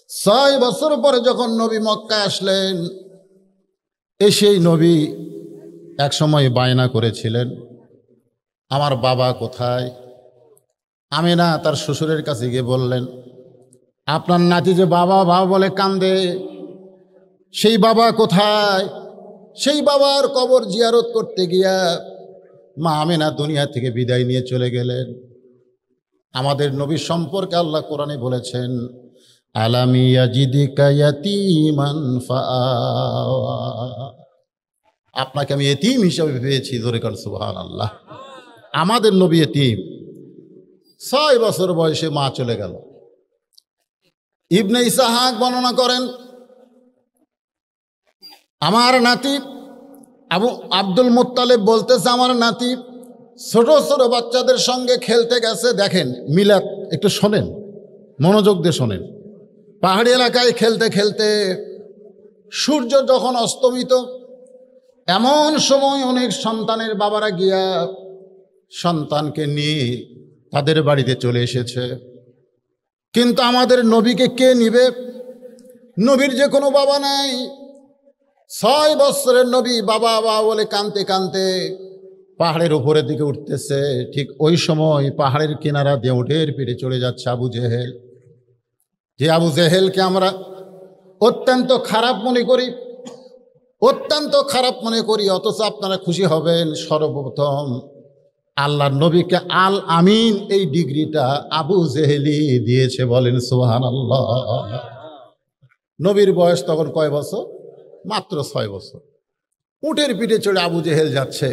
6 বছর পরে যখন নবী মক্কা আসলেন, সেই নবী এক সময় বায়না করেছিলেন, আমার বাবা কোথায়? আমিনা তার শ্বশুরের কাছে গিয়ে বললেন, আপনার নাতি যে বাবা বাবা বলে কান্দে, সেই বাবা কোথায়? সেই বাবার কবর জিয়ারত করতে গিয়া মা আমিনা দুনিয়া থেকে বিদায় নিয়ে চলে গেলেন। আমাদের নবী সম্পর্কে আল্লাহ কোরআনে বলেছেন, আলাম ইয়াজিদিকা ইয়াতীমান ফাআওয়া, আপনাকে আমি এতিম হিসাবে পেয়েছি। জোরে কর সুবহানাল্লাহ। আমাদের নবী এতিম, 6 বছর বয়সে মা চলে গেল। ইবনে ইসহাক বর্ণনা করেন, আমার নাতি আব্দুল মুত্তালিব বলতেছে, আমার নাতি ছোট ছোট বাচ্চাদের সঙ্গে খেলতে গেছে। দেখেন মিলাদ, একটু শোনেন, মনোযোগ দিয়ে শোনেন। পাহাড়ি এলাকায় খেলতে খেলতে সূর্য যখন অস্তমিত, এমন সময় অনেক সন্তানের বাবারা গিয়া সন্তানকে নিয়ে তাদের বাড়িতে চলে এসেছে। কিন্তু আমাদের নবীকে কে নিবে? নবীর যে কোনো বাবা নাই। 6 বছরের নবী বাবা বাবা বলে কানতে কানতে পাহাড়ের উপরের দিকে উঠতেছে। ঠিক ওই সময় পাহাড়ের কিনারা দিয়ে উঠের পিঠে চলে যাচ্ছে আবু জেহেল। যে আবু জেহেলকে আমরা অত্যন্ত খারাপ মনে করি, অত্যন্ত খারাপ মনে করি, অথচ আপনারা খুশি হবেন, সর্বপ্রথম আল্লাহর নবীকে আল আমিন এই ডিগ্রিটা আবু জেহেলি দিয়েছে। বলেন সুবহানাল্লাহ। নবীর বয়স তখন কয় বছর? মাত্র 6 বছর। উটের পিঠে চড়ে আবু জেহেল যাচ্ছে,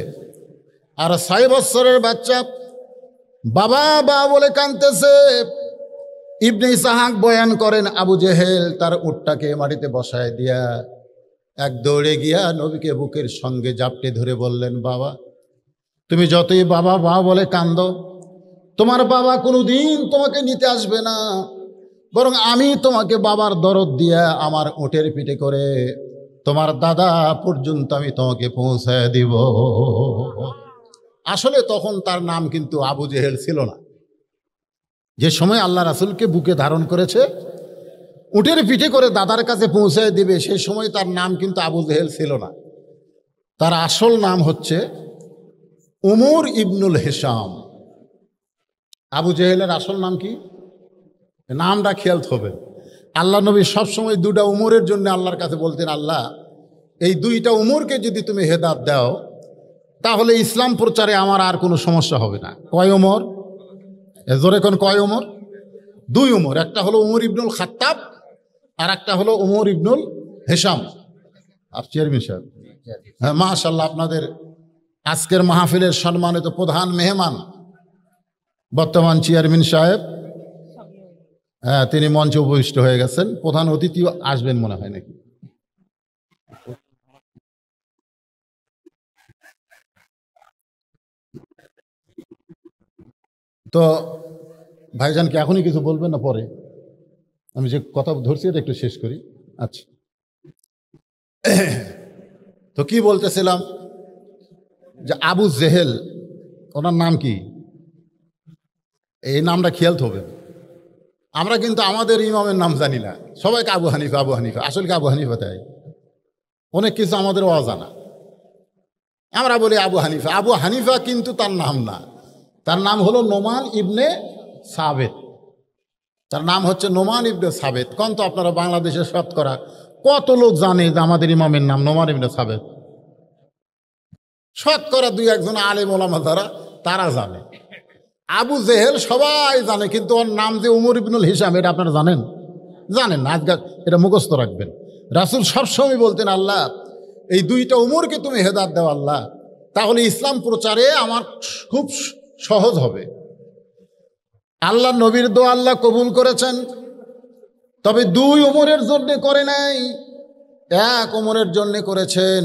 আর 6 বছরের বাচ্চা বাবা বাবা বলে কাঁদতেছে। ইবনে ইসহাক বয়ান করেন, আবু জেহেল তার উটটাকে মাটিতে বসায় দিয়া এক দৌড়ে গিয়া নবীকে বুকের সঙ্গে জাপটে ধরে বললেন, বাবা তুমি যতই বাবা বাবা বলে কান্দো, তোমার বাবা কোনোদিন তোমাকে নিতে আসবে না, বরং আমি তোমাকে বাবার দরদ দিয়া আমার উটের পিঠে করে তোমার দাদা পর্যন্ত আমি তোমাকে পৌঁছায় দিব। আসলে তখন তার নাম কিন্তু আবু জেহেল ছিল না। যে সময় আল্লাহ রাসূলকে বুকে ধারণ করেছে, উটের পিঠে করে দাদার কাছে পৌঁছায় দিবে, সেই সময় তার নাম কিন্তু আবু জেহেল ছিল না। তার আসল নাম হচ্ছে উমর ইবনুল হিসাম। আবু জেহেলের আসল নাম কি? নামটা খেয়াল হবে। আল্লাহ নবী সবসময় 2টা উমরের জন্য আল্লাহর কাছে বলতেন, আল্লাহ এই 2টা উমরকে যদি তুমি হেদায়েত দাও তাহলে ইসলাম প্রচারে আমার আর কোনো সমস্যা হবে না। কয় উমর? জোরে কোন কয় উমর? 2 উমর। একটা হলো উমর ইবনুল খাত্তাব, আর একটা হলো উমর ইবনুল হিসাম। আর চেয়ারম্যান সাহেব, হ্যাঁ মাশাআল্লাহ, আপনাদের আজকের মাহফিলের সম্মানিত প্রধান মেহমান বর্তমান চেয়ারম্যান সাহেব, হ্যাঁ তিনি মঞ্চে উপবিষ্ট হয়ে গেছেন। প্রধান অতিথিও আসবেন মনে হয় নাকি? তো ভাইজান কি এখনই কিছু বলবেন না পরে? আমি যে কথা ধরছি এটা একটু শেষ করি। আচ্ছা, তো কি বলতেছিলাম, যে আবু জেহেল, ওনার নাম কি? এই নামটা খেয়াল হবে। আমরা কিন্তু আমাদের ইমামের নাম জানি না, সবাইকে আবু হানিফা আবু হানিফা। আসলে কি আবু হানিফা? তাই অনেক কিছু আমাদের অজানা। আমরা বলি আবু হানিফা। আবু হানিফা কিন্তু তার নাম না, তার নাম হলো নোমান ইবনে সাবেত। তার নাম হচ্ছে নোমান ইবনে সাবেত। কোন তো আপনারা বাংলাদেশের শতকরা কত লোক জানে যে আমাদের ইমামের নাম নোমান ইবনে সাবেত? শতকরা 2-1 জন আলেম ওলামা যারা, তারা জানে। আবু জেহেল সবাই জানে, কিন্তু ওর নাম যে উমর ইবনুল হিসাম, এটা আপনারা জানেন? জানেন না। আজকে এটা মুখস্থ রাখবেন। রাসূল সবসময় বলতেন, আল্লাহ এই 2টা উমরকে তুমি হেদায়েত দাও আল্লাহ, তাহলে ইসলাম প্রচারে আমার খুব সহজ হবে। আল্লাহ নবীর দোয়া আল্লাহ কবুল করেছেন, তবে 2 উমরের জন্য করে নাই, 1 উমরের জন্য করেছেন।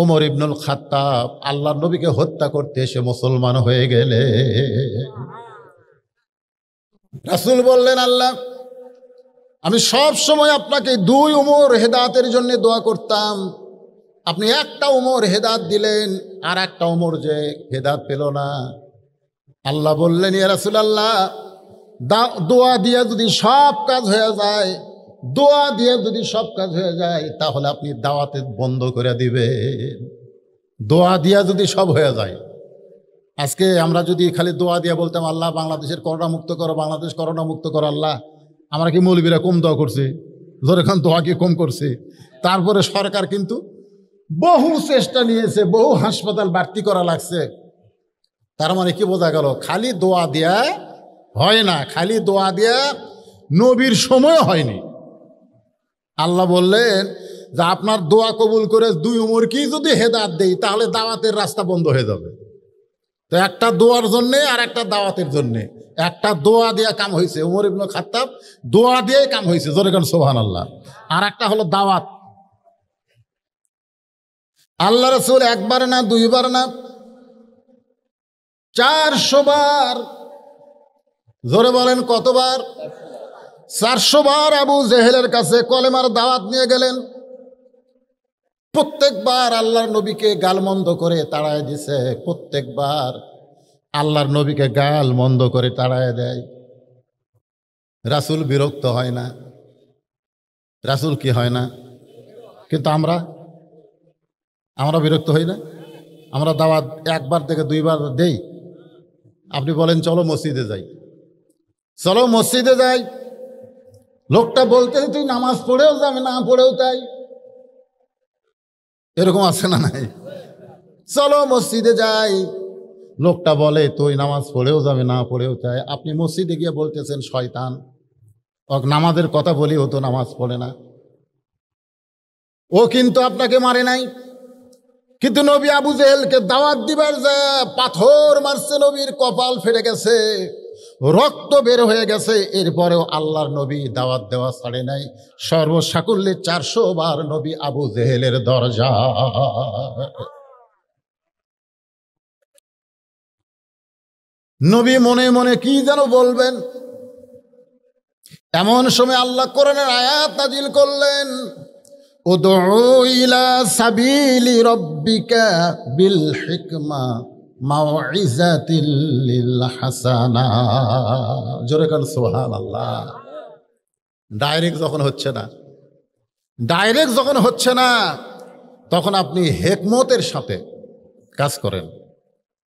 ওমর ইবনুল খাত্তাব আল্লাহ নবীকে হত্যা করতে এসে মুসলমান হয়ে গেলে রাসূল বললেন, আল্লাহ আমি সব সময় আপনাকে 2 উমর হেদায়েতের জন্য দোয়া করতাম, আপনি একটা উমর হেদায়েত দিলেন, আর একটা উমর যে হেদায়েত পেল না। আল্লাহ বললেন, ইয়া রাসূলুল্লাহ, দোয়া দিয়ে যদি সব কাজ হয়ে যায় দোয়া দিয়ে যদি সব কাজ হয়ে যায় তাহলে আপনি দাওয়াতে বন্ধ করে দিবেন। দোয়া দিয়া যদি সব হয়ে যায়, আজকে আমরা যদি খালি দোয়া দিয়ে বলতাম আল্লাহ বাংলাদেশের করোনা মুক্ত করো, বাংলাদেশ করোনা মুক্ত করো আল্লাহ, আমরা কি মৌলবীরা কম দোয়া করছি? ধরে খান দোয়া কি কম করছে? তারপরে সরকার কিন্তু বহু চেষ্টা নিয়েছে, বহু হাসপাতাল বাড়তি করা লাগছে। তার মানে কি বোঝা গেল? খালি দোয়া দেয়া হয় না, খালি দোয়া দেয়া নবীর সময় হয়নি। আল্লাহ বললেন যে আপনার দোয়া কবুল করে 2 উমরকেই যদি হেদায়েত দেই তাহলে দাওয়াতের রাস্তা বন্ধ হয়ে যাবে। তো একটা দোয়ার জন্যে আর একটা দাওয়াতের জন্যে, একটা দোয়া দেয়া কাম হয়েছে, উমর ইবনে খাত্তাব দোয়া দিয়ে কাম হয়েছে, জোরে কান সুবহানাল্লাহ। আর একটা হলো দাওয়াত। আল্লাহ রাসূল একবার না, 2 বার না, 400 বার, জোরে বলেন কতবার? 400 বার আবু জেহেলের কাছে কলেমার দাওয়াত নিয়ে গেলেন। প্রত্যেকবার আল্লাহর নবীকে গালমন্দ করে তাড়ায় দিছে, প্রত্যেকবার আল্লাহর নবীকে গাল মন্দ করে তাড়ায় দেয়। রাসূল বিরক্ত হয় না? রাসূল কি হয় না? কিন্তু আমরা বিরক্ত হই না? আমরা দাওয়াত 1 বার থেকে 2 বার দেই। আপনি বলেন চলো মসজিদে যাই, চলো মসজিদে যাই, লোকটা বলতে তুই নামাজ পড়েও যাবে, না পড়েও তাই, এরকম আছে না নাই? চলো মসজিদে যাই, লোকটা বলে তুই নামাজ পড়েও যাবে, না পড়েও তাই। আপনি মসজিদে গিয়ে বলতেছেন শয়তান, নামাজের কথা বলি ও তো নামাজ পড়ে না। ও কিন্তু আপনাকে মারে নাই, কিন্তু নবী আবু জেহেলকে দাওয়াত দিবার যে পাথর মারছে, নবীর কপাল ফেটে গেছে, রক্ত বের হয়ে গেছে, এরপরেও আল্লাহর নবী দাওয়াত দেওয়া ছাড়ে নাই। সর্বসাকুল্যে 400 বার নবী আবু জেহেলের দরজা। নবী মনে মনে কি যেন বলবেন, এমন সময় আল্লাহ কোরআনের আয়াত নাজিল করলেন, উদউ ইলা সাবিলি রাব্বিকা বিল হিকমা মাউইজাতিল লিল হাসানা। জোরে কান সুবহানাল্লাহ। ডাইরেক্ট যখন হচ্ছে না তখন আপনি হিকমতের সাথে কাজ করেন।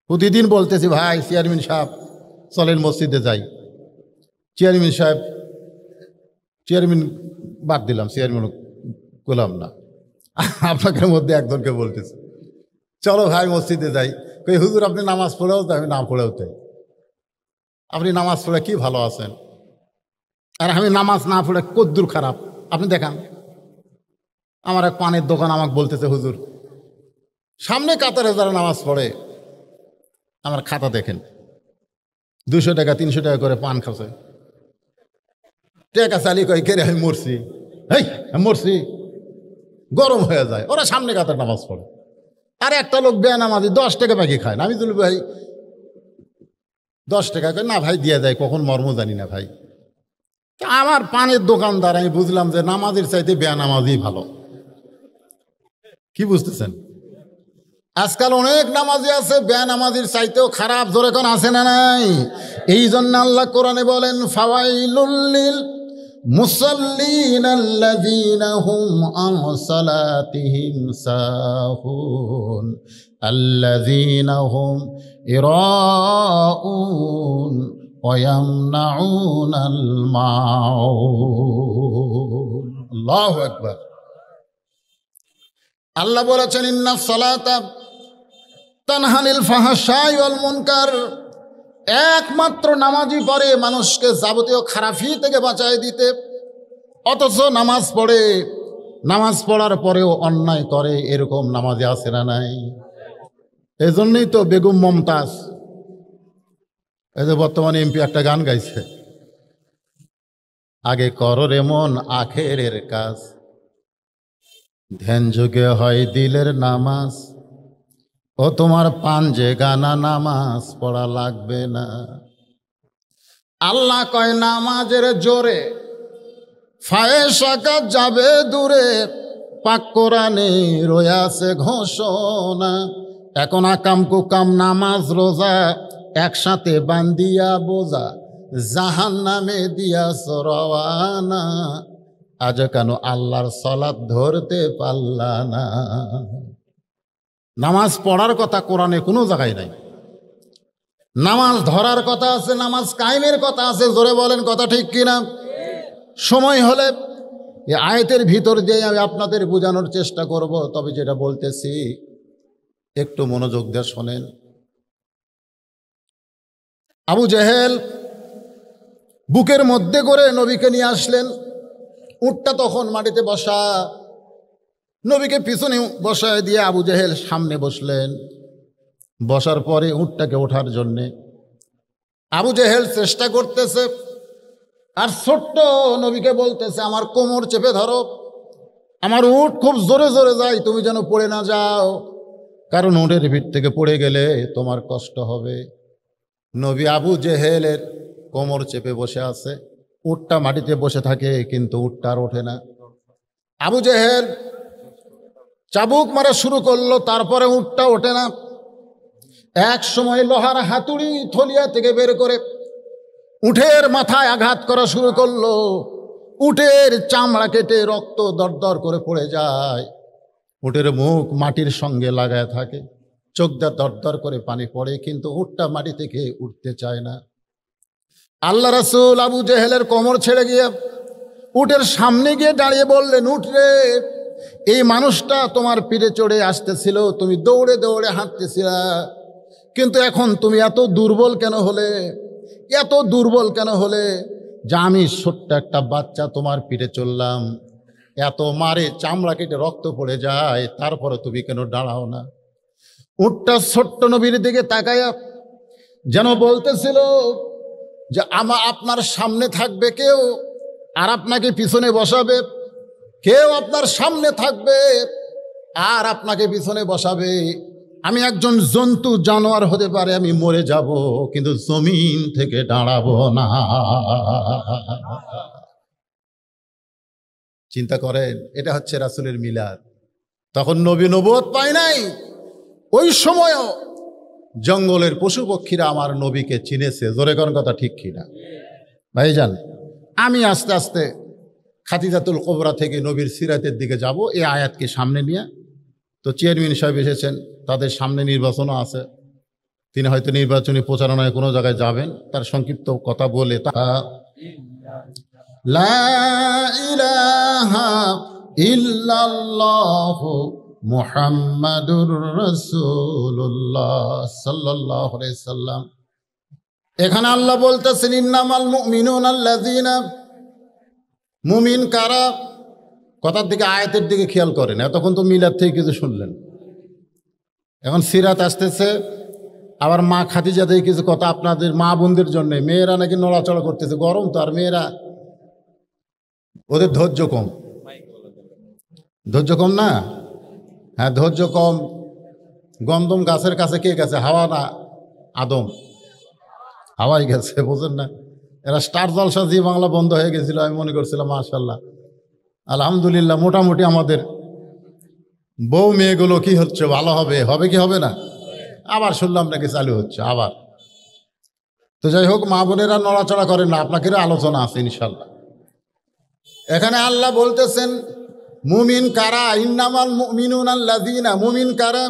প্রতিদিন বলতেছি ভাই চেয়ারম্যান সাহেব চলেন মসজিদে যাই, চেয়ারম্যান বাদ দিলাম, চেয়ারম্যান করলাম না, আপনাদের মধ্যে একজনকে বলতেছি চলো ভাই মসজিদে যাই, কই হুজুর আপনি নামাজ পড়েও তাই, আমি না পড়েও তাই। আপনি নামাজ পড়ে কি ভালো আছেন, আর আমি নামাজ না পড়ে কদ্দুর খারাপ আপনি দেখান। আমার এক পানের দোকান আমাকে বলতেছে হুজুর সামনে কাতারে যারা নামাজ পড়ে আমার খাতা দেখেন, 200 টাকা 300 টাকা করে পান খাচ্ছে, টাকা চালি কয় কে রে আমি মরছি, আমি মরছি, গরম হয়ে যায়। ওরা সামনে কাতার নামাজ পড়ে, আর একটা লোক বেনামাজি 10 টাকা বাকি খায় না। আমি তুলি ভাই 10 টাকা করে, না ভাই দিয়ে যায়, কখন মর্ম জানি না ভাই। আমার পানের দোকানদার, আমি বুঝলাম যে নামাজের চাইতে বেনামাজি ভালো। কি বুঝতেছেন? আজকাল অনেক নামাজি আছে বেনামাজির চাইতেও খারাপ, জোরে কোন আছে না নাই? এই জন্য আল্লাহ কোরআনে বলেন ফাওয়াইলুল লিল মুসাল্লিন আল্লাযীনা হুম আন সালাতিহিম সাহুন আল্লাযীনা হুম ইরাউন ওয়া ইয়ামনাউনাল মাউন। আল্লাহু আকবার। আল্লাহ বলেছেন ইন্নাস সালাতা তানহা আনিল ফাহশাই ওয়াল মুনকার, একমাত্র নামাজই পড়ে মানুষকে যাবতীয় খারাপি থেকে বাঁচায় দিতে, অথচ নামাজ পড়ে, নামাজ পড়ার পরেও অন্যায় করে, এরকম নামাজে আছে না নাই? এই জন্যই তো বেগম মমতাজ, এই যে বর্তমানে এমপি একটা গান গাইছে, আগে করো রে মন আখেরের কাজ, ধ্যান যুগে হয় দিলের নামাজ, ও তোমার পাঞ্জে গানা নামাজ পড়া লাগবে না। আল্লাহ কয় নামাজের জোরে ফায়েশা যাবে দূরে, পাক কোরআনে রয়াছে ঘোষণা, এখন আকাম কুকাম নামাজ রোজা একসাথে বান্দিয়া বোঝা, জাহান্নামে দিয়াছ রওয়ানা, আজ কেন আল্লাহর সালাত ধরতে পারলা না? নামাজ পড়ার কথা কোরআনে কোনো জায়গায় নাই। নামাজ ধরার কথা আছে, নামাজ কায়েমের কথা আছে। জোরে বলেন কথা ঠিক কিনা? সময় হলে এই আয়াতের ভিতর দিয়ে আমি আপনাদের বোঝানোর চেষ্টা করব। তবে যেটা বলতেছি একটু মনোযোগ দিয়ে শোনেন। আবু জেহেল বুকের মধ্যে করে নবীকে নিয়ে আসলেন। উটটা তখন মাটিতে বসা, নবীকে পিছনে বসায় দিয়ে আবু জেহেল সামনে বসলেন। বসার পরে উটটাকে ওঠার জন্যে আবু জেহেল চেষ্টা করতেছে, আর ছোট্ট নবীকে বলতেছে আমার কোমর চেপে ধরো, আমার উট খুব জোরে জোরে যায়, তুমি যেন পড়ে না যাও, কারণ উটের ভিড় থেকে পড়ে গেলে তোমার কষ্ট হবে। নবী আবু জেহেলের কোমর চেপে বসে আছে, উটটা মাটিতে বসে থাকে, কিন্তু উটটা আর ওঠে না। আবু জেহেল চাবুক মারা শুরু করলো, তারপরে উটটা ওঠে না। এক সময় লোহার হাতুড়ি থলিয়া থেকে বের করে উটের মাথায় আঘাত করা শুরু করলো। উটের চামড়া কেটে রক্ত দরদর করে পড়ে যায়। উটের মুখ মাটির সঙ্গে লাগায় থাকে, চোখ দিয়ে দরদর করে পানি পড়ে, কিন্তু উটটা মাটি থেকে উঠতে চায় না। আল্লাহ রাসূল আবু জেহেলের কোমর ছেড়ে গিয়ে উটের সামনে গিয়ে দাঁড়িয়ে বললেন, উঠ রে, এই মানুষটা তোমার পিঠে চড়ে আসতেছিল, তুমি দৌড়ে দৌড়ে হাঁটতেছিলা, কিন্তু এখন তুমি এত দুর্বল কেন হলে? এত দুর্বল কেন হলে যে আমি ছোট্ট একটা বাচ্চা তোমার পিঠে চললাম, এত মারে, চামড়া কেটে রক্ত পড়ে যায়, তারপরে তুমি কেন দাঁড়াও না? উটটা ছোট্ট নবীর দিকে তাকায়া যেন বলতেছিল যে আপনার সামনে থাকবে কেউ, আর আপনাকে পিছনে বসাবে, কেউ আপনার সামনে থাকবে আর আপনাকে পিছনে বসাবে। আমি একজন জন্তু জানোয়ার হতে পারে, আমি মরে যাব, কিন্তু জমিন থেকে দাঁড়াবো না। চিন্তা করেন, এটা হচ্ছে রাসূলের মিলাদ। তখন নবী নবুয়ত পায় নাই, ওই সময়ও জঙ্গলের পশু পক্ষীরা আমার নবীকে চিনেছে। জোরে কোন কথা ঠিক কিনা ভাইজান? আমি আস্তে আস্তে খাদিজাতুল কুবরা থেকে নবীর সিরাতের দিকে যাব, এই আয়াতকে সামনে নিয়ে। তো চেয়ারম্যান সাহেব এসেছেন, তাদের সামনে নির্বাচনও আছে, তিনি হয়তো নির্বাচনী প্রচারণায় কোনো জায়গায় যাবেন, তার সংক্ষিপ্ত কথা বলে লা ইলাহা ইল্লাল্লাহু মুহাম্মাদুর রাসূলুল্লাহ সাল্লাল্লাহু আলাইহি সাল্লাম। এখানে আল্লাহ বলতেছেন ইন্নামাল মুমিনুনা আল্লাযীনা, মুমিন কারা? কথার দিকে, আয়াতের দিকে খেয়াল করেন। এতক্ষণ তো মিলাদ থেকে কিছু শুনলেন, এখন সিরাত আসতেছে। আবার মা খাদিজা থেকে কিছু কথা আপনাদের মা বোনদের জন্য। মেয়েরা নাকি নড়াচড়া করতেছে, গরম তো, আর মেয়েরা ওদের ধৈর্য কম। ধৈর্য কম না? হ্যাঁ, ধৈর্য কম। গন্ধম গাছের কাছে কে গেছে? হাওয়া না আদম? হাওয়াই গেছে, বোঝেন না? এরা স্টার জলসা জি বাংলা বন্ধ হয়ে গেছিল, আমি মনে করছিলাম মাশাআল্লাহ আলহামদুলিল্লাহ মোটামুটি আমাদের বউ মেয়েগুলো কি হচ্ছে, ভালো হবে, হবে কি হবে না? আবার শুনলাম নাকি চালু হচ্ছে আবার। তো যাই হোক, মা বোনেরা নড়াচড়া করেন না, আপনাকে আলোচনা আছে ইনশাল্লাহ। এখানে আল্লাহ বলতেছেন মুমিন কারা? ইন্নামাল মুমিনুনা আল্লাযীনা, মুমিন কারা?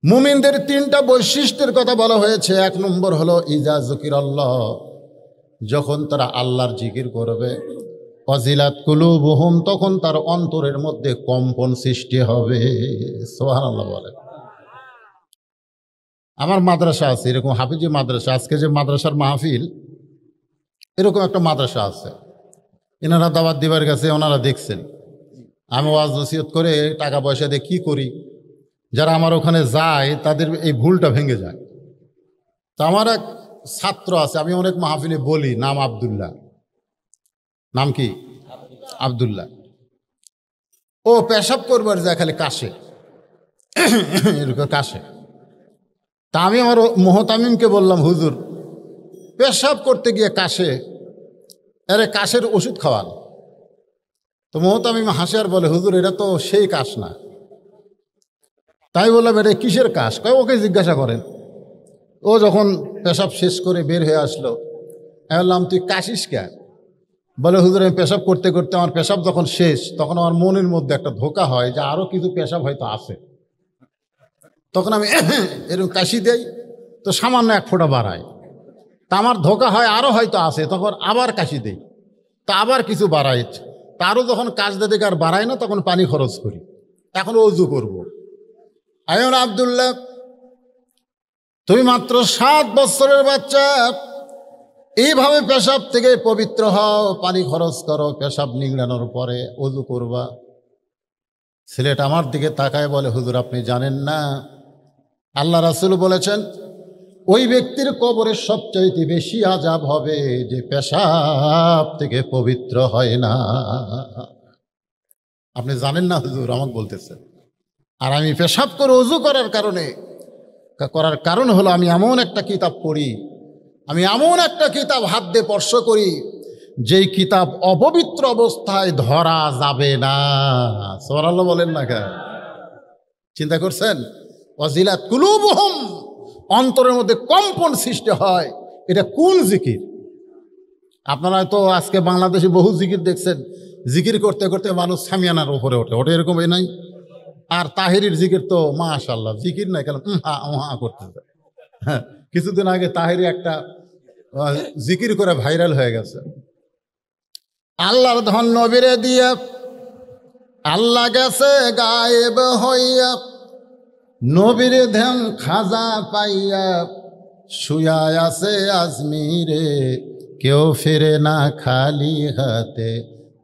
মুমিনদের তিনটা বৈশিষ্ট্যের কথা বলা হয়েছে। এক নম্বর হলো ইজা যুকিরাল্লাহ, যখন তারা আল্লাহর জিকির করবে, ওয়াজিলাত কুলুবুহুম, তখন তার অন্তরের মধ্যে কম্পন সৃষ্টি হবে। সুবহানাল্লাহ বলেন। আমার মাদ্রাসা আছে, এরকম হাফিজি মাদ্রাসা। আজকে যে মাদ্রাসার মাহফিল, এরকম একটা মাদ্রাসা আছে, এনারা দাওয়াত দিবার কাছে, ওনারা দেখছেন আমি ওয়াজ নসিহত করে টাকা পয়সা দিয়ে কী করি, যারা আমার ওখানে যায় তাদের এই ভুলটা ভেঙে যায়। তো আমার এক ছাত্র আছে, আমি অনেক মাহফিলে বলি, নাম আব্দুল্লাহ। নাম কি? আব্দুল্লাহ। ও পেশাব করবার যায় খালি কাশে, এরকম কাশে। তা আমি আমার মোহতামিমকে বললাম, হুজুর পেশাব করতে গিয়ে কাশে, আরে কাশের ওষুধ খাওয়ান। তো মোহতামিম হাসে আর বলে, হুজুর এটা তো সেই কাশ না। তাই বললাম, এটা কিসের কাশ? কয় ওকে জিজ্ঞাসা করেন। ও যখন পেশাব শেষ করে বের হয়ে আসলো, আমি বললাম তুই কাশিস কেন? বলে হুজুর আমি পেশাব করতে করতে আমার পেশাব যখন শেষ তখন আমার মনের মধ্যে একটা ধোঁকা হয় যে আরও কিছু পেশাব হয়তো আছে, তখন আমি এরকম কাশি দেই, তো সামান্য এক ফোঁটা বাড়ায়, তা আমার ধোঁকা হয় আরও হয়তো আছে, তখন আবার কাশি দেই, তা আবার কিছু বাড়ায়, তারও যখন কাজ দিকে আর বাড়ায় না তখন পানি খরচ করি, এখন অজু করব। আয়ন আব্দুল্লাহ, তুমি মাত্র 7 বছরের বাচ্চা, এইভাবে পেশাব থেকে পবিত্র হও, পানি খরচ করো, পেশাব নিংড়ানোর পরে অজু করবা। ছেলেটা আমার দিকে তাকায় বলে হুজুর আপনি জানেন না, আল্লাহ রাসূল বলেছেন ওই ব্যক্তির কবরে সবচাইতে বেশি আযাব হবে যে পেশাব থেকে পবিত্র হয় না। আপনি জানেন না হুজুর, আমাকে বলতেছেন। আর আমি পেশাব করে অজু করার কারণ হলো আমি এমন একটা কিতাব পড়ি, আমি এমন একটা কিতাব হাত দিয়ে স্পর্শ করি যেই কিতাব অপবিত্র অবস্থায় ধরা যাবে না। সুবহানাল্লাহ বলেন না কেন? চিন্তা করছেন? ওয়াজিলাত কুলুবুহুম, অন্তরের মধ্যে কম্পন সৃষ্টি হয়। এটা কোন জিকির? আপনারা তো আজকে বাংলাদেশে বহু জিকির দেখছেন, জিকির করতে করতে মানুষ সামিয়ানার উপরে ওঠে, ওঠে এরকম নাই? আর তাহেরির জিকির তো মাশাআল্লাহ, জিকির নাই কেন করতেছে। হ্যাঁ, কিছুদিন আগে তাহেরি একটা জিকির করে ভাইরাল হয়ে গেছে। আল্লাহর ধন নবীরে দিয়া আল্লাহ গেছে গায়েব হইয়া, নবীরে ধ্যান খাজা পাইয়া, শুয়া আছে আজমিরে, কেউ ফিরে না খালি হাতে,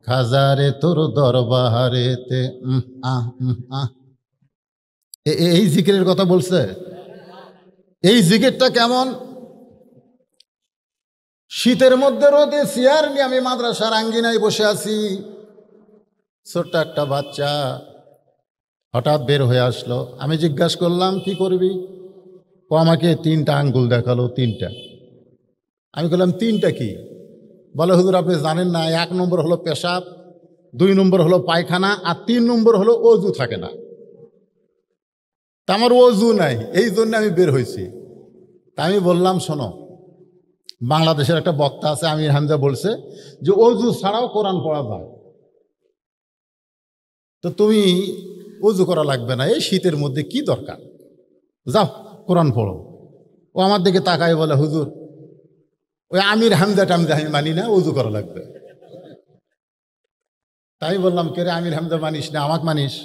খাজারে তোর দরবারেতে। এই জিকিরের কথা বলছে। এই জিকিরটা কেমন? শীতের মধ্যে রোদে চেয়ার নিয়ে আমি মাদ্রাসার আঙ্গিনায় বসে আছি, ছোট্ট একটা বাচ্চা হঠাৎ বের হয়ে আসলো। আমি জিজ্ঞাসা করলাম কি করবি? ও আমাকে 3টা আঙ্গুল দেখালো, 3টা। আমি বললাম 3টা কি? বলে হুজুর আপনি জানেন না, 1 নম্বর হলো পেশাব, 2 নম্বর হলো পায়খানা, আর 3 নম্বর হলো অজু থাকে না। তা আমার অজু নাই, এই জন্য আমি বের হয়েছি। তা আমি বললাম শোনো, বাংলাদেশের একটা বক্তা আছে আমির হামজা, বলছে যে অজু ছাড়াও কোরআন পড়া যায়, তো তুমি অজু করা লাগবে না, এই শীতের মধ্যে কি দরকার, যাও কোরআন পড়ো। ও আমার দিকে তাকায় বলে হুজুর ওই আমির হামজা টামজা আমি মানি না, অজু করা লাগবে। তাই বললাম কে রে, আমির হামজা মানিস না, আমাকে মানিস?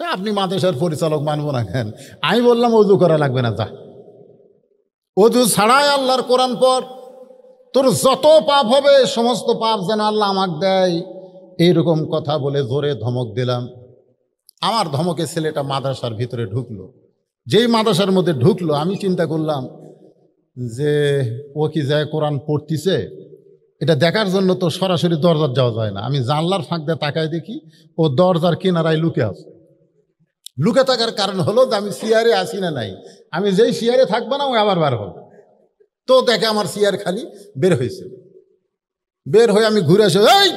আপনি মাদ্রাসার পরিচালক, মানবো না কেন? আমি বললাম অজু করা লাগবে না, যা অজু ছাড়াই আল্লাহর কোরআন পড়, তোর যত পাপ হবে সমস্ত পাপ যেন আল্লাহ আমাকে দেয়। এইরকম কথা বলে জোরে ধমক দিলাম। আমার ধমকে ছেলেটা মাদ্রাসার ভিতরে ঢুকলো। যেই মাদ্রাসার মধ্যে ঢুকলো আমি চিন্তা করলাম যে ও কি যায় কোরআন পড়তিছে, এটা দেখার জন্য তো সরাসরি দরজার যাওয়া যায় না। আমি জানলার ফাঁক দিয়ে তাকায় দেখি ও দরজার কিনারায় লুকে আছে। লুকে থাকার কারণ হলো যে আমি চেয়ারে আসি না নাই, আমি যেই চেয়ারে থাকবো না ও আবার বার হবে। তো দেখে আমার চেয়ার খালি, বের হয়েছে। বের হয়ে আমি ঘুরে এসে এই,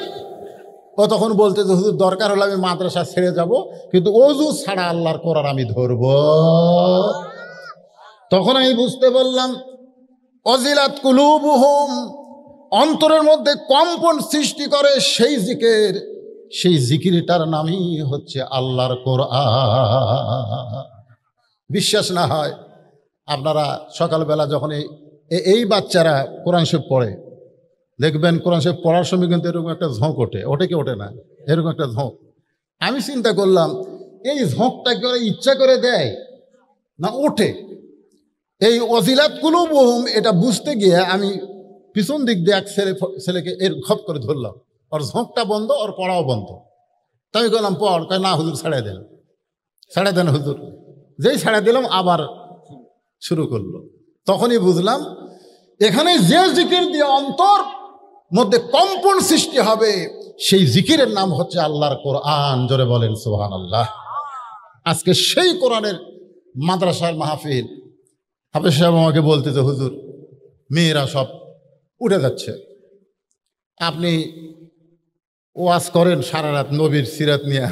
ও তখন বলতে যে হুজুর দরকার হলে আমি মাদ্রাসা ছেড়ে যাব, কিন্তু অজু ছাড়া আল্লাহর কোরআন আমি ধরব। তখন আমি বুঝতে বললাম ওয়াজিলাত কুলুবুহুম, অন্তরের মধ্যে কম্পন সৃষ্টি করে সেই জিকির, সেই জিকিরটার নামই হচ্ছে আল্লাহর কোরআন। বিশ্বাস না হয় আপনারা সকালবেলা যখন এই বাচ্চারা কোরআন শরীফ পড়ে দেখবেন, কোরআন শরীফ পড়ার সময় কিন্তু এরকম একটা ঝোঁক ওঠে, ওঠে কি ওঠে না? এরকম একটা ঝোঁক। আমি চিন্তা করলাম এই ঝোঁকটা কি ওরা ইচ্ছা করে দেয় না ওঠে? এই ওয়াজিলাত কুলুবুহুম এটা বুঝতে গিয়ে আমি পিছন দিক দিয়ে এক ছেলেকে এর খপ করে ধরলাম, ওর ঝোঁকটা বন্ধ, ওর পড়াও বন্ধ। তাই আমি বললাম পড়, কয় না হুজুর ছাড়া দেন, ছাড়া দেন হুজুর। যেই ছাড়া দিলাম আবার শুরু করলো। তখনই বুঝলাম এখানে যে জিকির দিয়ে অন্তর মধ্যে কম্পন সৃষ্টি হবে সেই জিকিরের নাম হচ্ছে আল্লাহর কোরআন। জোরে বলেন সুবহানাল্লাহ। আজকে সেই কোরআনের মাদ্রাসার মাহফিল। হাফেজ সাহেব আমাকে বলতে যে হুজুর মেয়েরা সব উঠে যাচ্ছে, আপনি ওয়াজ করেন সারা রাত নবীর সিরাত নিয়ে,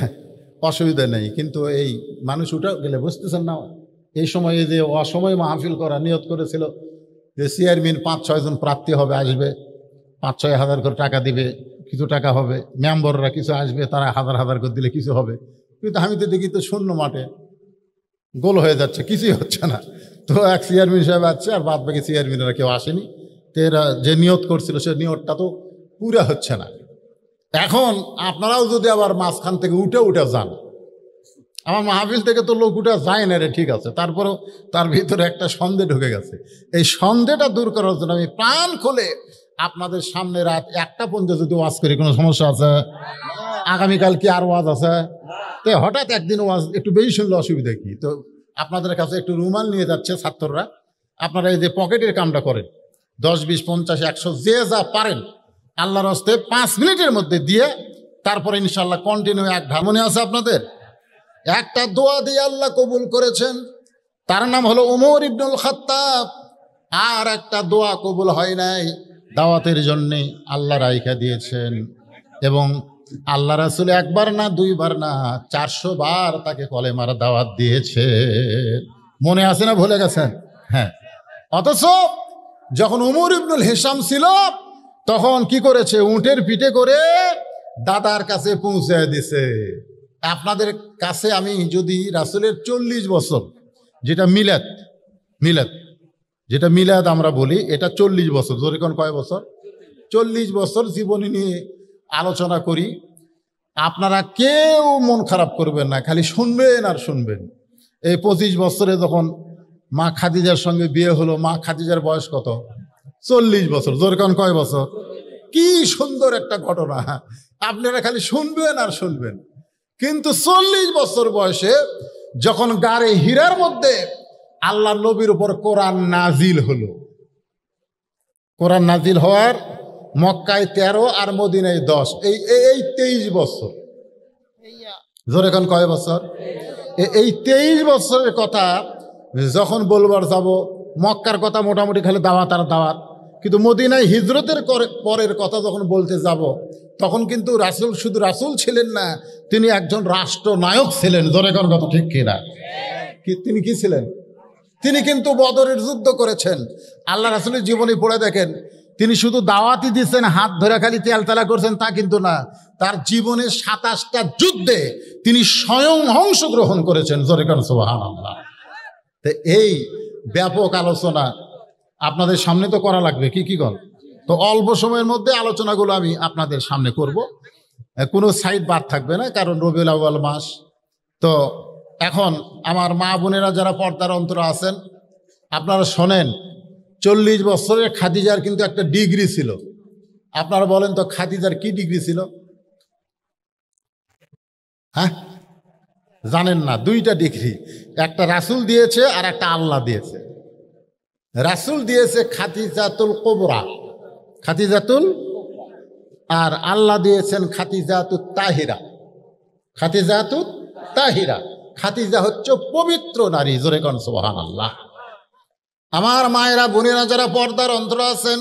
অসুবিধা নেই, কিন্তু এই মানুষ উঠে গেলে বুঝতেছেন না, এই সময়ে যে অসময় মাহফিল করা নিয়ত করেছিল যে চেয়ারম্যান 5-6 জন প্রার্থী হবে আসবে, 5-6 হাজার করে টাকা দিবে, কিছু টাকা হবে, মেম্বররা কিছু আসবে, তারা হাজার হাজার করে দিলে কিছু হবে। কিন্তু আমি তো দেখি তো শূন্য মাঠে গোল হয়ে যাচ্ছে, কিছুই হচ্ছে না। তো এক চেয়ারম্যান সাহেব আছে, আর বাদ বাকি চেয়ারম্যানেরা কেউ আসেনি। তো এরা যে নিয়ত করছিল সে নিয়তটা তো পুরা হচ্ছে না। এখন আপনারাও যদি আবার মাঝখান থেকে উঠে যান, আমার মাহফিল থেকে তো লোক উঠে যায় না রে, ঠিক আছে, তারপরেও তার ভিতরে একটা সন্দেহ ঢুকে গেছে। এই সন্দেহটা দূর করার জন্য আমি প্রাণ খুলে আপনাদের সামনে রাত 1টা পর্যন্ত যদি ওয়াজ করি, কোনো সমস্যা আছে? আগামীকাল কি আর ওয়াজ আছে? তো হঠাৎ একদিন ওয়াজ একটু বেশি শুনলে অসুবিধা কি? তো আপনাদের কাছে একটু রুমাল নিয়ে যাচ্ছে ছাত্ররা, আপনারা এই যে পকেটের কামটা করেন, 10, 20, 50, 100 যে যা পারেন আল্লাহর হস্তে 5 মিনিটের মধ্যে দিয়ে তারপরে ইনশাল্লাহ কন্টিনিউ এক ঢাল। মনে আছে আপনাদের? একটা দোয়া দিয়ে আল্লাহ কবুল করেছেন, তার নাম হলো উমর ইবনুল খাত্তাব। আর একটা দোয়া কবুল হয় নাই, দাওয়াতের জন্যে আল্লাহ রাইখা দিয়েছেন। এবং আল্লাহ রাসূল 1বার না 2বার না 400 বার তাকে কলেমার দাওয়াত দিয়েছে। মনে আছে না ভুলে গেছেন? হ্যাঁ। অথচ যখন উমর ইবনুল হিসাম ছিল তখন কি করেছে? উটের পিঠে করে দাদার কাছে পৌঁছে দিছে। আপনাদের কাছে আমি যদি রাসূলের 40 বছর, যেটা মিলাদ যেটা মিলাদ আমরা বলি, এটা 40 বছর, জোরে কোন কয় বছর? 40 বছর জীবনী নিয়ে আলোচনা করি, আপনারা কেউ মন খারাপ করবেন না, খালি শুনবেন আর শুনবেন। এই 25 বছরে যখন মা খাদিজার সঙ্গে বিয়ে হলো, মা খাদিজার বয়স কত? 40 বছর, জোরে কোন কয় বছর? কি সুন্দর একটা ঘটনা, আপনারা খালি শুনবেন আর শুনবেন। কিন্তু 40 বছর বয়সে যখন গাড়ে হীরার মধ্যে আল্লাহ নবীর উপর কোরআন নাজিল হলো, কোরআন নাজিল হওয়ার মক্কায় 13 আর মদিনায় 10, এই 23 বছর। জোরে এখন কয় বছর? এই 23 বছরের কথা যখন বলবার যাব, মক্কার কথা মোটামুটি খালি দাওয়াত আর দাওয়াত, কিন্তু মদিনায় হিজরতের পরের কথা যখন বলতে যাব, তখন কিন্তু রাসূল শুধু রাসূল ছিলেন না, তিনি একজন রাষ্ট্রনায়ক ছিলেন। জোরে কোন কথা ঠিক কিনা? তিনি কি ছিলেন? তিনি কিন্তু বদরের যুদ্ধ করেছেন। আল্লাহ রাসূলের জীবনী পড়ে দেখেন, তিনি শুধু দাওয়াতই দিচ্ছেন, হাত ধরে খালি তেলতেলা করছেন তা কিন্তু না, তার জীবনে 27টা যুদ্ধে তিনি স্বয়ং অংশগ্রহণ করেছেন। জোরে কোন সুবহানাল্লাহ। তো এই ব্যাপক আলোচনা আপনাদের সামনে তো করা লাগবে, কি কর? তো অল্প সময়ের মধ্যে আলোচনাগুলো আমি আপনাদের সামনে করব, কোনো সাইড বাদ থাকবে না, কারণ রবিউল আউয়াল মাস। তো এখন আমার মা বোনেরা যারা পর্দার অন্তর আছেন, আপনারা শোনেন, 40 বছরের খাদিজার কিন্তু একটা ডিগ্রি ছিল। আপনারা বলেন তো খাদিজার কি ডিগ্রি ছিল? হ্যাঁ, জানেন না? 2টা ডিগ্রি, একটা রাসূল দিয়েছে আর একটা আল্লাহ দিয়েছে। রাসূল দিয়েছে খাদিজাতুল কুবরা, খাদিজাতুল, আর আল্লাহ দিয়েছেন খাদিজাতুত তাহিরা। খাদিজাতুত তাহিরা, খাদিজা হচ্ছে পবিত্র নারী। জোরে কোন সুবহানাল্লাহ। আমার মায়েরা বোনেরা যারা পর্দার অন্তর আছেন,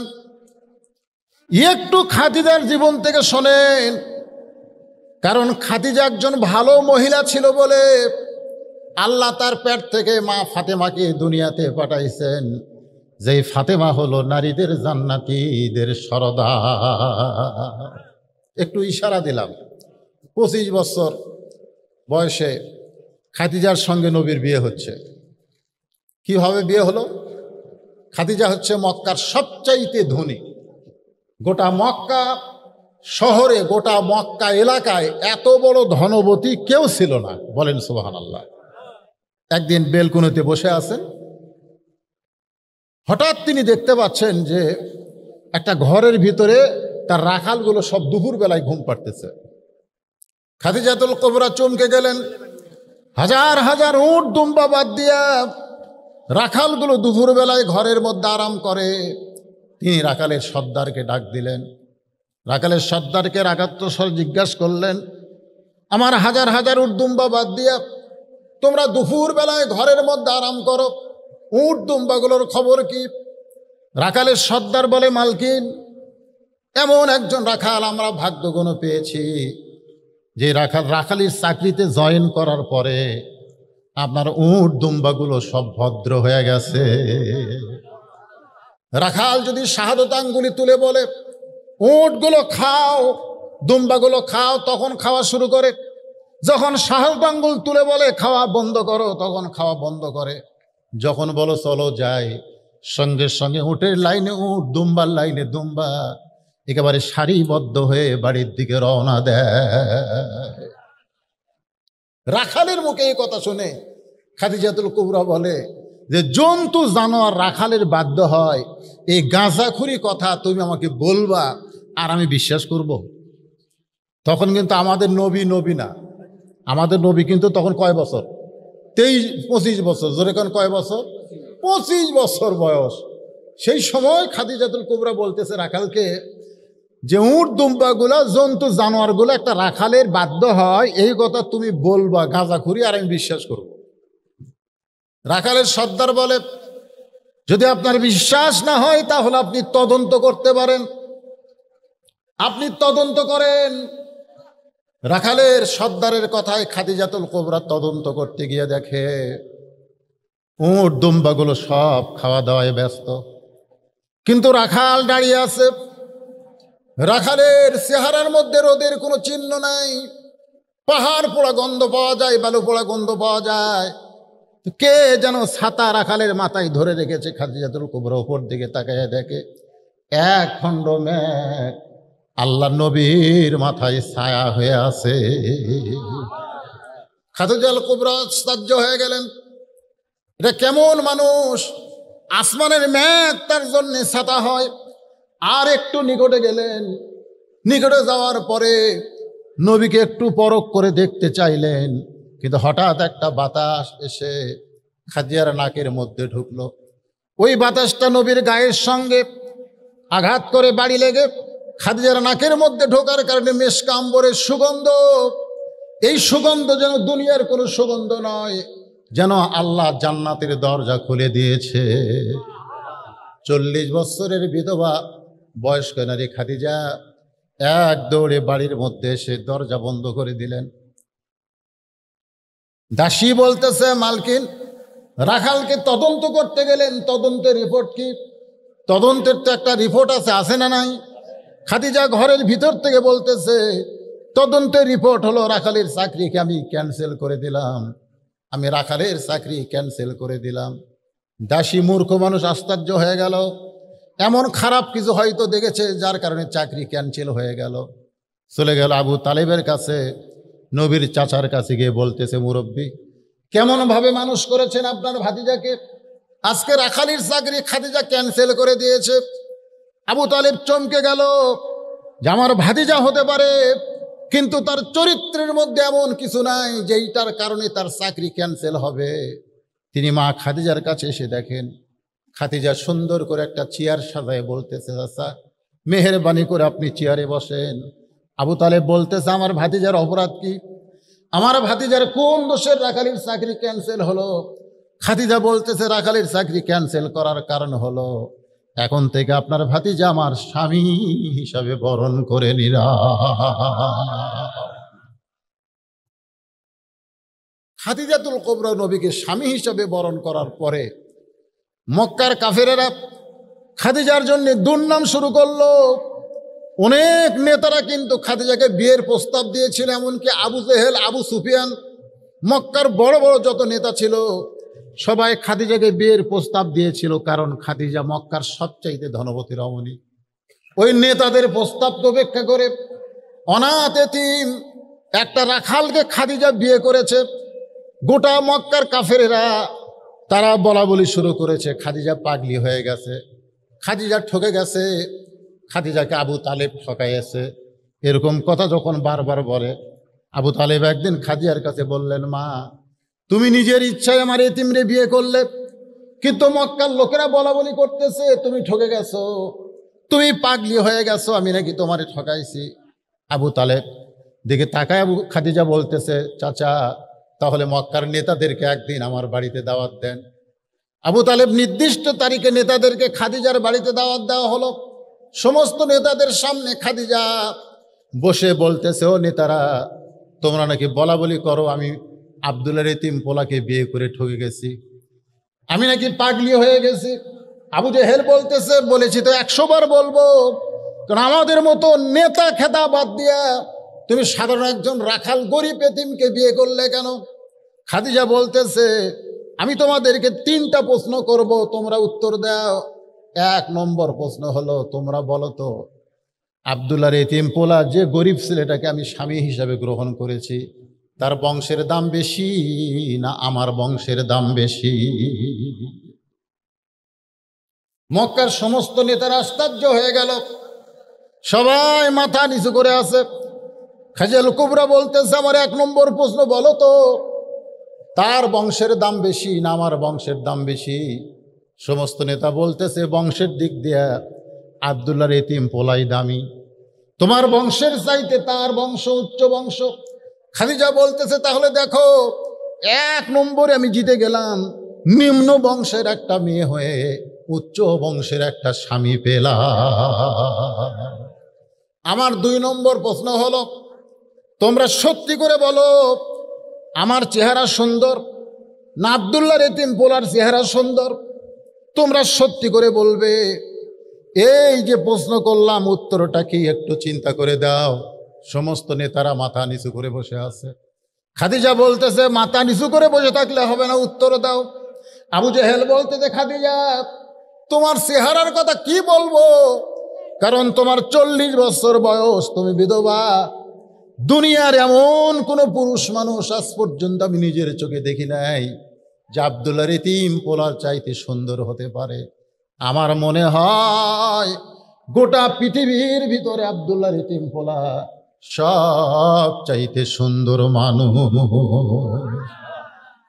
একটু খাদিজার জীবন থেকে শোনেন, কারণ খাদিজা একজন ভালো মহিলা ছিল বলে আল্লাহ তার পেট থেকে মা ফাতেমাকে দুনিয়াতে পাঠাইছেন, যেই ফাতেমা হলো নারীদের জান্নাতীদের সরদার। একটু ইশারা দিলাম। 25 বছর বয়সে খাদিজার সঙ্গে নবীর বিয়ে হচ্ছে। কিভাবে বিয়ে হলো? খাদিজা হচ্ছে মক্কার সবচাইতে ধনী। গোটা মক্কা শহরে, গোটা মক্কা এলাকায় এত বড় ধনবতী কেউ ছিল না। বলেন সুবহানাল্লাহ। একদিন বেলকুনিতে বসে আছেন, হঠাৎ তিনি দেখতে পাচ্ছেন যে একটা ঘরের ভিতরে তার রাখালগুলো সব দুপুর বেলায় ঘুম পাড়তেছে। খাদিজাতুল কুবরা চমকে গেলেন। হাজার হাজার উট দুম্বা বাদ দিয়া রাখালগুলো দুপুর বেলায় ঘরের মধ্যে আরাম করে। তিনি রাখালের সর্দারকে ডাক দিলেন। রাখালের সর্দারকে রাগাত্ম স্বরে জিজ্ঞাসা করলেন, আমার হাজার হাজার উট দুম্বা বাদ দিয়া তোমরা দুপুর বেলায় ঘরের মধ্যে আরাম করো, উট দুম্বাগুলোর খবর কি? রাখালের সর্দার বলে, মালকিন, এমন একজন রাখাল আমরা ভাগ্যগুণ পেয়েছি, যে রাখালির চাকরিতে জয়েন করার পরে আপনার উট দুম্বাগুলো সব ভদ্র হয়ে গেছে। রাখাল যদি শাহাদত আঙ্গুলি তুলে বলে, উটগুলো খাও, দুম্বাগুলো খাও, তখন খাওয়া শুরু করে। যখন শাহাদাত আঙ্গুল তুলে বলে খাওয়া বন্ধ করো, তখন খাওয়া বন্ধ করে। যখন বলো চলো যাই, সঙ্গে সঙ্গে উটের লাইনে উট, দুম্বার লাইনে দুম্বা, একেবারে সারিবদ্ধ হয়ে বাড়ির দিকে রওনা দেয়। রাখালের মুখে এই কথা শুনে খাদিজাতুল কুবরা বলে যে জন্তু জানোয়ার রাখালের বাধ্য হয়, এই গাঁজাখুরি কথা তুমি আমাকে বলবা আর আমি বিশ্বাস করব? তখন কিন্তু আমাদের নবী না, আমাদের নবী কিন্তু তখন কয় বছর? 23-25 বছর। জোরে কোন কয় বছর? 25 বছর বয়স। সেই সময় খাদিজাতুল কুবরা বলতেছে রাখালকে যে উট দুম্বাগুলা, জন্তু জানোয়ারগুলো একটা রাখালের বাধ্য হয়, এই কথা তুমি বলবা গাঁজাখুরি আর আমি বিশ্বাস করব। রাখালের সর্দার বলে যদি আপনার বিশ্বাস না হয় তাহলে আপনি তদন্ত করতে পারেন, আপনি তদন্ত করেন। রাখালের সর্দারের কথায় খাদিজাতুল কুবরা তদন্ত করতে গিয়ে দেখে উট দুম্বাগুলো সব খাওয়া দাওয়ায় ব্যস্ত, কিন্তু রাখাল দাঁড়িয়ে আছে। রাখালের চেহারার মধ্যে রোদের কোনো চিহ্ন নাই, পাহাড় পোড়া গন্ধ পাওয়া যায়, বালু পোড়া গন্ধ পাওয়া যায়। কে যেন ছাতা রাখালের মাথায় ধরে রেখেছে। খাদিজাতুল কুবরা উপর দিকে তাকায় দেখে এক খণ্ড মেঘ আল্লাহ নবীর মাথায় ছায়া হয়ে আছে। খাদিজাতুল কুবরা আশ্চর্য হয়ে গেলেন, এটা কেমন মানুষ, আসমানের মেঘ তার জন্য ছাতা হয়। আর একটু নিকটে গেলেন, নিকটে যাওয়ার পরে নবীকে একটু পরখ করে দেখতে চাইলেন, কিন্তু হঠাৎ একটা বাতাস এসে খাদিজার নাকের মধ্যে ঢুকলো। ওই বাতাসটা নবীর গায়ের সঙ্গে আঘাত করে বাড়ি লেগে খাদিজার নাকের মধ্যে ঢোকার কারণে মেশক আম্বরের সুগন্ধ, এই সুগন্ধ যেন দুনিয়ার কোনো সুগন্ধ নয়, যেন আল্লাহ জান্নাতের দরজা খুলে দিয়েছে। 40 বছরের বিধবা বয়স্ক নারী খাদিজা এক দৌড়ে বাড়ির মধ্যে এসে দরজা বন্ধ করে দিলেন। দাসী বলতেছে মালকিন রাখালকে তদন্ত করতে গেলেন, তদন্তের রিপোর্ট কি? তদন্তের তো একটা রিপোর্ট আছে না নাই? খাদিজা ঘরের ভিতর থেকে বলতেছে তদন্তের রিপোর্ট হলো রাখালের চাকরিকে আমি ক্যান্সেল করে দিলাম, আমি রাখালের চাকরি ক্যান্সেল করে দিলাম। দাসী মূর্খ মানুষ আশ্চর্য হয়ে গেল, এমন খারাপ কিছু হয়তো দেখেছে যার কারণে চাকরি ক্যান্সেল হয়ে গেল। চলে গেল আবু তালেবের কাছে, নবীর চাচার কাছে গিয়ে বলতেছে মুরব্বী কেমন ভাবে মানুষ করেছেন আপনার ভাতিজাকে, আজকে রাখালির চাকরি খাদিজা ক্যান্সেল করে দিয়েছে। আবু তালেব চমকে গেল যে আমার ভাতিজা হতে পারে, কিন্তু তার চরিত্রের মধ্যে এমন কিছু নাই যেইটার কারণে তার চাকরি ক্যান্সেল হবে। তিনি মা খাদিজার কাছে এসে দেখেন খাদিজা সুন্দর করে একটা চেয়ার সাজায় বলতেছে চাচা মেহেরবানি করে আপনি চেয়ারে বসেন। আবু তালেব বলতেছে আমার ভাতিজার অপরাধ কি, আমার ভাতিজার কোন দোষের রাখালির চাকরি ক্যান্সেল হলো? খাদিজা বলতেছে রাখালির চাকরি ক্যান্সেল করার কারণ হলো এখন থেকে আপনার ভাতিজা আমার স্বামী হিসাবে বরণ করে নিরা। খাদিজাতুল কুবরা নবীকে স্বামী হিসাবে বরণ করার পরে মক্কার কাফেরেরা খাদিজার জন্য দুর্নাম শুরু করলো। অনেক নেতারা কিন্তু খাদিজাকে বিয়ের প্রস্তাব দিয়েছিল, এমনকি আবু জেহেল, আবু সুফিয়ান, মক্কার বড় বড় যত নেতা ছিল সবাই খাদিজাকে বিয়ের প্রস্তাব দিয়েছিল, কারণ খাদিজা মক্কার সবচাইতে ধনবতী রমণী। ওই নেতাদের প্রস্তাব উপেক্ষা করে অনাথ এতিম একটা রাখালকে খাদিজা বিয়ে করেছে। গোটা মক্কার কাফেরেরা তারা বলা বলি শুরু করেছে খাদিজা পাগলি হয়ে গেছে, খাদিজা ঠকে গেছে, খাদিজাকে আবু তালেব ঠকাইছে। এরকম কথা যখন বারবার বলে, আবু তালেব একদিন খাদিজার কাছে বললেন মা তুমি নিজের ইচ্ছায় আমার এতিমরে বিয়ে করলে, কিন্তু মক্কার লোকেরা বলা বলি করতেছে তুমি ঠকে গেছো, তুমি পাগলি হয়ে গেছো, আমি নাকি তোমারে ঠকাইছি। আবু তালেব দিকে তাকায় আবু খাদিজা বলতেছে চাচা তাহলে মক্কার নেতাদেরকে একদিন আমার বাড়িতে দাওয়াত দেন। আবু তালেব নির্দিষ্ট তারিখে নেতাদেরকে খাদিজার বাড়িতে দাওয়াত দেওয়া হলো। সমস্ত নেতাদের সামনে খাদিজা বসে বলতেছে ও নেতারা তোমরা নাকি বলা বলি করো আমি আব্দুল্লাহর এতিম পোলাকে বিয়ে করে ঠকে গেছি, আমি নাকি পাগলি হয়ে গেছি। আবু জেহেল বলতেছে বলেছি তো 100 বার বলবো, কারণ আমাদের মতো নেতা খেতা বাদ দিয়া তুমি সাধারণ একজন রাখাল গরিব এতিমকে বিয়ে করলে কেন? খাদিজা বলতেছে, আমি তোমাদেরকে 3টা প্রশ্ন করব, তোমরা উত্তর দাও। 1 নম্বর প্রশ্ন হলো, তোমরা বলো তো আব্দুল্লাহর এতিম পোলা যে গরিব ছেলেটাকে আমি স্বামী হিসাবে গ্রহণ করেছি, তার বংশের দাম বেশি না আমার বংশের দাম বেশি? মক্কার সমস্ত নেতারা আশ্চর্য হয়ে গেল, সবাই মাথা নিচু করে আছে। খাদিজাতুল কুবরা বলতেছে, আমার 1 নম্বর প্রশ্ন, বলো তো তার বংশের দাম বেশি না আমার বংশের দাম বেশি? সমস্ত নেতা বলতেছে, বংশের দিক দিয়ে আব্দুল্লাহর এতিম পোলাই দামি, তোমার বংশের চাইতে তার বংশ উচ্চ বংশ। খাদিজা বলতেছে, তাহলে দেখো 1 নম্বরে আমি জিতে গেলাম, নিম্ন বংশের একটা মেয়ে হয়ে উচ্চ বংশের একটা স্বামী পেলাম। আমার 2 নম্বর প্রশ্ন হলো, তোমরা সত্যি করে বলো আমার চেহারা সুন্দর না আব্দুল্লাহর এতিম পোলার চেহারা সুন্দর? তোমরা সত্যি করে বলবে। এই যে প্রশ্ন করলাম, উত্তরটা কি একটু চিন্তা করে দাও। সমস্ত নেতারা মাথা নিচু করে বসে আছে। খাদিজা বলতেছে, মাথা নিচু করে বসে থাকলে হবে না, উত্তর দাও। আবু জেহেল বলতেছে, খাদিজা তোমার চেহারার কথা কি বলবো, কারণ তোমার 40 বছর বয়স, তুমি বিধবা। দুনিয়ার এমন কোন পুরুষ মানুষ আজ পর্যন্ত আমি নিজের চোখে দেখি নাই যে আব্দুল্লাহর এতিম পোলার চাইতে সুন্দর হতে পারে। আমার মনে হয় গোটা পৃথিবীর ভিতরে আব্দুল্লাহর এতিম পোলা সব চাইতে সুন্দর মানুষ।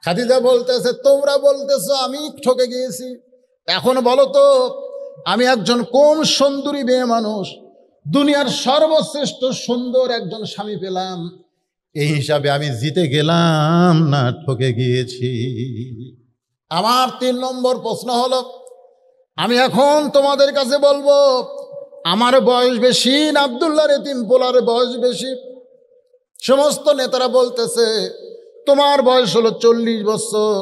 খাদিজা বলতেছে, তোমরা বলতেছো আমি ঠকে গিয়েছি, এখন বলো তো আমি একজন কোন সুন্দরী মেয়ে মানুষ দুনিয়ার সর্বশ্রেষ্ঠ সুন্দর একজন স্বামী পেলাম, এই হিসাবে আমি জিতে গেলাম না ঠকে গিয়েছি? আমার 3 নম্বর প্রশ্ন হলো, আমি এখন তোমাদের কাছে বলবো আমার বয়স বেশি না আব্দুল্লাহর এতিম পোলার বয়স বেশি? সমস্ত নেতারা বলতেছে, তোমার বয়স হলো 40 বছর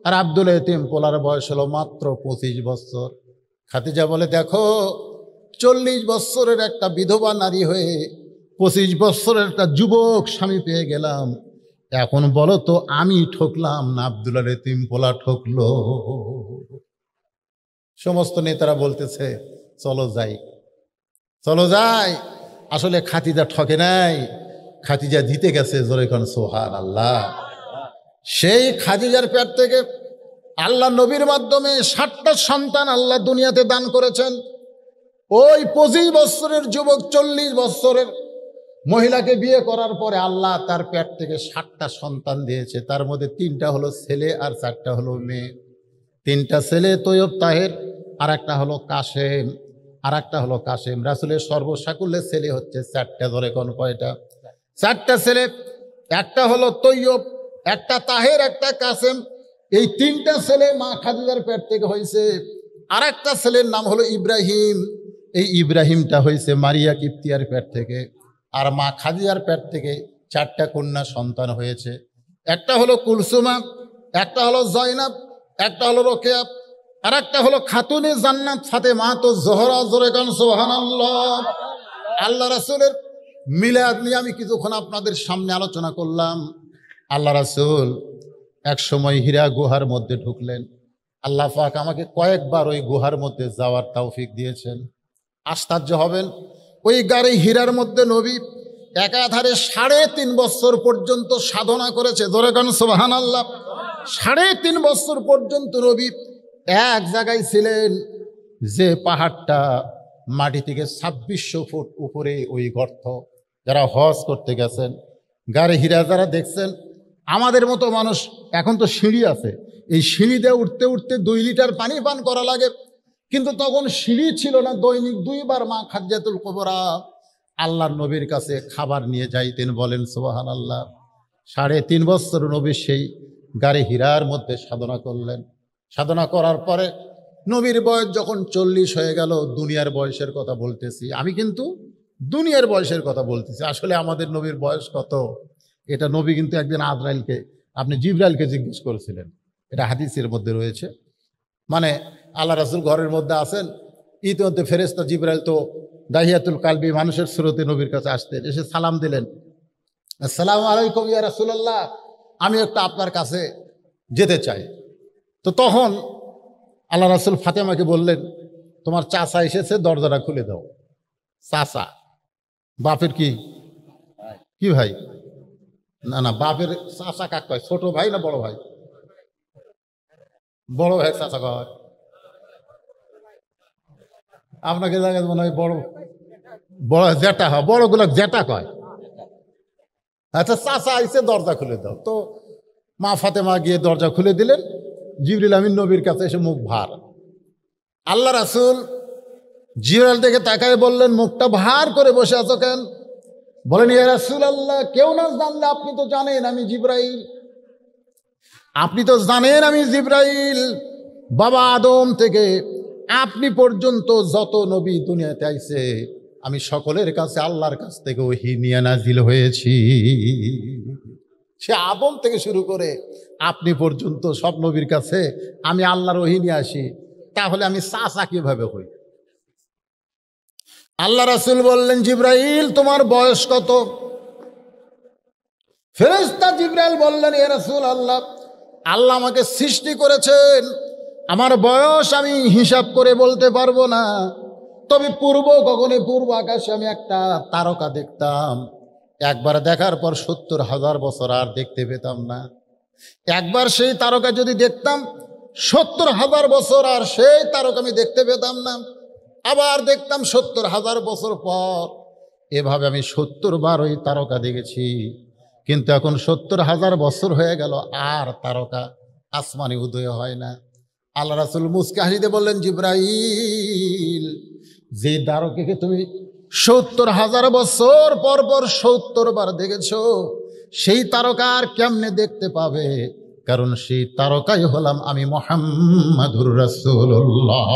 আর আব্দুল এতিম পোলার বয়স হলো মাত্র 25 বছর। খাদিজা বলে, দেখো 40 বছরের একটা বিধবা নারী হয়ে 25 বছরের একটা যুবক স্বামী পেয়ে গেলাম, এখন বলো তো আমি ঠকলাম না আব্দুল্লাহর এতিম পোলা ঠকলো? সমস্ত নেতারা বলতেছে, চলো যাই, চলো যাই। আসলে খাদিজা ঠকে নাই, খাদিজা জিতে গেছে। জোরে কোন সুবহানাল্লাহ। সেই খাদিজার পেট থেকে আল্লাহ নবীর মাধ্যমে 60টা সন্তান আল্লাহ দুনিয়াতে দান করেছেন। ওই 25 বছরের যুবক 40 বছরের মহিলাকে বিয়ে করার পরে আল্লাহ তার পেট থেকে 60টা সন্তান দিয়েছে। তার মধ্যে 3টা হলো ছেলে আর 4টা হলো মেয়ে। 3টা ছেলে তৈয়ব তাহের, আর একটা হলো কাশেম, আর একটা হলো কাশেম। রাসূলের সর্বসাকুল্যে ছেলে হচ্ছে 4টা। ধরে কোন কয়টা? 4টা ছেলে, একটা হলো তৈয়ব, একটা তাহের, একটা কাশেম। এই 3টা ছেলে মা খাদিজার পেট থেকে হয়েছে। আর একটা ছেলের নাম হলো ইব্রাহিম। এই ইব্রাহিমটা হয়েছে মারিয়া কিপ্তিয়ার পেট থেকে। আর মা খাদিজার পেট থেকে 4টা কন্যা সন্তান হয়েছে। একটা হলো কুলসুমা, একটা হলো জয়নাব, একটা হলো রোকেয়া, আর একটা হলো খাতুনে জান্নাত ফাতেমা তো জোহরা। জোরে কান সুবহানাল্লাহ। আল্লাহ রাসূলের মিলাদ নিয়ে আমি কিছুক্ষণ আপনাদের সামনে আলোচনা করলাম। আল্লাহ রাসূল এক সময় হীরা গুহার মধ্যে ঢুকলেন। আল্লাহ পাক আমাকে কয়েকবার ওই গুহার মধ্যে যাওয়ার তৌফিক দিয়েছেন। আশ্চর্য হবেন, ওই গাড়ি হীরার মধ্যে নবী একাধারে 3.5 বছর পর্যন্ত সাধনা করেছে। ধরে কান সুবহানাল্লাহ। 3.5 বছর পর্যন্ত নবী এক জায়গায় ছিলেন, যে পাহাড়টা মাটি থেকে 2600 ফুট উপরে ওই গর্ত। যারা হজ করতে গেছেন, গাড়ি হীরা যারা দেখছেন, আমাদের মতো মানুষ এখন তো সিঁড়ি আছে, এই সিঁড়ি দিয়ে উঠতে উঠতে 2 লিটার পানি পান করা লাগে, কিন্তু তখন সিঁড়ি ছিল না। দৈনিক 2 বার মা খাদিজাতুল কুবরা আল্লাহর নবীর কাছে খাবার নিয়ে যাইতেন। বলেন সুবহানাল্লাহ। 3.5 বছর নবী সেই গাড়ি হীরার মধ্যে সাধনা করলেন। সাধনা করার পরে নবীর বয়স যখন 40 হয়ে গেল, দুনিয়ার বয়সের কথা বলতেছি আমি, কিন্তু দুনিয়ার বয়সের কথা বলতেছি। আসলে আমাদের নবীর বয়স কত, এটা নবী কিন্তু একদিন আজরাইলকে, আপনি জিবরাইলকে জিজ্ঞেস করেছিলেন। এটা হাদিসের মধ্যে রয়েছে। মানে আল্লাহ রাসূল ঘরের মধ্যে আছেন, ইতিমধ্যে ফেরেশতা জিবরাইল তো দাহিয়াতুল কালবি, মানুষের সুরতে নবীর কাছে আসতেন, এসে সালাম দিলেন, আসসালামু আলাইকুম ইয়া রাসূলুল্লাহ, আমি একটা আপনার কাছে যেতে চাই। তো তখন আল্লাহ রাসূল ফাতেমাকে বললেন, তোমার চাচা এসেছে, দরজাটা খুলে দাও। চাচা বাপের কি কি ভাই? না না, বাপের চাচা কাক কয়? ছোট ভাই না বড় ভাই? বড় ভাই চাচা কয়। আপনাকে জায়গায় মনে হয় বড় বড় জেঠা হয়, বড়গুলো জেঠা কয়। আচ্ছা, চাচা আইসে, দরজা খুলে দাও। তো মা ফাতেমা গিয়ে দরজা খুলে দিলেন। জিবরিল আমিন নবীর কাছে এসে মুখ ভার। আল্লাহ রাসূল জিবরাইল দেখে তাকায় বললেন, মুখটা ভার করে বসে আছো কেন? বলেন, ইয়া রাসূলুল্লাহ, কেউ না জানলে আপনি তো জানেন আমি জিবরাইল। আপনি তো জানেন আমি জিবরাইল। বাবা আদম থেকে আপনি পর্যন্ত যত নবী দুনিয়াতে আইছে, আমি সকলের কাছে আল্লাহর কাছ থেকে ওহী নিয়ে নাজিল হয়েছি। সে আদম থেকে শুরু করে আপনি পর্যন্ত সব নবীর কাছে আমি আল্লাহর ওহী নিয়ে আসি। তাহলে আমি চাচা কিভাবে হই? আল্লাহ রাসূল বললেন, জিবরাইল তোমার বয়স কত? ফেরেশতা জিবরাইল বললেন, ইয়া রাসূলুল্লাহ, আল্লাহ আমাকে সৃষ্টি করেছেন, আমার বয়স আমি হিসাব করে বলতে পারবো না। তবে পূর্ব গগনে, পূর্ব আকাশে আমি একটা তারকা দেখতাম। একবার দেখার পর ৭০,০০০ বছর আর দেখতে পেতাম না। একবার সেই তারকা যদি দেখতাম, ৭০,০০০ বছর আর সেই তারকা আমি দেখতে পেতাম না। আবার দেখতাম ৭০,০০০ বছর পর। এভাবে আমি ৭০ বার ওই তারকা দেখেছি। কিন্তু এখন ৭০,০০০ বছর হয়ে গেল, আর তারকা আসমানে উদয় হয় না। আল্লাহ রাসূল মুস্কে হাসিতে বললেন, জিবরাইল, যে তারকাকে তুমি ৭০,০০০ বছর পর পর ৭০ বার দেখেছো, সেই তারকা আর কেমনে দেখতে পাবে? কারণ সেই তারকাই হলাম আমি, মুহাম্মাদুর রাসূলুল্লাহ।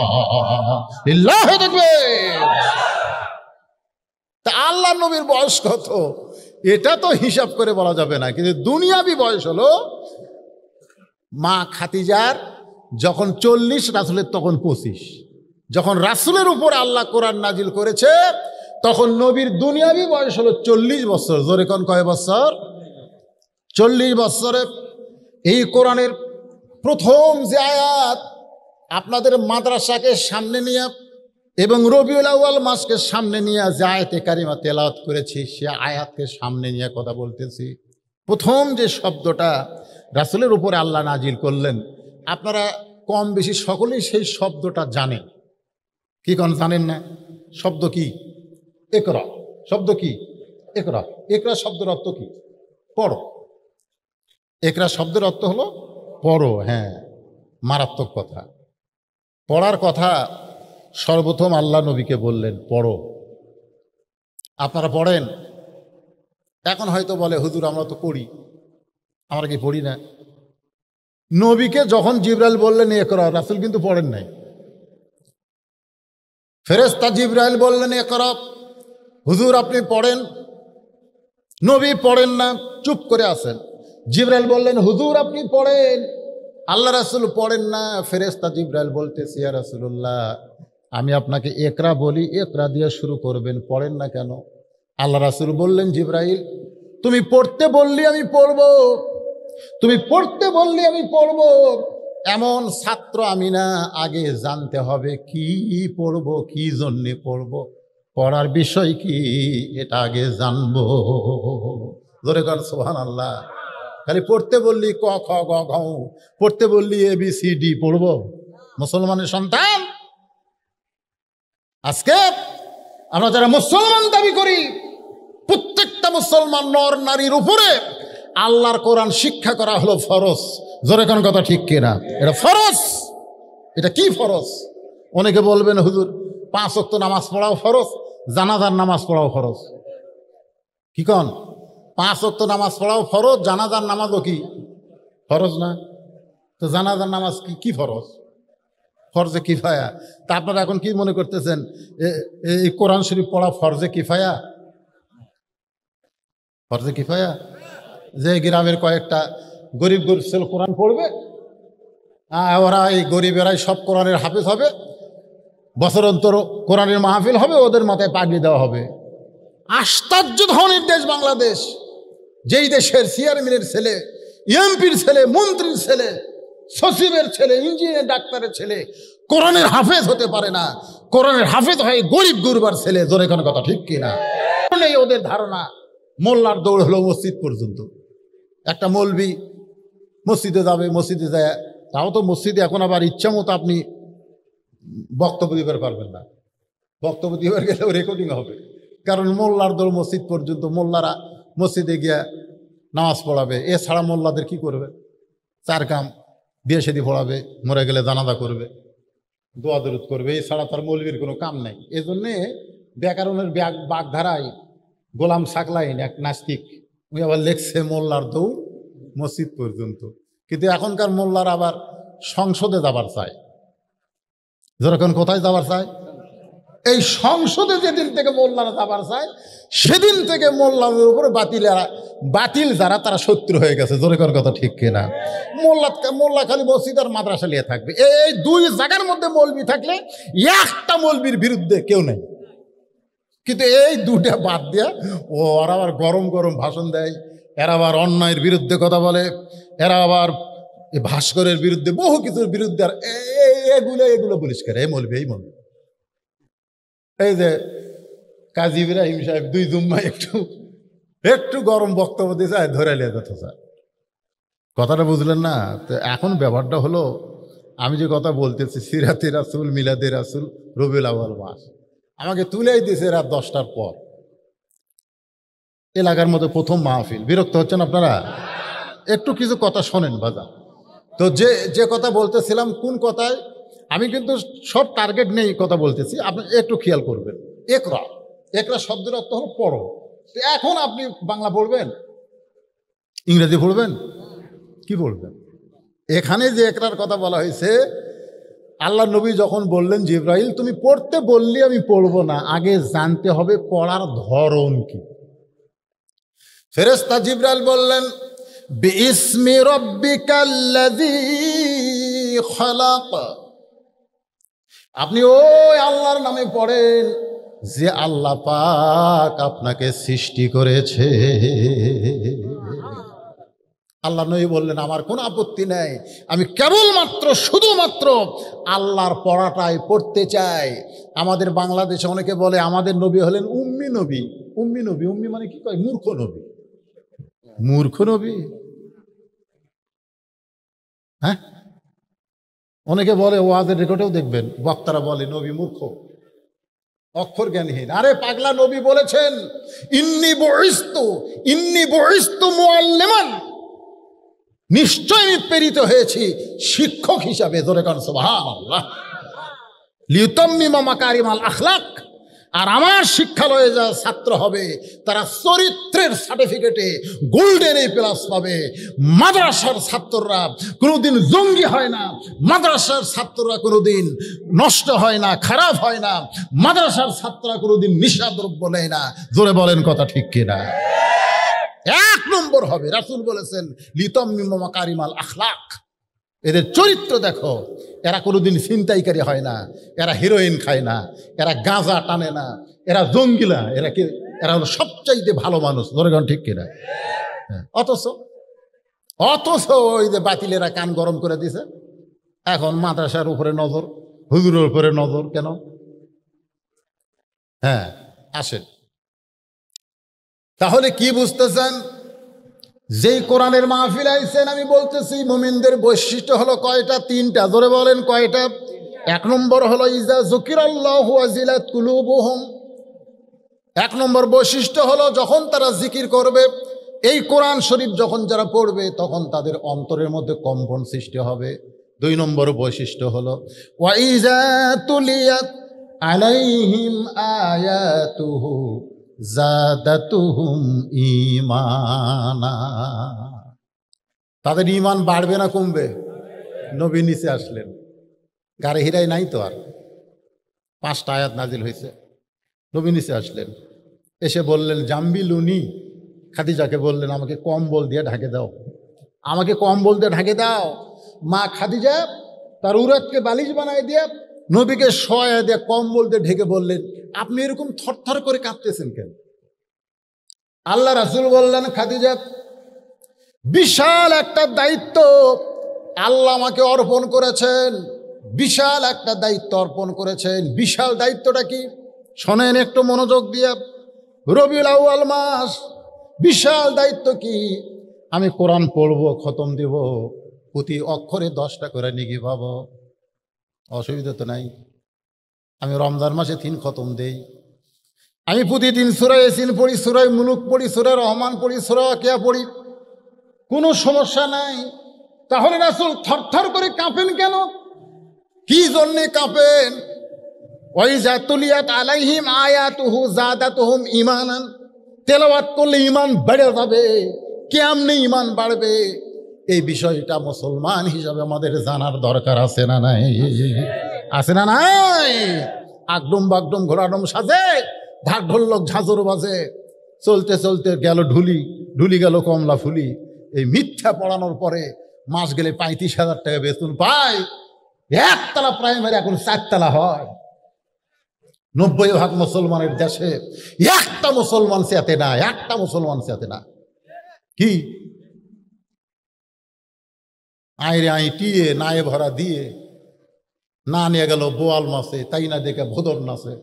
লিল্লাহি তাকবীর। তা আল্লাহ নবীর বয়স কত এটা তো হিসাব করে বলা যাবে না, কিন্তু দুনিয়াবি বয়স হলো মা খাদিজার যখন ৪০, রাসূলের তখন ২৫। যখন রাসূলের উপর আল্লাহ কোরআন নাজিল করেছে, তখন নবীর দুনিয়াবি বয়স হলো ৪০ বছর। জোরে কোন কয় বছর? ৪০ বছরে এই কোরআনের প্রথম যে আয়াত আপনাদের মাদ্রাসাকে সামনে নিয়ে এবং রবিউল আউয়াল মাসকে সামনে নিয়ে যে আয়াতে কারিমা তেলাওয়াত করেছি, সে আয়াতকে সামনে নিয়ে কথা বলতেছি। প্রথম যে শব্দটা রাসূলের উপরে আল্লাহ নাজিল করলেন, আপনারা কম বেশি সকলেই সেই শব্দটা জানেন। কি কোন জানেন না? শব্দ কি? ইকরা। শব্দ কি? ইকরা। ইকরা শব্দের অর্থ কি? পড়ো। ইকরা শব্দের অর্থ হলো পড়ো। হ্যাঁ, মারাত্মক কথা। পড়ার কথা সর্বপ্রথম আল্লাহ নবীকে বললেন, পড়ো। আপনারা পড়েন? এখন হয়তো বলে, হুজুর আমরা তো পড়ি। আমরা কি পড়ি না? নবীকে যখন জিবরাইল বললেন ইকরা, রাসূল কিন্তু পড়েন নাই। ফেরেশতা জিবরাইল বললেন ইকরা, হুজুর আপনি পড়েন। নবী পড়েন না, চুপ করে আছেন। জিবরাইল বললেন, হুজুর আপনি পড়েন। আল্লাহ রাসূল পড়েন না। ফেরেশতা জিবরাইল বলতেছে, ইয়া রাসূলুল্লাহ, আমি আপনাকে ইকরা বলি, ইকরা দিয়ে শুরু করবেন, পড়েন না কেন? আল্লাহ রাসূল বললেন, জিবরাইল তুমি পড়তে বললি আমি পড়ব, তুমি পড়তে বললি আমি পড়ব। এমন ছাত্র আমি না, আগে জানতে হবে কি পড়ব, কি জন্যে পড়ব, পড়ার বিষয় কি, এটা আগে জানবো। ধরে কর সুবহানাল্লাহ। খালি পড়তে বললি ক খ গ ঘ, পড়তে বললি ABCD পড়ব? মুসলমানের সন্তান, আজকে আমরা যারা মুসলমান দাবি করি, প্রত্যেকটা মুসলমান নর নারীর উপরে আল্লাহর কোরআন শিক্ষা করা হলো ফরজ। জোরে কোন কথা ঠিক কিনা? এটা ফরজ। এটা কি ফরজ? অনেকে বলবেন, হুজুর 5 ওয়াক্ত নামাজ পড়াও ফরজ, জানাজার নামাজ পড়াও ফরজ। কি কন? 5 ওয়াক্ত নামাজ পড়াও ফরজ, জানাজার নামাজও কি ফরজ না? তো জানাজার নামাজ কি ফরজ? ফরজে কিফায়া। তা আপনারা এখন কি মনে করতেছেন, এই কোরআন শরীফ পড়া ফরজে কিফায়া? ফরজে কিফায়া যে গ্রামের কয়েকটা গরিব গরিব ছেলে কোরআন পড়বে, ওরা এই গরিবেরাই সব কোরআনের হাফেজ হবে, বছর অন্তর কোরআনের মাহফিল হবে, ওদের মাথায় পাগড়ি দেওয়া হবে। আশ্চর্য ধরনের দেশ বাংলাদেশ, যেই দেশের চেয়ারম্যানের ছেলে, এমপির ছেলে, মন্ত্রীর ছেলে, সচিবের ছেলে, ইঞ্জিনিয়ার ডাক্তারের ছেলে কোরআনের হাফেজ হতে পারে না। কোরআনের হাফেজ হয় গরিব গুরবার ছেলে। জোরে কোনো কথা ঠিক কিনা? নেই ওদের ধারণা। মোল্লার দৌড় হলো মসজিদ পর্যন্ত। একটা মৌলবি মসজিদে যাবে, মসজিদে যায়, তাও তো মসজিদে এখন আবার ইচ্ছা মতো আপনি বক্তব্য দিতে পারবেন না। বক্তব্য দিবার গেলেও রেকর্ডিং হবে, কারণ মোল্লার দৌড় মসজিদ পর্যন্ত। মোল্লারা মসজিদে গিয়া নামাজ পড়াবে, এছাড়া মোল্লাদের কি করবে? চার কাম, বিয়ে শাদী পড়াবে, মরে গেলে জানাজা করবে, দোয়া দরুদ করবে, এছাড়া তার মৌলবীর কোনো কাম নাই। এই জন্যে ব্যাকরণের বাগধারায় গোলাম সাকলাইন এক নাস্তিক, উনি আবার লেখছে মোল্লার দৌড় মসজিদ পর্যন্ত। কিন্তু এখনকার মোল্লার আবার সংসদে যাবার চায়। যেরকম কোথায় যাবার চায়? এই সংসদে যেদিন থেকে মোল্লারা যাবার চায়, সেদিন থেকে মোল্লাদের উপরে বাতিল যারা তারা শত্রু হয়ে গেছে। জোরে কোন কথা ঠিক কিনা? মোল্লা খালি মসজিদ আর মাদ্রাসা নিয়ে থাকবে। এই দুই জায়গার মধ্যে মৌলবি থাকলে একটা মৌলবির বিরুদ্ধে কেউ নেই। কিন্তু এই দুটা বাদ দিয়া ওরা আবার গরম গরম ভাষণ দেয়, এরা আবার অন্যায়ের বিরুদ্ধে কথা বলে, এরা আবার ভাস্করের বিরুদ্ধে, বহু কিছুর বিরুদ্ধে। আর এগুলো বলিস করে এই মৌলবি, এই মৌলবি। এই যে কাজী ইব্রাহিম সাহেব দুই জুম্মা একটু গরম বক্তব্য দিয়েছে, ধরে নিয়ে যেত স্যার। কথাটা বুঝলেন না? তো এখন ব্যাপারটা হলো, আমি যে কথা বলতেছি সিরাতে রাসূল, মিলাদে রাসূল, রবিউল আউয়াল মাস, আমাকে তুলেই দিয়েছে রাত 10টার পর। এলাকার মধ্যে প্রথম মাহফিল। বিরক্ত হচ্ছেন আপনারা? একটু কিছু কথা শোনেন বাজা। তো যে কথা বলতেছিলাম, কোন কথায় আমি কিন্তু সব টার্গেট নেই কথা বলতেছি, আপনি একটু খেয়াল করবেন। একরা, একরা শব্দের অর্থ হলো পড়ো। তো এখন আপনি বাংলা পড়বেন, ইংরেজি পড়বেন, কি পড়বেন? এখানে যে একরার কথা বলা হয়েছে, আল্লাহ নবী যখন বললেন জিব্রাইল তুমি পড়তে বললি আমি পড়বো না, আগে জানতে হবে পড়ার ধরন কি। ফেরেশতা জিব্রাইল বললেন বিইসমি রাব্বিকাল্লাযী খালাক, আপনি ওই আল্লাহর নামে পড়েন যে আল্লাহ পাক আপনাকে সৃষ্টি করেছে। আল্লাহ নবী বললেন আমার কোনো আপত্তি নেই, আমি কেবলমাত্র শুধুমাত্র আল্লাহর পড়াটাই পড়তে চাই। আমাদের বাংলাদেশে অনেকে বলে আমাদের নবী হলেন উম্মি নবী। উম্মি নবী, উম্মি মানে কি কয়? মূর্খ নবী। মূর্খ নবী? হ্যাঁ, অনেকে বলে, ওয়াজের রেকর্ডেও দেখবেন বক্তারা বলে নবী মূর্খ, অক্ষর জ্ঞানহীন। আরে পাগলা, নবী বলেছেন ইন্নী বুইস্তু মুআল্লিমান, নিশ্চয় আমি প্রেরিত হয়েছি শিক্ষক হিসাবে। জোরে কান সুবহানাল্লাহ। লিউতাম্মিমা মাকারিমাল আখলাক, আর আমার শিক্ষালয়ে যা ছাত্র হবে তারা চরিত্রের সার্টিফিকেটে গোল্ডেন এ প্লাস পাবে। মাদ্রাসার ছাত্ররা কোনোদিন জঙ্গি হয় না, মাদ্রাসার ছাত্ররা কোনোদিন নষ্ট হয় না, খারাপ হয় না, মাদ্রাসার ছাত্ররা কোনোদিন নিশাদ্রব্য নেয় না। জোরে বলেন কথা ঠিক কিনা? এক নম্বর হবে। রাসূল বলেছেন লিতাম্মিমা মাকারিমাল আখলাক, এদের চরিত্র দেখো। এরা কোনোদিন ছিনতাইকারী হয় না, এরা হিরোইন খায় না, এরা গাঁজা টানে না, এরা জঙ্গিলা, এরা হলো সবচাইতে ভালো মানুষ। ধরেগণ ঠিক কিনা? অথচ ওই যে বাতিলেরা কান গরম করে দিছে। এখন মাদ্রাসার উপরে নজর, হুজুরের উপরে নজর কেন? হ্যাঁ, আসেন। তাহলে কি বুঝতেছেন? যেই কোরআনের মাহফিল আইছেন, আমি বলতেছি মুমিনদের বৈশিষ্ট্য হলো কয়টা? 3টা। জোরে বলেন কয়টা? 1 নম্বর হলো ইজা যুকিরাল্লাহু ওয়াজিলাত কুলুবুহুম। 1 নম্বর বৈশিষ্ট্য হলো যখন তারা জিকির করবে, এই কোরআন শরীফ যখন যারা পড়বে, তখন তাদের অন্তরের মধ্যে কম্পন সৃষ্টি হবে। 2 নম্বর বৈশিষ্ট্য হলো ওয়া ইজা তুলিয়াত আলাইহিম আয়াতুহু জাদাতুহুম ঈমানা, তাদের ঈমান বাড়বে না কমবে? নবী নিচে আসলেন, গাড়ি হিরাই নাই তো, আর 5টা আয়াত নাজিল হয়েছে। নবী নিচে আসলেন, এসে বললেন জাম্বিলুনি, খাদিজাকে বললেন আমাকে কম্বল দিয়ে ঢাকে দাও, আমাকে কম্বল দিয়ে ঢাকে দাও। মা খাদিজা তার উরাতকে বালিশ বানায় দিয়ে নবীকে শোয়া দিয়ে কম্বল দিয়ে ঢেকে বললেন, আপনি এরকম থরথর করে কাঁপতেছেন কেন? আল্লাহ রাসূল বললেন, খাদিজা, বিশাল একটা দায়িত্ব আল্লাহ আমাকে অর্পণ করেছেন, বিশাল একটা দায়িত্ব অর্পণ করেছেন। বিশাল দায়িত্বটা কি শোনেন একটু মনোযোগ দিয়ে। রবিউল আউয়াল মাস, বিশাল দায়িত্ব কি? আমি কোরআন পড়বো, খতম দিব, প্রতি অক্ষরে 10টা করে নেকি পাবো, অসুবিধা তো নাই। আমি রমজান মাসে 3 খতম দেই। আমি প্রতিদিন সূরা ইয়াসিন পড়ি, সূরা মুলুক পড়ি, সূরা রহমান পড়ি, সূরা ওয়াকিয়া পড়ি, কোনো সমস্যা নাই। তাহলে রাসূল থরথর করে কাঁপেন কেন? কি জন্যে কাঁপেন? ওয়াইজা তুলিয়াত আলাইহিম আয়াতুহু যাদাতুহুম ঈমানান, তেলাওয়াত করলে ঈমান বেড়ে যাবে। কেমনে ঈমান বাড়বে? এই বিষয়টা মুসলমান হিসাবে আমাদের জানার দরকার আছে না নাই? আছে না নাই? আগডুম বাগডুম ঘোড়াডুম সাজে, ঢাক ঢোলক ঝাঁঝর বাজে, চলতে চলতে গেল ঢুলি, ঢুলি গেল কমলা ফুলি। এই মিথ্যা পড়ানোর পরে মাস গেলে 35,000 টাকা বেতন পায়। একতলা প্রাইমারি এখন 4 তলা হয়। 90% মুসলমানের দেশে একটা মুসলমান সাথে না, একটা মুসলমান সাথে না। কি আইরে আই টিয়ে নায়ে ভরা দিয়ে না নিয়ে গেল বোয়াল মাসে, তাই না দেখে ভোদর নাচে।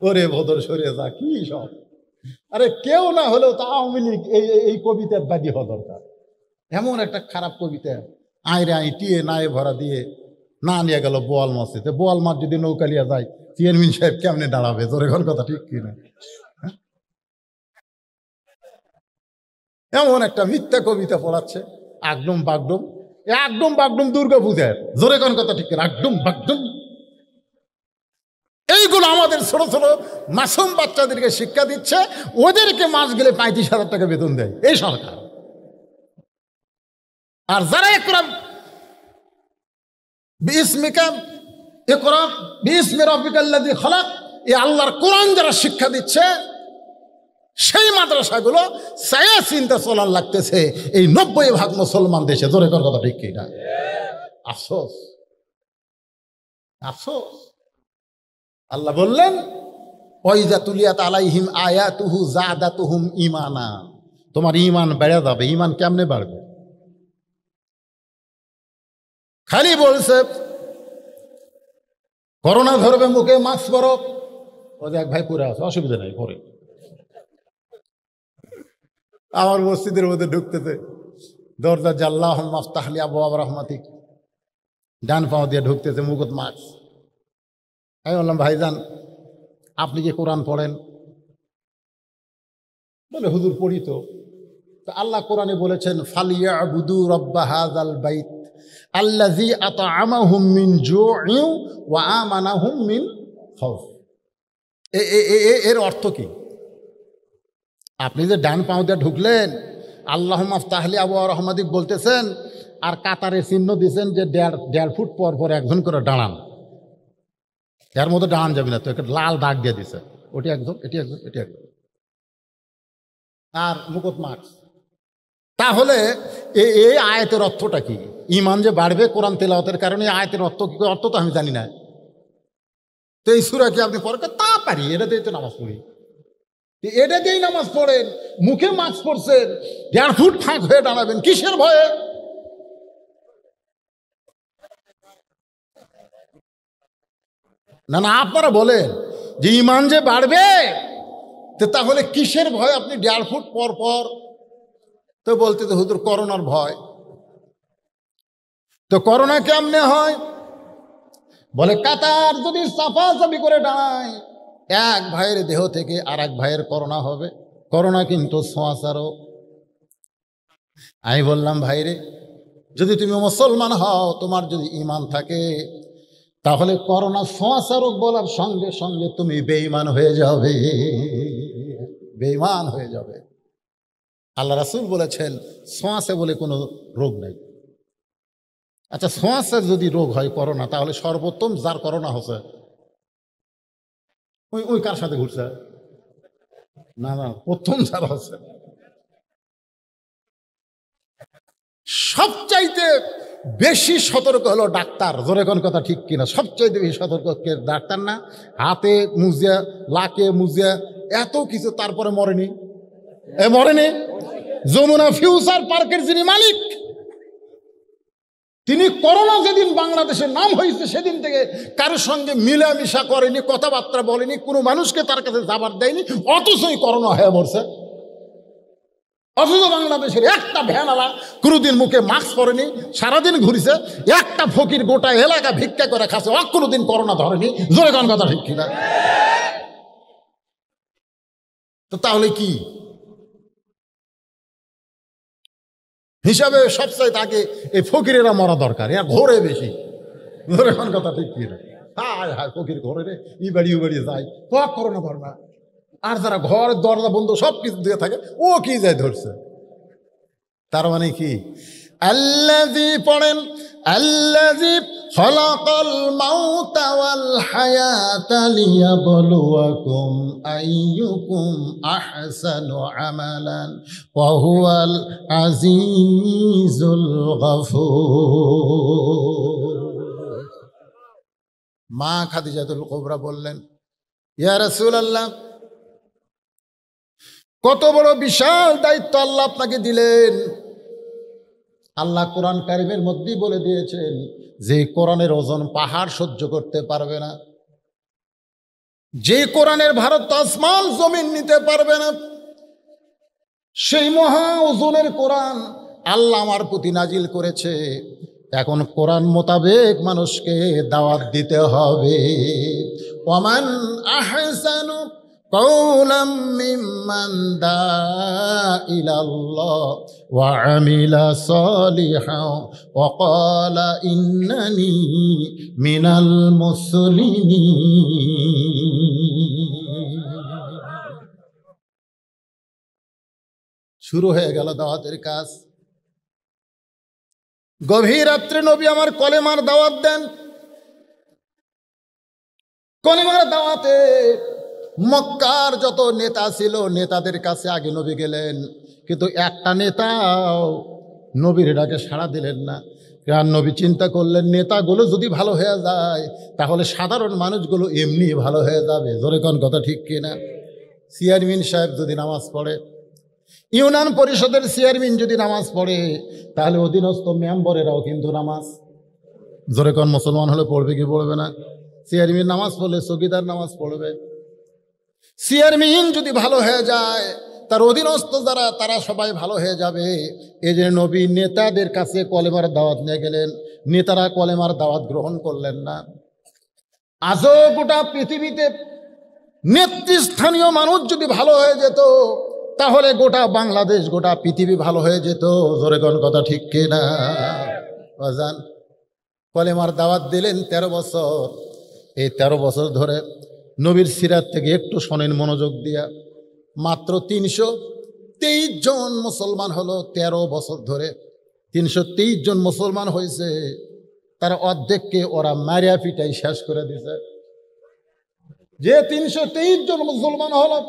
ওরে ভোদর সরে যা, কি সব! আরে কেউ না হলেও তো আওয়ামী লীগ এই কবিতার বাদী হওয়া দরকার। এমন একটা খারাপ কবিতা, আইরে আই টিয়ে নায়ে ভরা দিয়ে না নিয়ে গেল বোয়াল মাসে। তো বোয়াল মাছ যদি নৌকালিয়া যায়, চেয়ারম্যান সাহেব কেমনে দাঁড়াবে? তোর এখন কথা ঠিক কিনা? এমন একটা মিথ্যা কবিতা পড়াচ্ছে, আগডুম বাগডুম। একদম বাগডুম দুর্গা পূজার, জোরে কোন কথা ঠিক কিনা? আগডুম বাগডুম। এইগুলো আমাদের ছোট ছোট মাসুম বাচ্চাদেরকে শিক্ষা দিচ্ছে, ওদেরকে মাস গেলে 35,000 টাকা বেতন দেয় এই সরকার। আর যারা ইকরা বিসমিকা ইকরা বিসমি রাব্বিকাল্লাযী খালাক, এই আল্লাহর কোরআন যারা শিক্ষা দিচ্ছে, সেই মাদ্রাসাগুলো ছায়া চিন্তা চলার লাগতেছে এই 90% মুসলমান দেশে। জোরে কর কথা ঠিক কিনা? আফসোস, আফসোস। আল্লাহ বললেন, ওয়াইজা তুলিয়াত আলাইহিম আয়াতুহু যাদাতুহুম ঈমানা, তোমার ঈমান বেড়ে যাবে। ঈমান কেমনে বাড়বে? খালি বলছে করোনা ধরবে, মুখে মাস্ক পরো। ও দেখ ভাই পুরা আছে, অসুবিধা নাই, পরে আমার মসজিদের মধ্যে ঢুকতেছে, দরজা জাল্লাহ মাফতাহলি আবওয়াব রাহমাতিক, ডান পাও দিয়ে ঢুকতেছে, মুখত মাস্ক। আমি বললাম, ভাইজান আপনি কি কোরআন পড়েন? বলে, হুজুর পড়ি তো। আল্লাহ কোরআনে বলেছেন, ফালিয়াবুদু রাব্বা হাযাল বাইত আল্লাযী আত'আমাহুম মিন জু'ইন ওয়া আমানাহুম মিন খাউফ। এর অর্থ কি? আপনি যে ডান পাও দিয়ে ঢুকলেন, আল্লাহ মাফতাহলি আবওয়াব রাহমাতিক বলতেছেন, আর কাতারে চিহ্ন দিয়েছেন যে 1.5 ফুট পর পর একজন করে দাঁড়ান। এর মধ্যে দাঁড়ান যাবে না, তো একটা লাল দাগ দিয়ে দিছে, ওটি একজন, এটি একজন, এটি একজন, আর মুকুট মাস্ক। তাহলে এই আয়াতের অর্থটা কি? ঈমান যে বাড়বে কোরআন তেলাওয়াতের কারণে, আয়াতের অর্থ কি? অর্থ তো আমি জানি না। তো এই সূরা কি আপনি পড়েন? তা পারি, এটা দিয়ে তো নামাজ পড়ি। এটা দিয়েই নামাজ পড়েন, মুখে মাস্ক পড়ছেন, 1.5 ফুট ফাঁক হয়ে দাঁড়াবেন, কিসের ভয়ে? না না, আপনারা বলেন যে ঈমান যে বাড়বে, তো তাহলে কিসের ভয় আপনি 1.5 ফুট পর পর? তো বলতে তো হুজুর করোনার ভয়। তো করোনা কেমনে হয়? বলে, কাতার যদি সাফাসাফি করে দাঁড়ায়, এক ভাইয়ের দেহ থেকে আর এক ভাইয়ের করোনা হবে। করোনা কিন্তু ছোঁয়াচারও। আমি বললাম, ভাইরে, যদি তুমি মুসলমান হও, তোমার যদি ঈমান থাকে, তাহলে করোনা ছোঁয়াচারক বলার সঙ্গে সঙ্গে তুমি বেঈমান হয়ে যাবে, বেঈমান হয়ে যাবে। আল্লাহ রাসূল বলেছেন, ছোঁয়াচে বলে কোনো রোগ নাই। আচ্ছা, ছোঁয়াচে যদি রোগ হয় করোনা, তাহলে সর্বোত্তম যার করোনা হচ্ছে ওই কার সাথে ঘুরছে? না না, প্রথম যারা হচ্ছে সবচাইতে বেশি সতর্ক হলো ডাক্তার। জোরে কোন কথা ঠিক কিনা? সবচাইতে বেশি সতর্ক কে? ডাক্তার না? হাতে মুজিয়া, লাকে মুজিয়া, এত কিছু, তারপরে মরেনি। মরেনি। যমুনা ফিউচার পার্কের যিনি মালিক, তিনি করোনা যেদিন বাংলাদেশের নাম হয়েছে সেদিন থেকে কারোর সঙ্গে মিলামিশা করেনি, কথাবার্তা বলেনি, কোনো মানুষকে তার কাছে যাবার দেয়নি, অথচই করোনা হয়ে মরছে। অথচ বাংলাদেশের একটা ভ্যানওয়ালা কোনোদিন মুখে মাস্ক পরেনি, সারাদিন ঘুরেছে, একটা ফকির গোটা এলাকা ভিক্ষা করে খাচ্ছে, কোনোদিন করোনা ধরেনি। জোরে কোন কথা ঠিক কিনা? তো তাহলে কি হিসাবে সবচাইতে আগে এই ফকিরেরা মরা দরকার, এর ঘোরে বেশি। জোরে কোন কথা ঠিক কিনা? হায় হায়, ফকির ঘোরে রে, ই বাড়ি ও বাড়ি যায়, তো করোনা ধর না। আর যারা ঘর দরজা বন্ধ সব কিছু দিয়ে থাকে, ও কি যায় ধরছে। তার মানে কি? আল্লাযী পড়েন, আল্লাযী খালাকাল মাউতা ওয়াল হায়াতা লিয়াবলুয়াকুম আইয়ুকুম আহসানু আমালান ওয়া হুয়াল আজিজুল গফুর। মা খাদিজাতুল কুবরা বললেন, ইয়া রাসূলুল্লাহ, কত বড় বিশাল দায়িত্ব আল্লাহ আপনাকে দিলেন। আল্লাহ কোরআন কারিমের মধ্যেই বলে দিয়েছেন যে কোরআনের ওজন পাহাড় সহ্য করতে পারবে না, যে কোরআনের ভারত আসমান জমিন নিতে পারবে না, সেই মহা ওজনের কোরআন আল্লাহ আমার প্রতি নাজিল করেছে। এখন কোরআন মোতাবেক মানুষকে দাওয়াত দিতে হবে। ওমান আহসানু قولا ممن دعا إلى الله وعمل صالحا وقال إنني من المسلمين। শুরু হয়ে গেল দাওয়াতের কাজ। গভীর রাত্রে নবী আমার কলেমার দাওয়াত দেন। কলেমার দাওয়াতে মক্কার যত নেতা ছিল নেতাদের কাছে আগে নবী গেলেন, কিন্তু একটা নেতাও নবীর ডাকে সাড়া দিলেন না। কারণ নবী চিন্তা করলেন, নেতাগুলো যদি ভালো হয়ে যায় তাহলে সাধারণ মানুষগুলো এমনি ভালো হয়ে যাবে। জোরে কোন কথা ঠিক কিনা? চেয়ারম্যান সাহেব যদি নামাজ পড়ে, ইউনিয়ন পরিষদের চেয়ারম্যান যদি নামাজ পড়ে, তাহলে অধীনস্থ মেম্বরেরাও কিন্তু নামাজ, জোরে কোন মুসলমান হলে পড়বে কি পড়বে না? চেয়ারম্যান নামাজ পড়লে চৌকিদার নামাজ পড়বে। চেয়ারম্যান যদি ভালো হয়ে যায়, তার অধীনস্থ যারা তারা সবাই ভালো হয়ে যাবে। এই যে নবী নেতাদের কাছে কলেমার দাওয়াত নিয়ে গেলেন, নেতারা কলেমার দাওয়াত গ্রহণ করলেন না। আজও গোটা পৃথিবীতে নেতৃস্থানীয় মানুষ যদি ভালো হয়ে যেত, তাহলে গোটা বাংলাদেশ, গোটা পৃথিবী ভালো হয়ে যেত। জোরে কোন কথা ঠিক কিনা? বাজান, কলেমার দাওয়াত দিলেন 13 বছর। এই 13 বছর ধরে নবীর সিরাত থেকে একটু শোনেন মনোযোগ দিয়া, মাত্র 323 জন মুসলমান হলো 13 বছর ধরে। 323 জন মুসলমান হয়েছে, তার অর্ধেককে ওরা মারিয়া পিটাই শেষ করে দিছে। যে 323 জন মুসলমান হলো,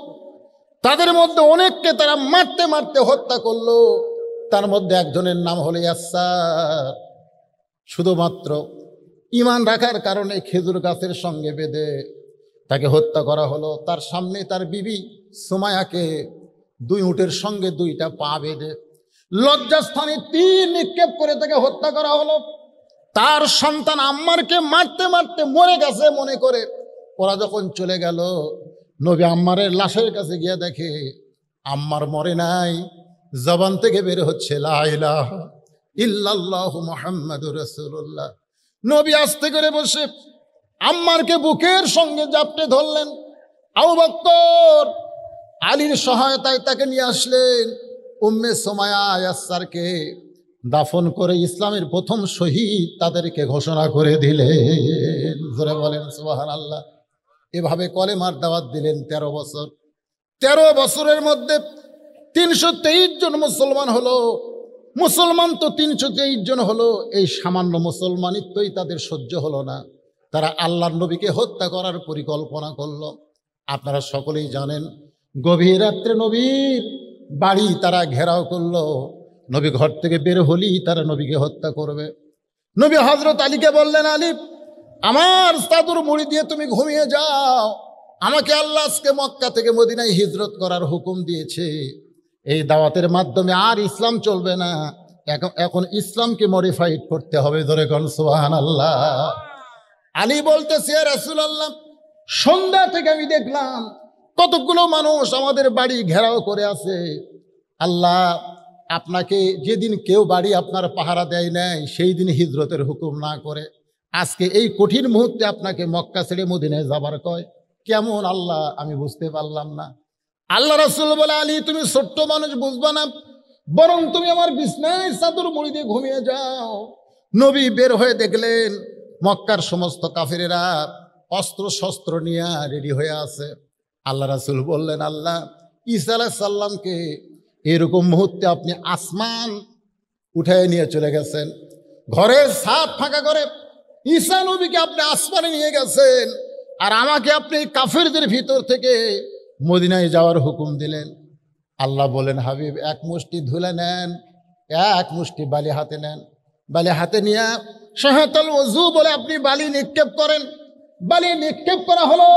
তাদের মধ্যে অনেককে তারা মারতে মারতে হত্যা করলো। তার মধ্যে একজনের নাম হলো ইয়াসার। শুধুমাত্র ঈমান রাখার কারণে খেজুর গাছের সঙ্গে বেঁধে তাকে হত্যা করা হলো। তার সামনে তার বিবি সুমায়াকে 2 উটের সঙ্গে 2টা পা বেঁধে লজ্জাস্থানে তীর নিক্ষেপ করে তাকে হত্যা করা হলো। তার সন্তান আম্মারকে মারতে মারতে মরে গেছে মনে করে ওরা যখন চলে গেল, নবী আম্মারের লাশের কাছে গিয়ে দেখে আম্মার মরে নাই, জবান থেকে বের হচ্ছে লা ইলাহা ইল্লাল্লাহু মুহাম্মাদুর রাসূলুল্লাহ। নবী আস্তে করে বসে আম্মারকে বুকের সঙ্গে জাপটে ধরলেন। আবু বকর আলীর সহায়তায় তাকে নিয়ে আসলেন। উম্মে সুমায়া ইয়াসারকে দাফন করে ইসলামের প্রথম শহীদ তাদেরকে ঘোষণা করে দিলেন। জোরে বলেন সুবহানাল্লাহ। এভাবে কলেমার দাওয়াত দিলেন 13 বছর। 13 বছরের মধ্যে 323 জন মুসলমান হলো। মুসলমান তো 323 জন হলো, এই সামান্য মুসলমানিত্বই তাদের সহ্য হলো না। তারা আল্লাহর নবীকে হত্যা করার পরিকল্পনা করলো। আপনারা সকলেই জানেন, গভীর রাত্রে নবীর বাড়ি তারা ঘেরাও করলো। নবী ঘর থেকে বের হলেই তারা নবীকে হত্যা করবে। নবী হযরত আলীকে বললেন, আলী, আমার চাদর মুড়ি দিয়ে তুমি ঘুমিয়ে যাও, আমাকে আল্লাহ আজকে মক্কা থেকে মদিনায় হিজরত করার হুকুম দিয়েছে। এই দাওয়াতের মাধ্যমে আর ইসলাম চলবে না, এখন ইসলামকে মডিফাইড করতে হবে। ধরে কোন সুবহানাল্লাহ। আলী বলতেছে, ইয়া রাসূলুল্লাহ, সন্ধ্যা থেকে আমি দেখলাম কতগুলো মানুষ আমাদের বাড়ি ঘেরাও করে আছে। আল্লাহ আপনাকে যেদিন কেউ বাড়ি আপনার পাহারা দেয় নাই, সেই দিন হিজরতের হুকুম না করে আজকে এই কঠিন মুহূর্তে আপনাকে মক্কা ছেড়ে মদিনায় যাবার কয়, কেমন আল্লাহ আমি বুঝতে পারলাম না। আল্লাহ রাসূল বলে, আলী তুমি ছোট্ট মানুষ, বুঝবা না, বরং তুমি আমার বিছনায় চাদর মুড়ি দিয়ে ঘুমিয়ে যাও। নবী বের হয়ে দেখলেন মক্কার সমস্ত কাফেরেরা অস্ত্র শস্ত্র নিয়ে রেডি হয়ে আছে। আল্লাহ রাসূল বললেন, আল্লাহ ঈসা আলাইহিস সালামকে এরকম মুহূর্তে আপনি আসমান উঠায় নিয়ে চলে গেছেন, ঘরের ছাদ ফাঁকা করে ঈসা নবীকে আপনি আসমানে নিয়ে গেছেন, আর আমাকে আপনি কাফেরদের ভিতর থেকে মদিনায় যাওয়ার হুকুম দিলেন। আল্লাহ বলেন, হাবিব এক মুষ্টি ধুলে নেন, এক মুষ্টি বালি হাতে নেন, বালি হাতে নিয়ে শাহাদাতুল ওযু বলে আপনি বালি নিক্ষেপ করেন। বালি নিক্ষেপ করা হলো,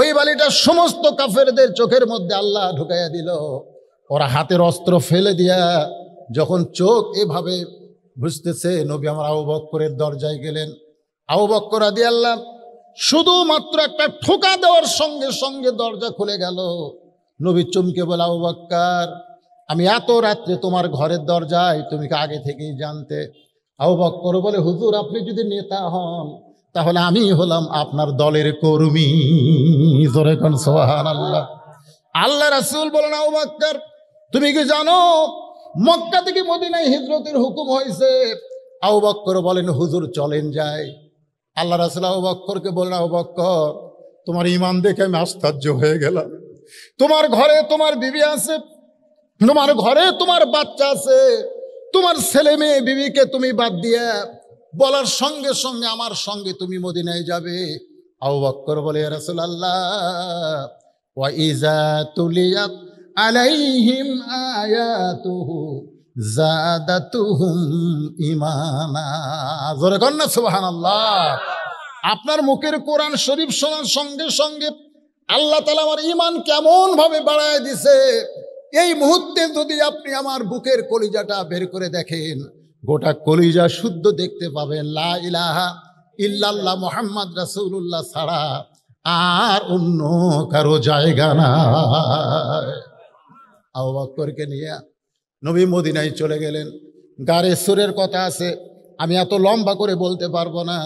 ওই বালিটা সমস্ত কাফেরদের চোখের মধ্যে আল্লাহ ঢুকাইয়া দিল। ওরা হাতের অস্ত্র ফেলে দিয়া যখন চোখ এভাবে বুঝতেছে, নবী আমার আবু বকরের দরজায় গেলেন। আবু বকর রাদিয়াল্লাহু শুধুমাত্র একটা ঠোকা দেওয়ার সঙ্গে সঙ্গে দরজা খুলে গেল। নবী চমকে বলে, আবু বকর, আমি এত রাত্রে তোমার ঘরের দরজায়, তুমি কি আগে থেকেই জানতে? আবু বকর বলে, হুজুর আপনি যদি নেতা হন তাহলে আমি হলাম আপনার দলের কর্মী। জোরে কোন সুবহানাল্লাহ। আল্লাহ রাসূল বলেন, আবু বকর তুমি কি জানো মক্কা থেকে মদিনায় হিজরতের হুকুম হয়েছে? আবু বকর বলেন, হুজুর চলেন যাই। আল্লাহ রাসূল আবু বকরকে বলেন, আবু বকর তোমার ঈমান দেখে আমি আশ্চর্য হয়ে গেলাম। তোমার ঘরে তোমার বিবি আছে, তোমার ঘরে তোমার বাচ্চা আছে, তোমার ছেলে মেয়ে বিবিকে তুমি বাদ দিয়ে বলার সঙ্গে সঙ্গে আমার সঙ্গে তুমি মদিনায় যাবে। আবু বকর বলে, ইয়া রাসূলুল্লাহ, ওয়া ইযা তুলিয়াত আলাইহিম আয়াতুহু জাদাতুহুম ঈমানা। জোরে কর না সুবহানাল্লাহ। আপনার মুখের কোরআন শরীফ শোনার সঙ্গে সঙ্গে আল্লাহ তাআলা আমার ঈমান কেমন ভাবে বাড়ায় দিছে। এই মুহূর্তে যদি আপনি আমার বুকের কলিজাটা বের করে দেখেন, গোটা কলিজা শুদ্ধ দেখতে পাবেন। লা ইলাহা ইল্লাল্লাহ মুহাম্মদ রাসূলুল্লাহ ছাড়া আর অন্য কারো জায়গা নাই। আবু বকরকে নিয়ে নবী মদিনায় চলে গেলেন। গারে সুরের কথা আছে, আমি এত লম্বা করে বলতে পারবো না,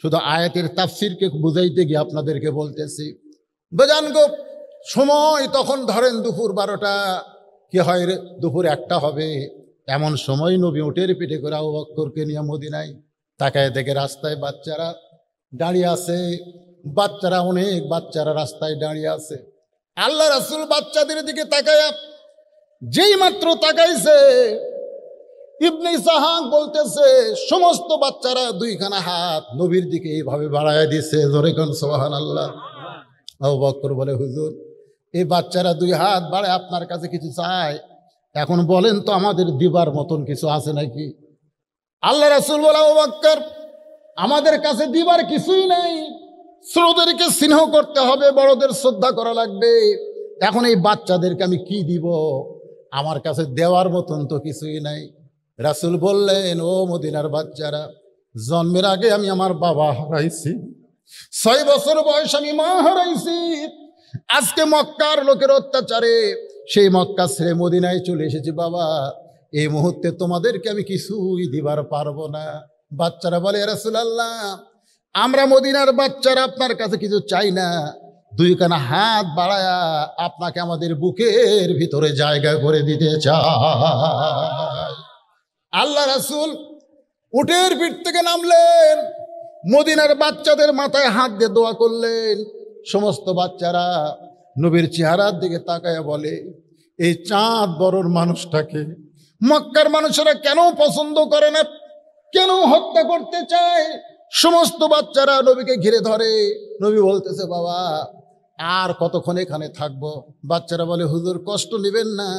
শুধু আয়াতের তাফসিরকে বুঝাইতে গিয়ে আপনাদেরকে বলতেছি। বেজান গো সময় তখন ধরেন দুপুর 12টা, কি হয় রে দুপুর 1টা হবে, এমন সময় নবী উটের পিঠে করে আবু বকরকে নিয়ে মদিনায়। তাকায় দেখে রাস্তায় বাচ্চারা দাঁড়িয়ে আছে, বাচ্চারা অনেক বাচ্চারা রাস্তায় দাঁড়িয়ে আছে। আল্লাহ রাসূল বাচ্চাদের দিকে তাকায়, যেই মাত্র তাকাইছে, ইবনে ইসহাক বলতেছে সমস্ত বাচ্চারা দুইখানা হাত নবীর দিকে এইভাবে বাড়ায় দিছে। জোরে কোন সুবহানাল্লাহ। আবু বকর বলে, হুজুর এই বাচ্চারা 2 হাত বাড়ায় আপনার কাছে কিছু চায়, এখন বলেন তো আমাদের দিবার মতন কিছু আছে নাকি? আল্লাহ রাসূল বলে, আবু বকর আমাদের কাছে দিবার কিছুই নাই, ছোটদেরকে স্নেহ করতে হবে, বড়দের শ্রদ্ধা করা লাগবে। এখন এই বাচ্চাদেরকে আমি কি দিব? আমার কাছে দেওয়ার মতন তো কিছুই নাই। রাসূল বললেন, ও মদিনার বাচ্চারা, জন্মের আগে আমি আমার বাবা হারাইছি, 6 বছর বয়স আমি মা হারাইছি। আজকে মক্কার লোকের অত্যাচারে সেই মক্কা ছেড়ে মদিনায় চলে এসেছি বাবা, এই মুহূর্তে তোমাদেরকে আমি কিছুই দিবার পারবো না। বাচ্চারা বলে, ইয়া রাসূলুল্লাহ আমরা মদিনার বাচ্চারা আপনার কাছে কিছু চাই না, 2খানা হাত বাড়ায়া আপনাকে আমাদের বুকের ভিতরে জায়গা করে দিতে চাই। আল্লাহ রাসূল উটের পিঠ থেকে নামলেন, মদিনার বাচ্চাদের মাথায় হাত দিয়ে দোয়া করলেন। সমস্ত বাচ্চারা নবীর চেহারার দিকে তাকায়া বলে, এই চাঁদ বড়র মানুষটাকে মক্কার মানুষেরা কেন পছন্দ করে না, কেন হত্যা করতে চায়? সমস্ত বাচ্চারা নবীকে ঘিরে ধরে। নবী বলতেছে, বাবা আর কতক্ষণ এখানে থাকবো? বাচ্চারা বলে, হুজুর কষ্ট নেবেন না,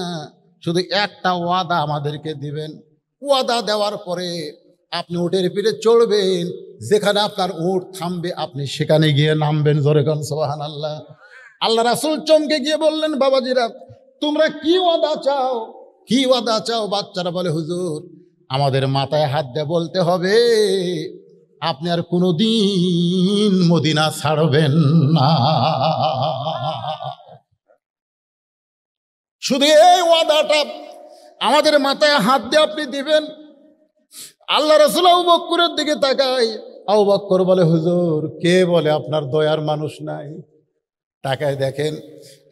শুধু একটা ওয়াদা আমাদেরকে দিবেন। ওয়াদা দেওয়ার পরে আপনি উটের পিঠে চড়বেন, যেখানে আপনার উট থামবে আপনি সেখানে গিয়ে নামবেন। জোরে কোন সুবহানাল্লাহ। আল্লাহ রাসূল চমকে গিয়ে বললেন, বাবাজিরা তোমরা কি ওয়াদা চাও, কি ওয়াদা চাও? বাচ্চারা বলে, হুজুর আমাদের মাথায় হাত দিয়ে বলতে হবে আপনি আর কোনোদিন মদিনা ছাড়বেন না। শুধু এই ওয়াদাটা আমাদের মাথায় হাত দিয়ে আপনি দিবেন। আল্লাহ রাসূল আবু বকরের দিকে তাকায়। আবু বকর বলে, হুজুর কে বলে আপনার দয়ার মানুষ নাই? তাকায় দেখেন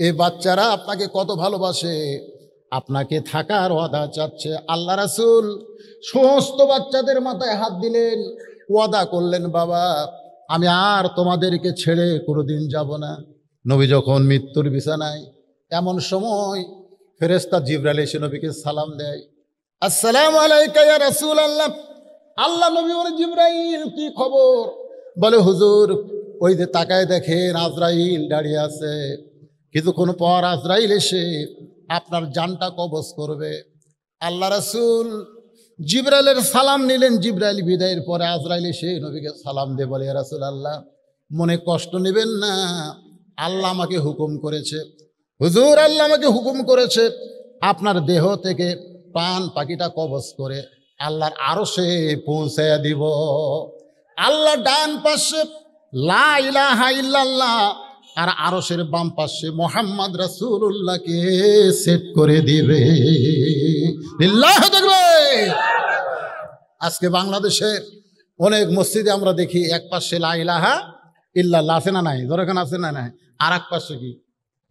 এই বাচ্চারা আপনাকে কত ভালোবাসে, আপনাকে থাকার ওয়াদা চাচ্ছে। আল্লাহ রাসূল সমস্ত বাচ্চাদের মাথায় হাত দিলেন, ওয়াদা করলেন, বাবা আমি আর তোমাদেরকে ছেড়ে কোনোদিন যাব না। নবী যখন মৃত্যুর বিছানায়, এমন সময় ফেরেশতা জিবরাইল এসে নবীকে সালাম দেয়, আসসালামু আলাইকা ইয়া রাসূলুল্লাহ। আল্লাহ নবী বলে, জিবরাইল কি খবর? বলে, হুজুর ওই যে তাকায় দেখেন আজরাইল দাঁড়িয়ে আছে, কিছুক্ষণ পর আজরাইল এসে আপনার জানটা কবজ করবে। আল্লাহ রাসূল জিবরাইলের সালাম নিলেন। জিবরাইল বিদায়ের পরে আজরাইল এসে নবীকে সালাম দিয়ে বলে, ইয়া রাসূলুল্লাহ মনে কষ্ট নেবেন না, আল্লাহ আমাকে হুকুম করেছে, হুজুর আল্লাহ আমাকে হুকুম করেছে আপনার দেহ থেকে প্রাণ পাখিটা কবজ করে আল্লাহর আরশে পৌঁছায়া দিব। আল্লাহ ডান পাশে লা ইলাহা ইল্লাল্লাহ আর আরশের বাম পাশে মুহাম্মদ রাসূলুল্লাহকে সেট করে দিবে। লিল্লাহি তাকবীর। আজকে বাংলাদেশের অনেক মসজিদে আমরা দেখি এক পাশে লা ইলাহা ইল্লাল্লাহ আছে না নাই? যেখানে আছে না নাই? আর এক পাশে কি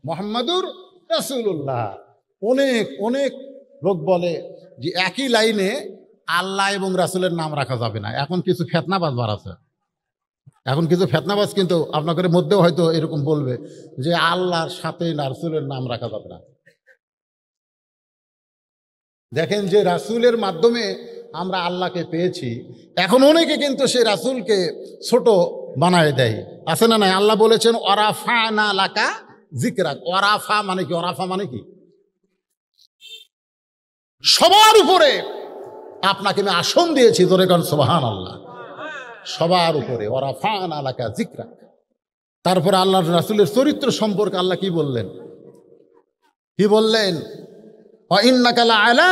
মুহাম্মাদুর রাসূলুল্লাহ। অনেক অনেক লোক বলে যে একই লাইনে আল্লাহ এবং রাসূলের নাম রাখা যাবে না। এখন কিছু ফেতনাবাজ বার আছে, এখন কিছু ফেতনাবাজ কিন্তু আপনাদের মধ্যেও হয়তো এরকম বলবে যে আল্লাহর সাথে রাসূলের নাম রাখা যাবে না। দেখেন যে রাসূলের মাধ্যমে আমরা আল্লাহকে পেয়েছি, এখন অনেকে কিন্তু সেই রাসূলকে ছোট বানায় দেয়, আছে না নাই? আল্লাহ বলেছেন ওয়ারাফানা লাকা যিকরাক। ওয়ারাফা মানে কি? ওয়ারাফা মানে কি? সবার উপরে আপনাকে আমি আসন দিয়েছি। জোরে কোন সুবহানাল্লাহ। সবার উপরে ওয়ারাফানা লাকা যিকরাক। তারপরে আল্লাহর রাসূলের চরিত্র সম্পর্কে আল্লাহ কি বললেন? কি বললেন? ওয়া ইন্নাকা লাআলা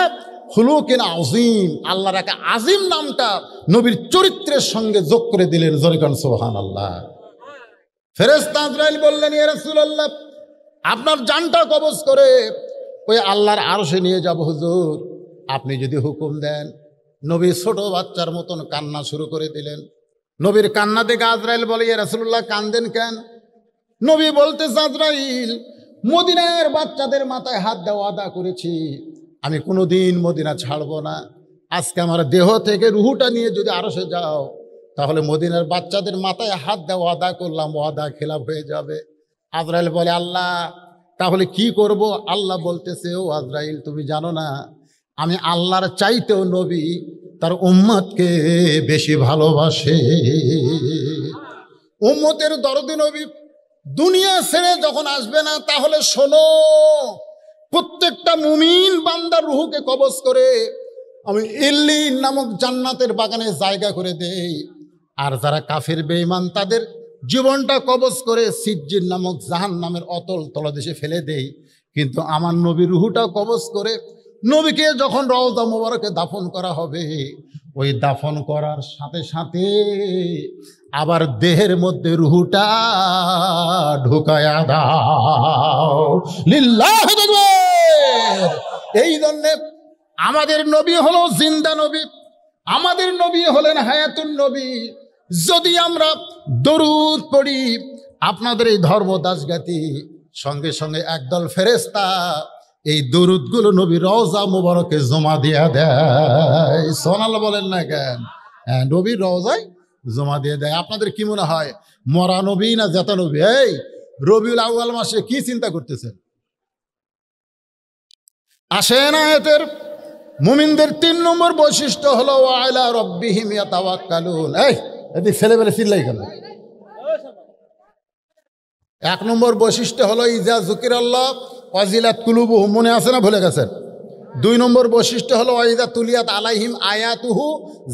খুলুকিন আযীম। আল্লাহর একটা আজিম নামটা নবীর চরিত্রের সঙ্গে যোগ করে দিলেন। জোরে কোন সুবহানাল্লাহ। ফেরেশতা আজরাইল বললেন, ইয়া রাসূলুল্লাহ আপনার জানটা কবজ করে ওই আল্লাহর আরশে নিয়ে যাব হুজুর, আপনি যদি হুকুম দেন। নবী ছোট বাচ্চার মতন কান্না শুরু করে দিলেন। নবীর কান্না দেখে আজরাইল বলে, ইয়া রাসূলুল্লাহ কান্দেন কেন? নবী বলতেছে, আজরাইল মদিনার বাচ্চাদের মাথায় হাত দেওয়া ওয়াদা করেছি, আমি কোনোদিন মদিনা ছাড়বো না। আজকে আমার দেহ থেকে রুহুটা নিয়ে যদি আরশে যাও, তাহলে মদিনার বাচ্চাদের মাথায় হাত দেওয়া ওয়াদা করলাম, ওয়াদা খেলাফ হয়ে যাবে। আজরাইল বলে, আল্লাহ তাহলে কি করব? আল্লাহ বলতেছে, ও আজরাইল তুমি জানো না আমি আল্লাহর চাইতেও নবী তার উম্মতকে বেশি ভালোবাসে। উম্মতের দরদি নবী দুনিয়া ছেড়ে যখন আসবে না, তাহলে শোনো, প্রত্যেকটা মুমিন বান্দার রুহুকে কবজ করে আমি ইল্লিন নামক জান্নাতের বাগানে জায়গা করে দেই। আর যারা কাফের বেঈমান তাদের জীবনটা কবজ করে সিজ্জিন নামক জাহান্নামের অতল তলদেশে ফেলে দেই। কিন্তু আমার নবীর রুহুটা কবজ করে নবীকে যখন রওজা মোবারকে দাফন করা হবে, ওই দাফন করার সাথে সাথে আবার দেহের মধ্যে রুহুটা ঢুকায়া দাও। লিল্লাহি তাকবীর। এই জন্যে আমাদের নবী হলো জিন্দা নবী, আমাদের নবী হলেন হায়াতুন নবী। যদি আমরা দরুদ পড়ি, আপনাদের এই ধর্মদাসগাতি সঙ্গে সঙ্গে একদল ফেরেশতা এই দরুদগুলো নবীর রওজা মুবারকে জমা দিয়া দেয়। সুবহানাল্লাহ বলেন না কেন? হ্যাঁ, নবীর রওজায় জমা দিয়ে দেয়। আপনাদের কি মনে হয় মরা নবী না জেতা নবী? এই রবিউল আউয়াল মাসে কি চিন্তা করতেছেন? আসেন আয়াতের মুমিনদের ৩ নম্বর বৈশিষ্ট্য হলো ওয়া আলা রাব্বিহিম ইয়াতাওয়াক্কালুন। এই এদি ছেলেবেলে চিল্লাই কেন? ১ নম্বর বৈশিষ্ট্য হলো ইজা যুকিরাল্লাহ ওয়াজিলাত কুলুবুহুম। মনে আছে না ভুলে গেছেন? 2 নম্বর বৈশিষ্ট্য হলো ওয়াইদা তুলিয়াত আলাইহিম আয়াতুহু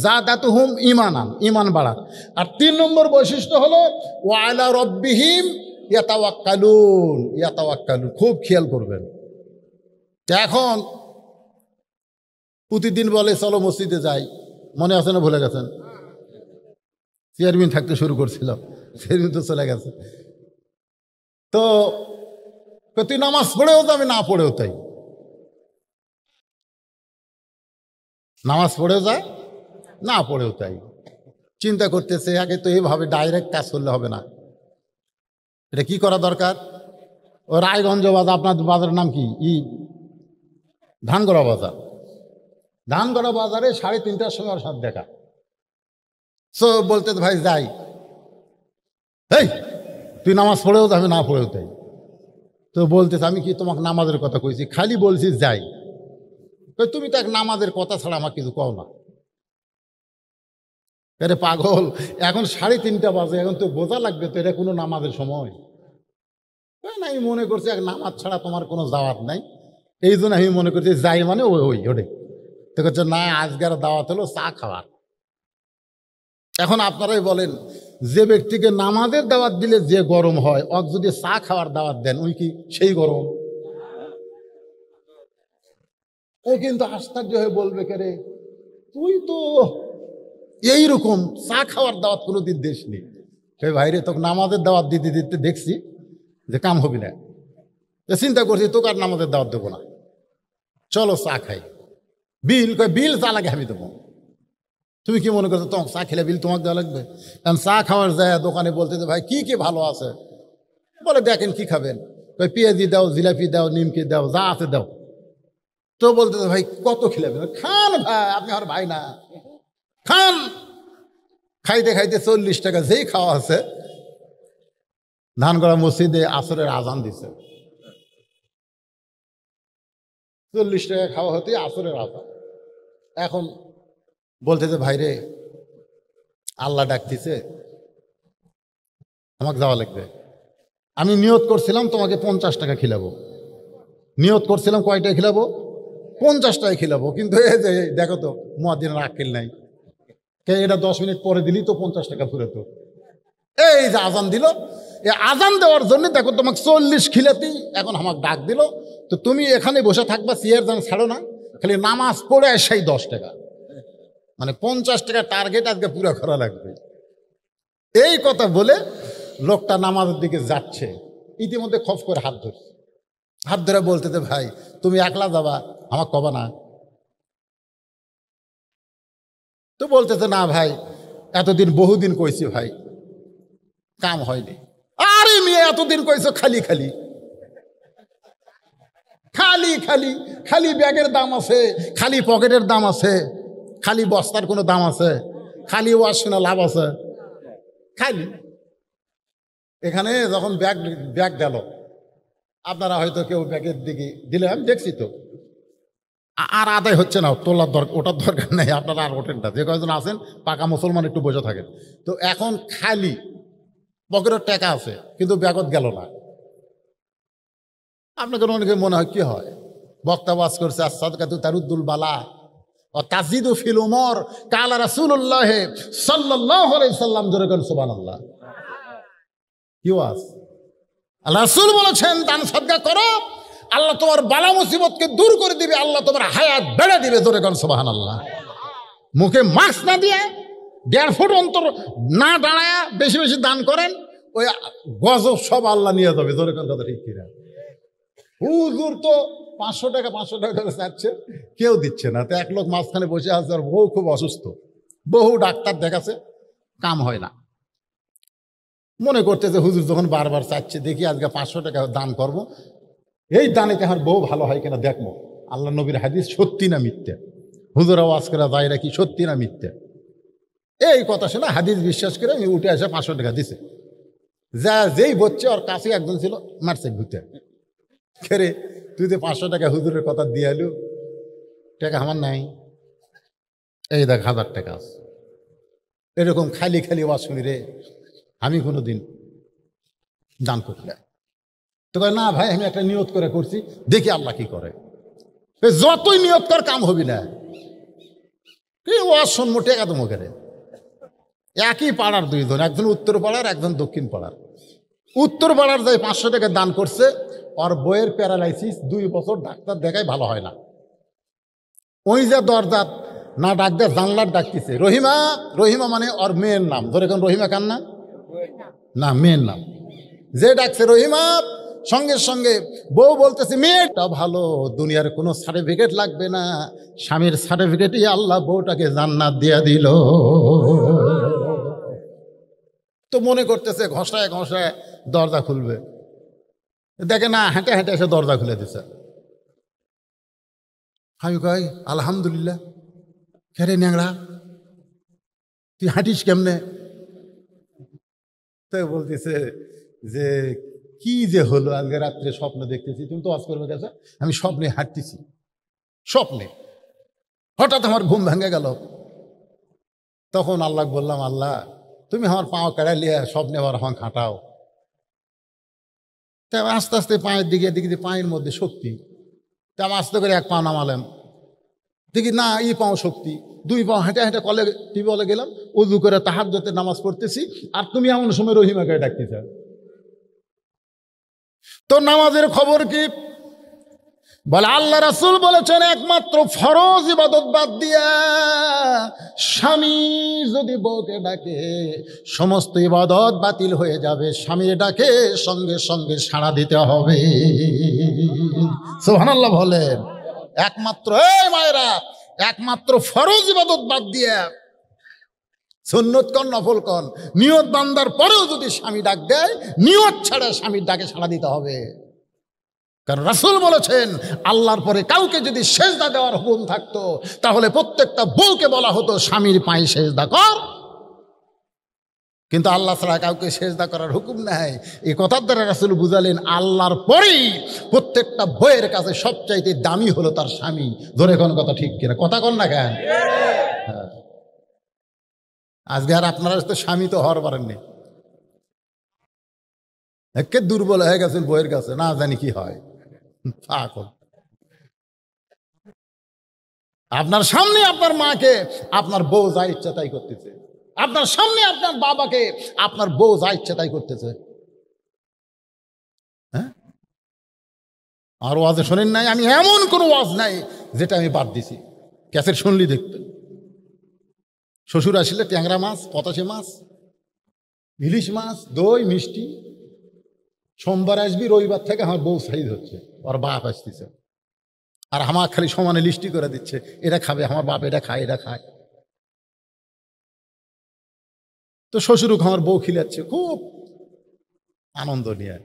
জাদাতুহুম ঈমানান, ঈমান বাড়ার। আর 3 নম্বর বৈশিষ্ট্য হলো ওয়া আলা রাব্বিহিম ইয়াতাওয়াক্কালুন, ইয়াতাওয়াক্কালুন। খুব খেয়াল করবেন। এখন প্রতিদিন বলে চলো মসজিদে যাই, মনে আছে না ভুলে গেছেন? চেয়ারম্যান থাকতে শুরু করছিল, চেয়ারম্যান তো চলে গেছে। তো তুই নামাজ পড়েও তো, আমি না পড়েও তাই। নামাজ পড়েও যায়, না পড়েও তাই। চিন্তা করতেছে আগে তো এইভাবে ডাইরেক্ট কাজ করলে হবে না, এটা কি করা দরকার? ও রায়গঞ্জ বাজার, আপনার বাজারের নাম কি? ধানগড়া বাজার। ধানগড়া বাজারে 3:30টার সময় ওর সাথে দেখা। সো বলতে ভাই যাই, এই তুই নামাজ পড়েও যাবে, না পড়েও তাই। তো বলতেছে আমি কি তোমাকে নামাজের কথা কইছি? খালি বলছিস যাই। তুমি তো এক নামাজের কথা ছাড়া আমার কিছু কও না। আরে পাগল, এখন 3:30 বাজে, এখন তো বোঝা লাগবে তো এটা কোনো নামাজের সময় না। আমি মনে করছি এক নামাজ ছাড়া তোমার কোনো দাওয়াত নাই, এই জন্য আমি মনে করছি যাই মানে ওই ওটাই। তো করছে না, আজকের দাওয়াত হলো চা খাওয়ার। এখন আপনারাই বলেন, যে ব্যক্তিকে নামাজের দাওয়াত দিলে যে গরম হয়, অক যদি চা খাওয়ার দাওয়াত দেন ওই কি সেই গরম? ও কিন্তু আশ্চর্য হয়ে বলবে, কে রে তুই তো এইরকম চা খাওয়ার দাওয়াত কোনোদিন দেশ নেই। সেই ভাইরে তোকে নামাজের দাওয়াত দিতে দিতে দেখছি যে কাম হবি না, চিন্তা করছি তোকে আর নামাজের দাওয়াত দেবো না, চলো চা খাই। বিল চা লাগে আমি দেবো। তুমি কি মনে করছো তোমাকে চা খেলে বিল তোমাকে দেওয়া লাগবে? কারণ চা খাওয়ার যায় দোকানে বলতে ভাই কি কি ভালো আছে, বলে দেখেন কি খাবেন, পেঁয়াজি দাও, জিলাপি দাও, নিমকি দাও, যা আছে দাও। তো বলতে ভাই কত খিলাবেন? খান ভাই, আপনি আমার ভাই না, খান। খাইতে খাইতে 40 টাকা যেই খাওয়া আছে। ধানগড়া মসজিদে আসরের আজান দিছে, 40 টাকা খাওয়া হতে আসরের আজান। এখন বলতেছে ভাই রে আল্লাহ ডাকতেছে, আমাকে যাওয়া লাগবে। আমি নিয়ত করছিলাম তোমাকে 50 টাকা খিলাবো, নিয়ত করছিলাম কয়টায় খিলাবো? 50 টাকায় খিলাবো। কিন্তু এই যে দেখো তো মুয়াজ্জিনের আক্কেল নাই, এটা 10 মিনিট পরে দিলি তো 50 টাকা ফুরাতো। এই যে আজান দিল, এই আজান দেওয়ার জন্য দেখো তোমাকে 40 খিলাতেই এখন আমাকে ডাক দিল। তো তুমি এখানে বসে থাকবা, চেয়ার যেন ছাড়ো না, খালি নামাজ পড়ে আসাই 10 টাকা, মানে 50 টাকা টার্গেট আজকে পুরো করা লাগবে। এই কথা বলে লোকটা নামাজের দিকে যাচ্ছে, ইতিমধ্যে খপ করে হাত ধরছে। হাত ধরে বলতেছে ভাই তুমি একলা যাবা, আমার কবা না? তো বলতেছে না ভাই এতদিন বহুদিন কইছি ভাই, কাম হয়নি। আরে মেয়ে এতদিন কইছো খালি খালি খালি খালি খালি ব্যাগের দাম আছে, খালি পকেটের দাম আছে, খালি বস্তার কোনো দাম আছে, খালি ওয়াশ শুনে লাভ আছে, খালি। এখানে যখন ব্যাগ গেল, আপনারা হয়তো কেউ ব্যাগের দিকে দিলে, আমি দেখছি তো আর আদায় হচ্ছে না, তোলার দরকার, ওটার দরকার নেই, আপনারা আর ওঠেন না। যে কয়েকজন আছেন পাকা মুসলমান একটু বসে থাকেন। তো এখন খালি পকেটের টাকা আছে কিন্তু ব্যাগত গেল না। আপনাদের অনেকে মনে হয় কি হয়, বক্তা ওয়াজ করছে আস-সাদকাতু তারুদ্দুল বালা ও তাজিদু ফিল উমর কালা রাসূলুল্লাহ সাল্লাল্লাহু আলাইহি সাল্লাম, জোরে করেন সুবহানাল্লাহ। কি ওয়াজ? আল্লাহ রাসূল বলেছেন দান সাদকা করো, আল্লাহ তোমার বালা মুসিবতকে দূর করে দিবে, আল্লাহ তোমার হায়াত বেড়ে দিবে, জোরে করেন সুবহানাল্লাহ। মুখে মাস্ক না দিয়ে 1.5 ফুট অন্তর না দাঁড়ায়া বেশি বেশি দান করেন, ওই গজব সব আল্লাহ নিয়ে যাবে, জোরে করেন কথা ঠিক কিনা? হুজুর তো 500 টাকা করে চাচ্ছে, কেউ দিচ্ছে না। তো এক লোক মাঝখানে বসে আছে, আর বহু খুব অসুস্থ, বহু ডাক্তার দেখাচ্ছে, কাম হয় না। মনে করতেছে হুজুর যখন বারবার চাচ্ছে, দেখি আজকে 500 টাকা দান করব, এই দানেতে আমার বহু ভালো হয় কিনা দেখবো, আল্লাহ নবীর হাদিস সত্যি না মিথ্যে, হুজুর আওয়াজ করা যায় নাকি সত্যি না মিথ্যে। এই কথা শুনে হাদিস বিশ্বাস করে আমি উঠে আসে 500 টাকা দিছে। যা যেই বলছে ওর কাছে একজন ছিল, মারছে ঘুরতে, খেরে তুই তো 500 টাকা হুজুরের কথা দিয়ে এলু, টাকা আমার নাই, এই দেখ 1000 টাকা আছে। এরকম খালি খালি ওয়াজ শুনি রে আমি কোনোদিন দান করি না। তো না ভাই আমি একটা নিয়ত করে করছি, দেখি আল্লাহ কি করে। যতই নিয়ত কর কাম হবি না। কি ওয়াজ শুনবো টেকা তো মুখে। একই পাড়ার দুইজন, একজন উত্তর পাড়ার একজন দক্ষিণ পাড়ার। উত্তর পাড়ার যাই 500 টাকা দান করছে, ওর বইয়ের প্যারালাইসিস 2 বছর ডাক্তার দেখায় ভালো হয় না। ওই যে দরজা না ডাক দেয় জানলার ডাকতেছে রহিমা, রহিমা মানে ওর মেয়ের নাম। ধরে কোন রহিমা কার নাম? না, মেয়ের নাম। যে ডাকছে রহিমা, সঙ্গে সঙ্গে বউ বলতেছে মেয়েটা ভালো, দুনিয়ার কোনো সার্টিফিকেট লাগবে না, স্বামীর সার্টিফিকেটই আল্লাহ বউটাকে জান্নাত দিয়ে দিল। তো মনে করতেছে ঘষায় ঘষায় দরজা খুলবে, দেখে না হেঁটে হেঁটে এসে দরজা খুলে দিছে। আমি কই আলহামদুলিল্লাহ। খেরে ন্যাংরা তুই হাঁটিস কেমনে? তাই বলতেছে যে কি যে হলো, আজকে রাত্রে স্বপ্ন দেখতেছি, তুমি তো ওয়াজ করবে গেছে, আমি স্বপ্নে হাঁটতেছি। স্বপ্নে হঠাৎ আমার ঘুম ভেঙে গেল। তখন আল্লাহ বললাম, আল্লাহ তুমি আমার পাও কেড়া লিয়ে স্বপ্নে আবার আমাকে হাঁটাও। তাই আস্তে আস্তে পায়ের দিকে দেখি পায়ের মধ্যে শক্তি। তা আমি আস্তে করে 1 পা নামালাম, দেখি না এই পাও শক্তি। 2 পা হেঁটে হেঁটে কলে টিউবওয়েলে গেলাম, উজু করে তাহাজ্জুদের নামাজ পড়তেছি, আর তুমি এমন সময় রহিমাকে ডাকতেছ। তো নামাজের খবর কি? বলে আল্লাহ রাসূল বলেছেন একমাত্র ফরজ ইবাদত বাদ দিয়া স্বামী যদি বউকে ডাকে সমস্ত ইবাদত বাতিল হয়ে যাবে। স্বামীর ডাকে সঙ্গে সঙ্গে সাড়া দিতে হবে। সুবহানাল্লাহ বলেন। একমাত্র, এই মায়েরা, একমাত্র ফরজ ইবাদত বাদ দিয়া সুন্নত কন নফল কন নিয়ত বান্দার পরেও যদি স্বামী ডাক দেয়, নিয়ত ছাড়া স্বামীর ডাকে সাড়া দিতে হবে। কারণ রাসূল বলেছেন আল্লাহর পরে কাউকে যদি সেজদা দেওয়ার হুকুম থাকতো তাহলে প্রত্যেকটা বউকে বলা হতো স্বামীর পায়ে সেজদা কর। কিন্তু আল্লাহ ছাড়া কাউকে সেজদা করার হুকুম নাই। এই কথার দ্বারা রাসূল বুঝালেন আল্লাহর পরেই প্রত্যেকটা বউয়ের কাছে সবচাইতে দামি হলো তার স্বামী। ধরে কোন কথা ঠিক কিনা? কথা কন না কেন? হ্যাঁ। আজকে আর আপনারা তো স্বামী তো হওয়ার পারেননি, একে দুর্বল হয়ে গেছেন বউয়ের কাছে, না জানি কি হয়। আপনার সামনে আপনার মাকে আপনার বউ যা ইচ্ছা তাই করতেছে, আপনার সামনে আপনার বাবাকে আপনার বউ যা ইচ্ছা তাই করতেছে। হ্যাঁ, আর ওয়াজে শোনেন নাই? আমি এমন কোনো ওয়াজ নাই যেটা আমি বাদ দিছি। ক্যাসেট শুনলি দেখতেন। শ্বশুর আসলে ট্যাংরা মাছ, পটাশে মাছ, ইলিশ মাছ, দই, মিষ্টি। সোমবার আসবি, রবিবার থেকে আমার বউ সাইজ হচ্ছে, ওর বাপ আসতেছে, আর আমার খালি সমানে লিস্টি করে দিচ্ছে, এটা খাবে আমার বাপ, এটা খায়, এটা খায়। তো শ্বশুরও আমার বউ খিলাচ্ছে খুব আনন্দ নিয়ে।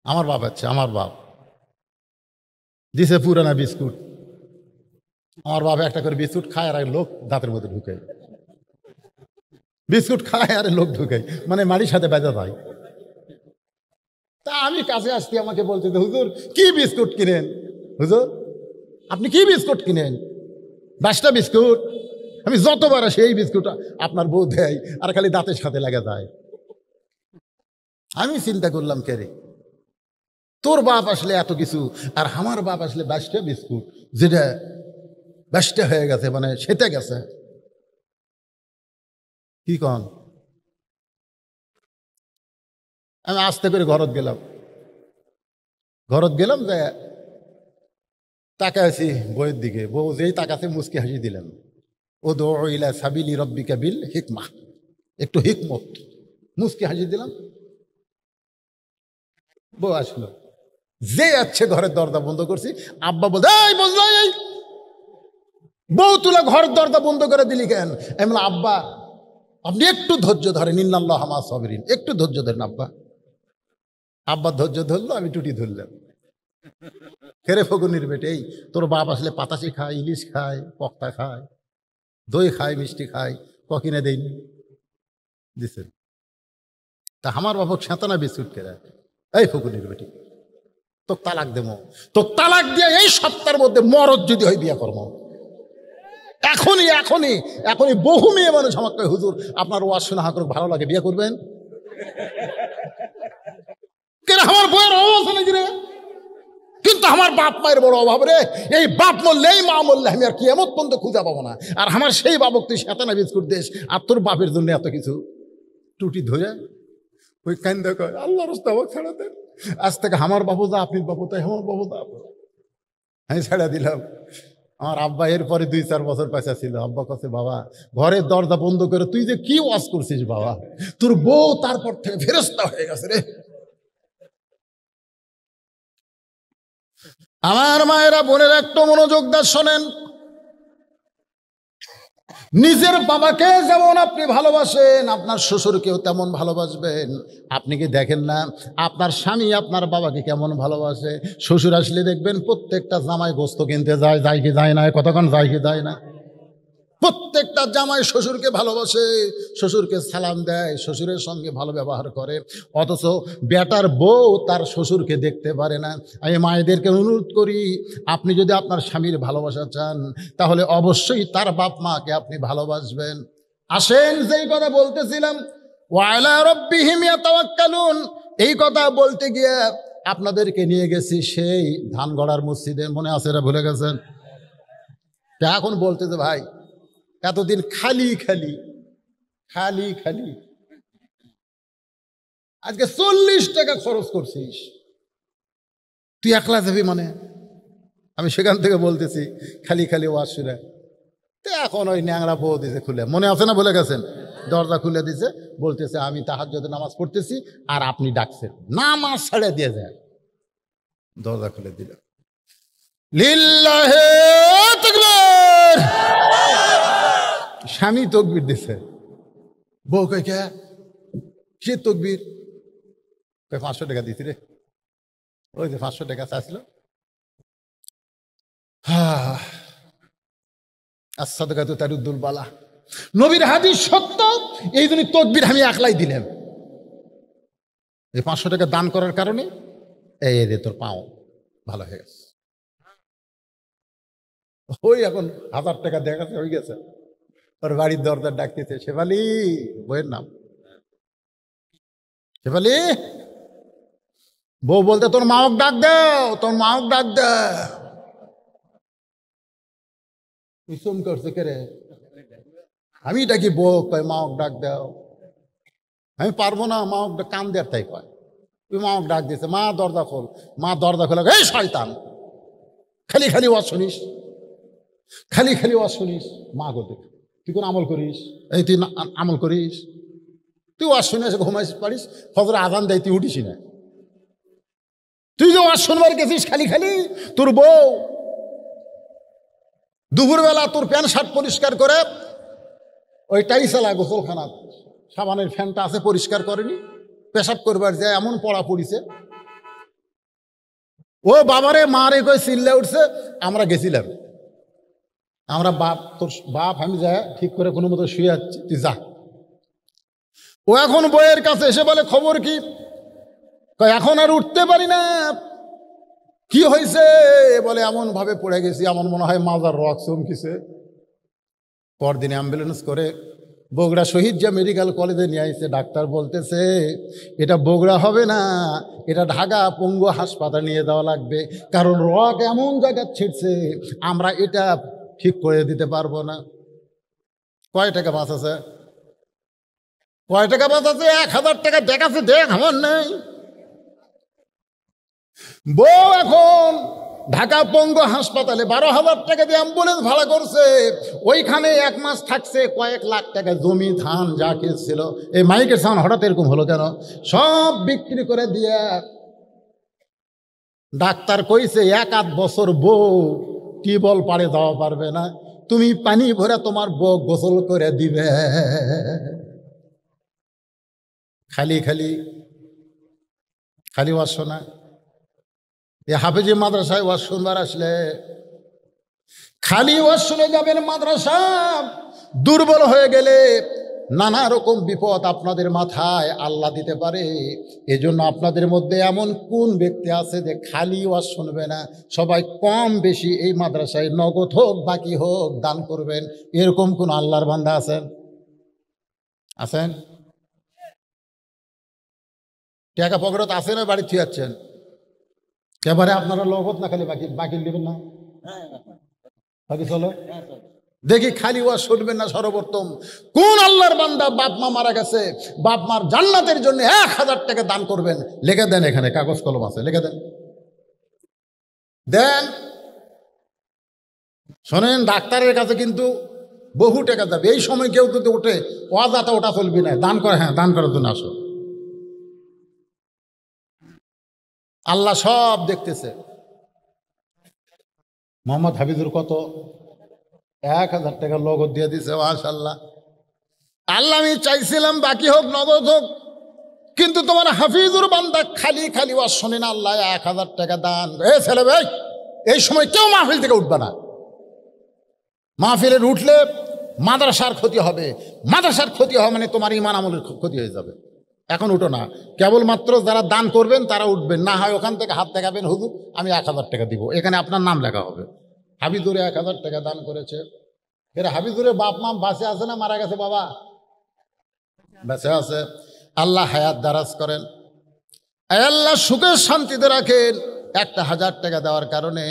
আমার বাপ আছে, আমার বাপ দিছে পুরানা বিস্কুট। আমার বাপ একটা করে বিস্কুট খায় আর লোক দাঁতের মধ্যে ঢুকায়। বিস্কুট খায় আর লোক ঢুকায়, মানে মাড়ির সাথে বেজা যায়। তা আমি কাছে আসছি, আমাকে বলছে যে হুজুর কি বিস্কুট কিনেন? হুজুর আপনি কি বিস্কুট কিনেন? 10টা বিস্কুট। আমি যতবার আসি এই বিস্কুট আপনার বউ দেয় আর খালি দাঁতের সাথে লাগা যায়। আমি চিন্তা করলাম, কে রে, তোর বাপ আসলে এত কিছু, আর আমার বাপ আসলে 22টা বিস্কুট, যেটা 22টা হয়ে গেছে, মানে সেটা গেছে। কি কন? আমি আস্তে করে ঘরত গেলাম। যে তাকাইছি বইয়ের দিকে, বউ যেই তাকাছে মুচকি হাসি দিলেন। ও দো ইলা সাবিলি রব্বিকা বিল হিকমা, একটু হিকমত। মুচকি হাসি দিলাম। বউ আসলো, যে আছে ঘরের দরজা বন্ধ করছি। আব্বা বলতে এই বুঝলো, এই বউ তুলা ঘরের দরজা বন্ধ করে দিলি কেন? আমি বললাম আব্বা আপনি একটু ধৈর্য ধরেন, ইন্নাল্লাহ মা সাবিরিন, একটু ধৈর্য ধরেন আব্বা। আব্বা ধৈর্য ধরলো, আমি টুটি ধরলাম। খেরে ফগুনির বেটে, এই তোর বাপ আসলে পাতাশি খায়, ইলিশ খায়, পক্তা খায়, দই খায়, মিষ্টি খায়, কিনে দেয়নি, দিছেন। তা আমার বাপক সেঁতানা বিস্কুট কেনা। এই ফগুনির বেটি, তো তালাক দেবো, তো তালাক দিয়ে এই সপ্তাহের মধ্যে মরদ যদি হয় বিয়া করবো। এখনই এখনই এখনই বহু মেয়ে মানুষ আমাকে হুজুর আপনার ওয়াজ শোনা হাঁক ভালো লাগে, বিয়ে করবেন? আমার বইয়ের অবস্থা নাকি রে? কিন্তু আমার বাপ মায়ের বড় অভাব রে, এই বাপ মরলেই মা মরলে আমি আর কিয়ামত পর্যন্ত খুঁজে পাবো না। আর আমার সেই বাবক তুই শয়তানা বিস্কুট দেশ, আর তোর বাপের জন্য এত কিছু টুটি ধরে ওই কান্দা কয় আল্লাহ রাস্তা আমাকে ছাড়া দেন, আজ থেকে আমার বাবু যা আপনি বাবু তাই আমার বাবু যা, আমি ছাড়া দিলাম। আমার আব্বা এরপরে 2-4 বছর পয়সা ছিল। আব্বা কাছে বাবা ঘরের দরজা বন্ধ করে তুই যে কি ওয়াজ করছিস বাবা, তোর বউ তারপর থেকে ফেরেশতা হয়ে গেছে রে। আমার মায়েরা বোনের একটু মনোযোগ দিয়ে শোনেন, নিজের বাবাকে যেমন আপনি ভালোবাসেন আপনার শ্বশুরকেও তেমন ভালোবাসবেন। আপনি কি দেখেন না আপনার স্বামী আপনার বাবাকে কেমন ভালোবাসে? শ্বশুর আসলে দেখবেন প্রত্যেকটা জামাই গোস্ত কিনতে যায়, যায় কি যায় না, কতক্ষণ যায় কি যায় না। প্রত্যেকটা জামাই শ্বশুরকে ভালোবাসে, শ্বশুরকে সালাম দেয়, শ্বশুরের সঙ্গে ভালো ব্যবহার করে। অথচ বেটার বউ তার শ্বশুরকে দেখতে পারে না। আমি মায়েদেরকে অনুরোধ করি, আপনি যদি আপনার স্বামীর ভালোবাসা চান তাহলে অবশ্যই তার বাপ মাকে আপনি ভালোবাসবেন। আসেন যেই কথা বলতেছিলাম, ওয়ালা রাব্বিহিম ইয়াতাওয়াক্কালুন, এই কথা বলতে গিয়ে আপনাদেরকে নিয়ে গেছি সেই ধানগড়ার মসজিদে, মনে আছে? এটা ভুলে গেছেন? এখন বলতেছে ভাই এতদিন খালি খালি খালি খালি, আজকে 40 টাকা খরচ করছিস, তুই একলা যাবি মানে? আমি সেখান থেকে বলতেছি খালি খালি ওয়াজ শুনে, তো এখন ওই ন্যাংরা বউ দিছে খুলে, মনে আছে না? বলে গেছেন, দরজা খুলে দিছে, বলতেছে আমি তাহাজ্জুদের নামাজ পড়তেছি আর আপনি ডাকছেন, নামাজ ছেড়ে দিয়ে যায়, দরজা খুলে দিল। লিল্লাহে তাকবীর, স্বামী তকবীর দিছে, বউ কই কে তকবীর? 500 টাকা দিছি রে, ওই যে 500 টাকা চাইছিল। আস-সাদকাতু তারুদ্দুল বালা, নবীর হাদিস সত্য, এই জন্য তকবীর আমি একলাই দিলাম। এই 500 টাকা দান করার কারণে এই রে তোর পাও ভালো হয়ে গেছে। ওই এখন 1000 টাকা দেখা গেছে হয়ে গেছে, ওর বাড়ির দরজার ডাকতেছে, শেফালি, বইয়ের নাম শেফালি। বউ বলতে তোর মাওক ডাক দাও, তোর মাওক ডাক দাও। ইসম করছে কে রে? আমি ডাকি, বউ কয় মাওক ডাক দাও। আমি পারবো না, মাওক কান দেয় তাই কয়, তুই মাওক ডাক দিয়েছে, মা দরজা খোল, মা দরজা খোলা, এই শয়তান খালি খালি ওয়াজ শুনিস, খালি খালি ওয়াজ শুনিস। মা গো দেখ তুই কোন আমল করিস? এই তুই আমল করিস? তুই ওয়াজ শুনে এসে ঘুমাইস পারিস, ফজরে আজান দেয় তুই উঠিস না, তুই যে ওয়াজ শুনবার গেছিস খালি খালি। তোর বউ দুপুরবেলা তোর প্যান্ট শার্ট পরিষ্কার করে ওই টাইসালা গোসলখানা সাবানের ফ্যানটা আছে পরিষ্কার করেনি, পেশাব করবার যায় এমন পড়া পড়িছে, ও বাবারে মারে কই চিল্লে উঠছে। আমরা গেছিলাম, আমরা বাপ, তোর বাপ আমি যায় ঠিক করে কোনো মতো শুয়ে যাচ্ছি, তুই যা। ও এখন বইয়ের কাছে এসে বলে খবর কি? এখন আর উঠতে পারি না। কি হয়েছে? বলে এমন ভাবে পড়ে গেছি, এমন মনে হয় মাজার রক চমকিছে। পরদিনে অ্যাম্বুলেন্স করে বগুড়া শহীদ জিয়া মেডিকেল কলেজে নিয়ে আসছে। ডাক্তার বলতেছে এটা বগুড়া হবে না, এটা ঢাকা পঙ্গু হাসপাতালে নিয়ে যাওয়া লাগবে, কারণ রক এমন জায়গা ছিটছে আমরা এটা ঠিক করে দিতে পারবো না। কয় টাকা বাঁচাছে? কয় টাকা বাঁচাছে? 1000 টাকা দেখাচ্ছে, দেখ আমার নেই। বউ এখন ঢাকা পঙ্গু হাসপাতালে 12,000 টাকা দিয়ে অ্যাম্বুলেন্স ভাড়া করছে, ওইখানে 1 মাস থাকছে, কয়েক লাখ টাকা জমি ধান যা ছিল। এই মাইকের সাউন্ড হঠাৎ এরকম হলো কেন? সব বিক্রি করে দিয়ে ডাক্তার কইছে 1-8 বছর বউ টিউবওয়েল পাড়ে যাওয়া পারবে না, তুমি পানি ভরে তোমার বউ গোসল করে দিবে। খালি খালি খালি ওয়াজ শোনা। এই হাফেজি মাদ্রাসায় ওয়াজ শুনবার আসলে খালি ওয়াজ শুনে যাবেন। মাদ্রাসা দুর্বল হয়ে গেলে নানা রকম বিপদ আপনাদের মাথায় আল্লাহ দিতে পারে। এজন্য আপনাদের মধ্যে এমন কোন ব্যক্তি আছে যে খালি ওয়াজ শুনবে না? সবাই কম বেশি এই মাদ্রাসায় নগদ হোক বাকি হোক দান করবেন। এরকম কোন আল্লাহর বান্দা আছেন? আছেন? টাকা পকেটে আছে না বাড়ি থুয়ে যাচ্ছেন? এবারে আপনারা লগত না খালি বাকি বাকি নেবেন না, বাকি চলো দেখি খালি ওয়াজ শুনবেন না। সর্বপ্রথম কোন আল্লাহর বান্দা বাপ মা মারা গেছে, বাপ মার জান্নাতের জন্য 1000 টাকা দান করবেন? লিখে দেন, এখানে কাগজ কলম আছে, লিখে দেন। দেন। শোনেন, ডাক্তারের কাছে কিন্তু বহু টাকা যাবে। এই সময় কেউ যদি ওঠে ওয়াজাটা ওটা চলবি না, দান করে, হ্যাঁ দান করার জন্য আসো। আল্লাহ সব দেখতেছে। মোহাম্মদ হাফিজুর কত? 1000 টাকা নগদ দিয়ে দিছে, মাশাআল্লাহ। আল্লাহ আমি চাইছিলাম বাকি হোক, নগদ হোক, কিন্তু তোমার হাফিজুর বান্দা খালি খালি ওয়াজ শোনে না। আল্লাহ 1000 টাকা দান। এ ছেলে ভাই, এই সময় কেউ মাহফিল থেকে উঠবে না। মাহফিলের উঠলে মাদ্রাসার ক্ষতি হবে, মাদ্রাসার ক্ষতি হবে মানে তোমার ইমান আমলের ক্ষতি হয়ে যাবে। এখন উঠো না, কেবলমাত্র যারা দান করবেন তারা উঠবেন, না হয় ওখান থেকে হাত দেখাবেন, হুজুর আমি 1000 টাকা দিব, এখানে আপনার নাম লেখা হবে। হাফিজুরে 1000 টাকা দান করেছে। এর হাফিজুরে বাপ মা বাঁচে আছে না মারা গেছে? বাবা বেঁচে আছে। আল্লাহ হায়াত দারাজ করেন, আল্লাহ সুখের শান্তিতে রাখেন। 1000 টাকা দেওয়ার কারণে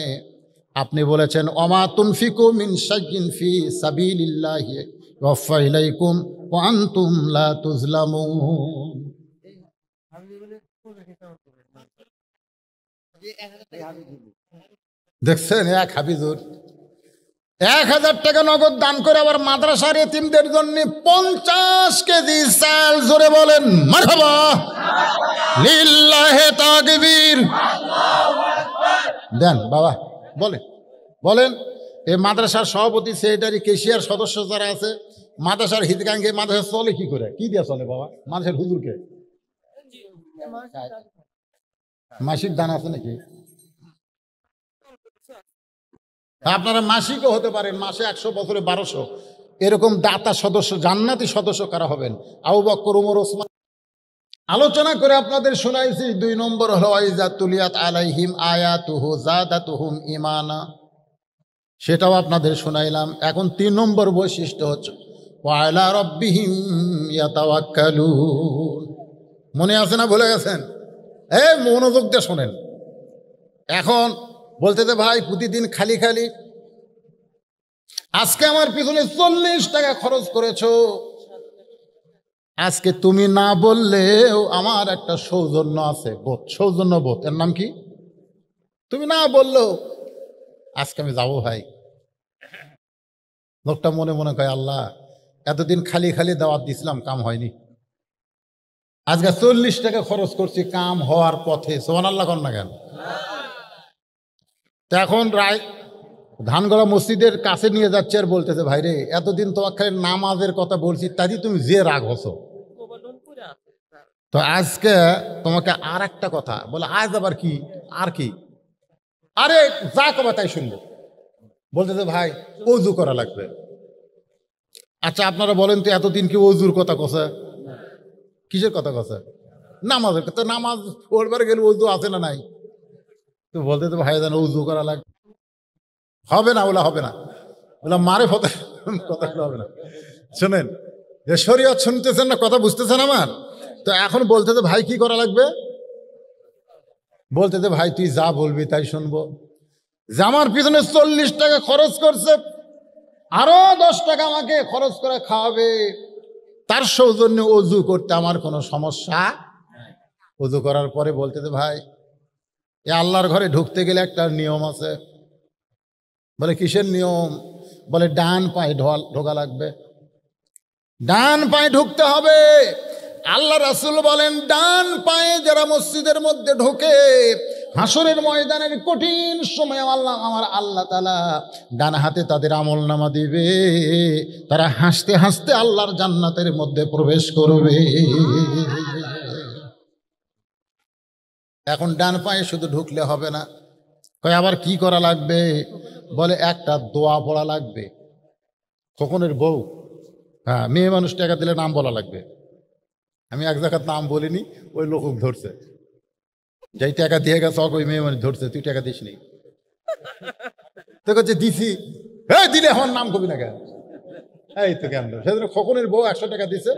আপনি বলেছেন ওমা তুনফিকু মিন শাইইন ফি সাবিলিল্লাহি ওয়াফা ইলাইকুম ওয়া আনতুম লা তুজলামুন। দেখছেন, এক হাফিজুর 1000 টাকা নগদ দান করে আবার মাদ্রাসার এতিমদের জন্য 50 কেজি চাল, জোরে বলেন মারহাবা, লিল্লাহি তাকবীর। দেন বাবা, বলেন বলেন। এই মাদ্রাসার সভাপতি, সেক্রেটারি, কেশিয়ার সদস্য যারা আছে, মাদ্রাসার হিতকাঙ্ক্ষী, মাদ্রাসা চলে কি করে, কি দিয়া চলে বাবা? মাদ্রাসার হুজুরকে মাসিক দান আছে নাকি? আপনারা মাসিকও হতে পারেন, মাসে 100, বছরে 1200, এরকম দাতা সদস্য, জান্নাতি সদস্য কারা হবেন? আবু বকর, ওমর, ওসমান। আলোচনা করে আপনাদের শোনাইছি। 2 নম্বর হলো ওয়াইজা তুলিয়াত আলাইহিম আয়াতুহু যাদাতুহুম ঈমানা, সেটাও আপনাদের শোনাইলাম। এখন 3 নম্বর বৈশিষ্ট্য হচ্ছে ওয়া আলা রাব্বিহিম ইয়াতাওয়াক্কালুন। মনে আছে না ভুলে গেছেন? মনোযোগ দিয়ে শোনেন। এখন বলতে দে ভাই, প্রতিদিন খালি খালি আজকে আমার পিছনে 40 টাকা খরচ করেছো, আজকে তুমি না বললেও আমার একটা সৌজন্য আছে, বোধ, সৌজন্য বোধ, এর নাম কি? তুমি না বললেও আজকে আমি যাবো ভাই। লোকটা মনে মনে কয়, আল্লাহ এতদিন খালি খালি দাওয়াত দিছিলাম, কাম হয়নি, আজকে 40 টাকা খরচ করছি, কাম হওয়ার পথে। সুবহানাল্লাহ কর না কেন? তো এখন রায় ধানগড়া মসজিদের কাছে নিয়ে যাচ্ছে আর বলতেছে, ভাই রে এতদিন তোমার খালি নামাজের কথা বলছি, তাই তুমি যে রাগ হছো, তো আজকে তোমাকে আর একটা কথা বলে। আজ আবার কি? আর কি? আরে যা কবা তাই শুনবো। বলতেছে ভাই ওযু করা লাগবে। আচ্ছা আপনারা বলেন তো, এতদিন কি ওযুর কথা কছে? কিসের কথা কছে? নামাজের কথা। নামাজ পড়বার গেলে ওযু আছে না নাই? তো বলতে তো ভাই জানো ওযু করা লাগবে। হবে না, ওলা হবে না, ওলা মারে ফতে কথাগুলো হবে না। শোনেন, শরীয়ত শুনতেছেন না, কথা বুঝতেছেন আমার? তো এখন বলতেছে ভাই কি করা লাগবে? বলতেছে ভাই তুই যা বলবি তাই শুনবো। যে আমার পিছনে 40 টাকা খরচ করছে, আরো 10 টাকা আমাকে খরচ করে খাওয়াবে, তার সৌজন্যে ওযু করতে আমার কোনো সমস্যা। ওযু করার পরে বলতেছে ভাই এ আল্লাহর ঘরে ঢুকতে গেলে একটা নিয়ম আছে। বলে কিসের নিয়ম? বলে ডান পায়ে ঢোকা লাগবে, ডান পায়ে ঢুকতে হবে। আল্লাহ রাসূল বলেন, ডান পায়ে যারা মসজিদের মধ্যে ঢোকে, হাসরের ময়দানের কঠিন সময় আমার আল্লাহ তাআলা ডান হাতে তাদের আমলনামা দিবে, তারা হাসতে হাসতে আল্লাহর জান্নাতের মধ্যে প্রবেশ করবে। এখন ডান পায়ে শুধু ঢুকলে হবে না, কয় আবার কি করা লাগবে? বলে একটা দোয়া পড়া লাগবে। খোকনের বউ, হ্যাঁ, মেয়ে মানুষ টাকা দিলে নাম বলা লাগবে। আমি এক জায়গার নাম বলিনি, ওই লোক ধরছে, যেই টাকা দিয়ে গেছে ওই মেয়ে মানুষ ধরছে, তুই টাকা দিস নি। তো কাছে দিছি, দিলে আমার নাম কবি না কেন? এই তো কেন? সেদিন খোকনের বউ 100 টাকা দিছে,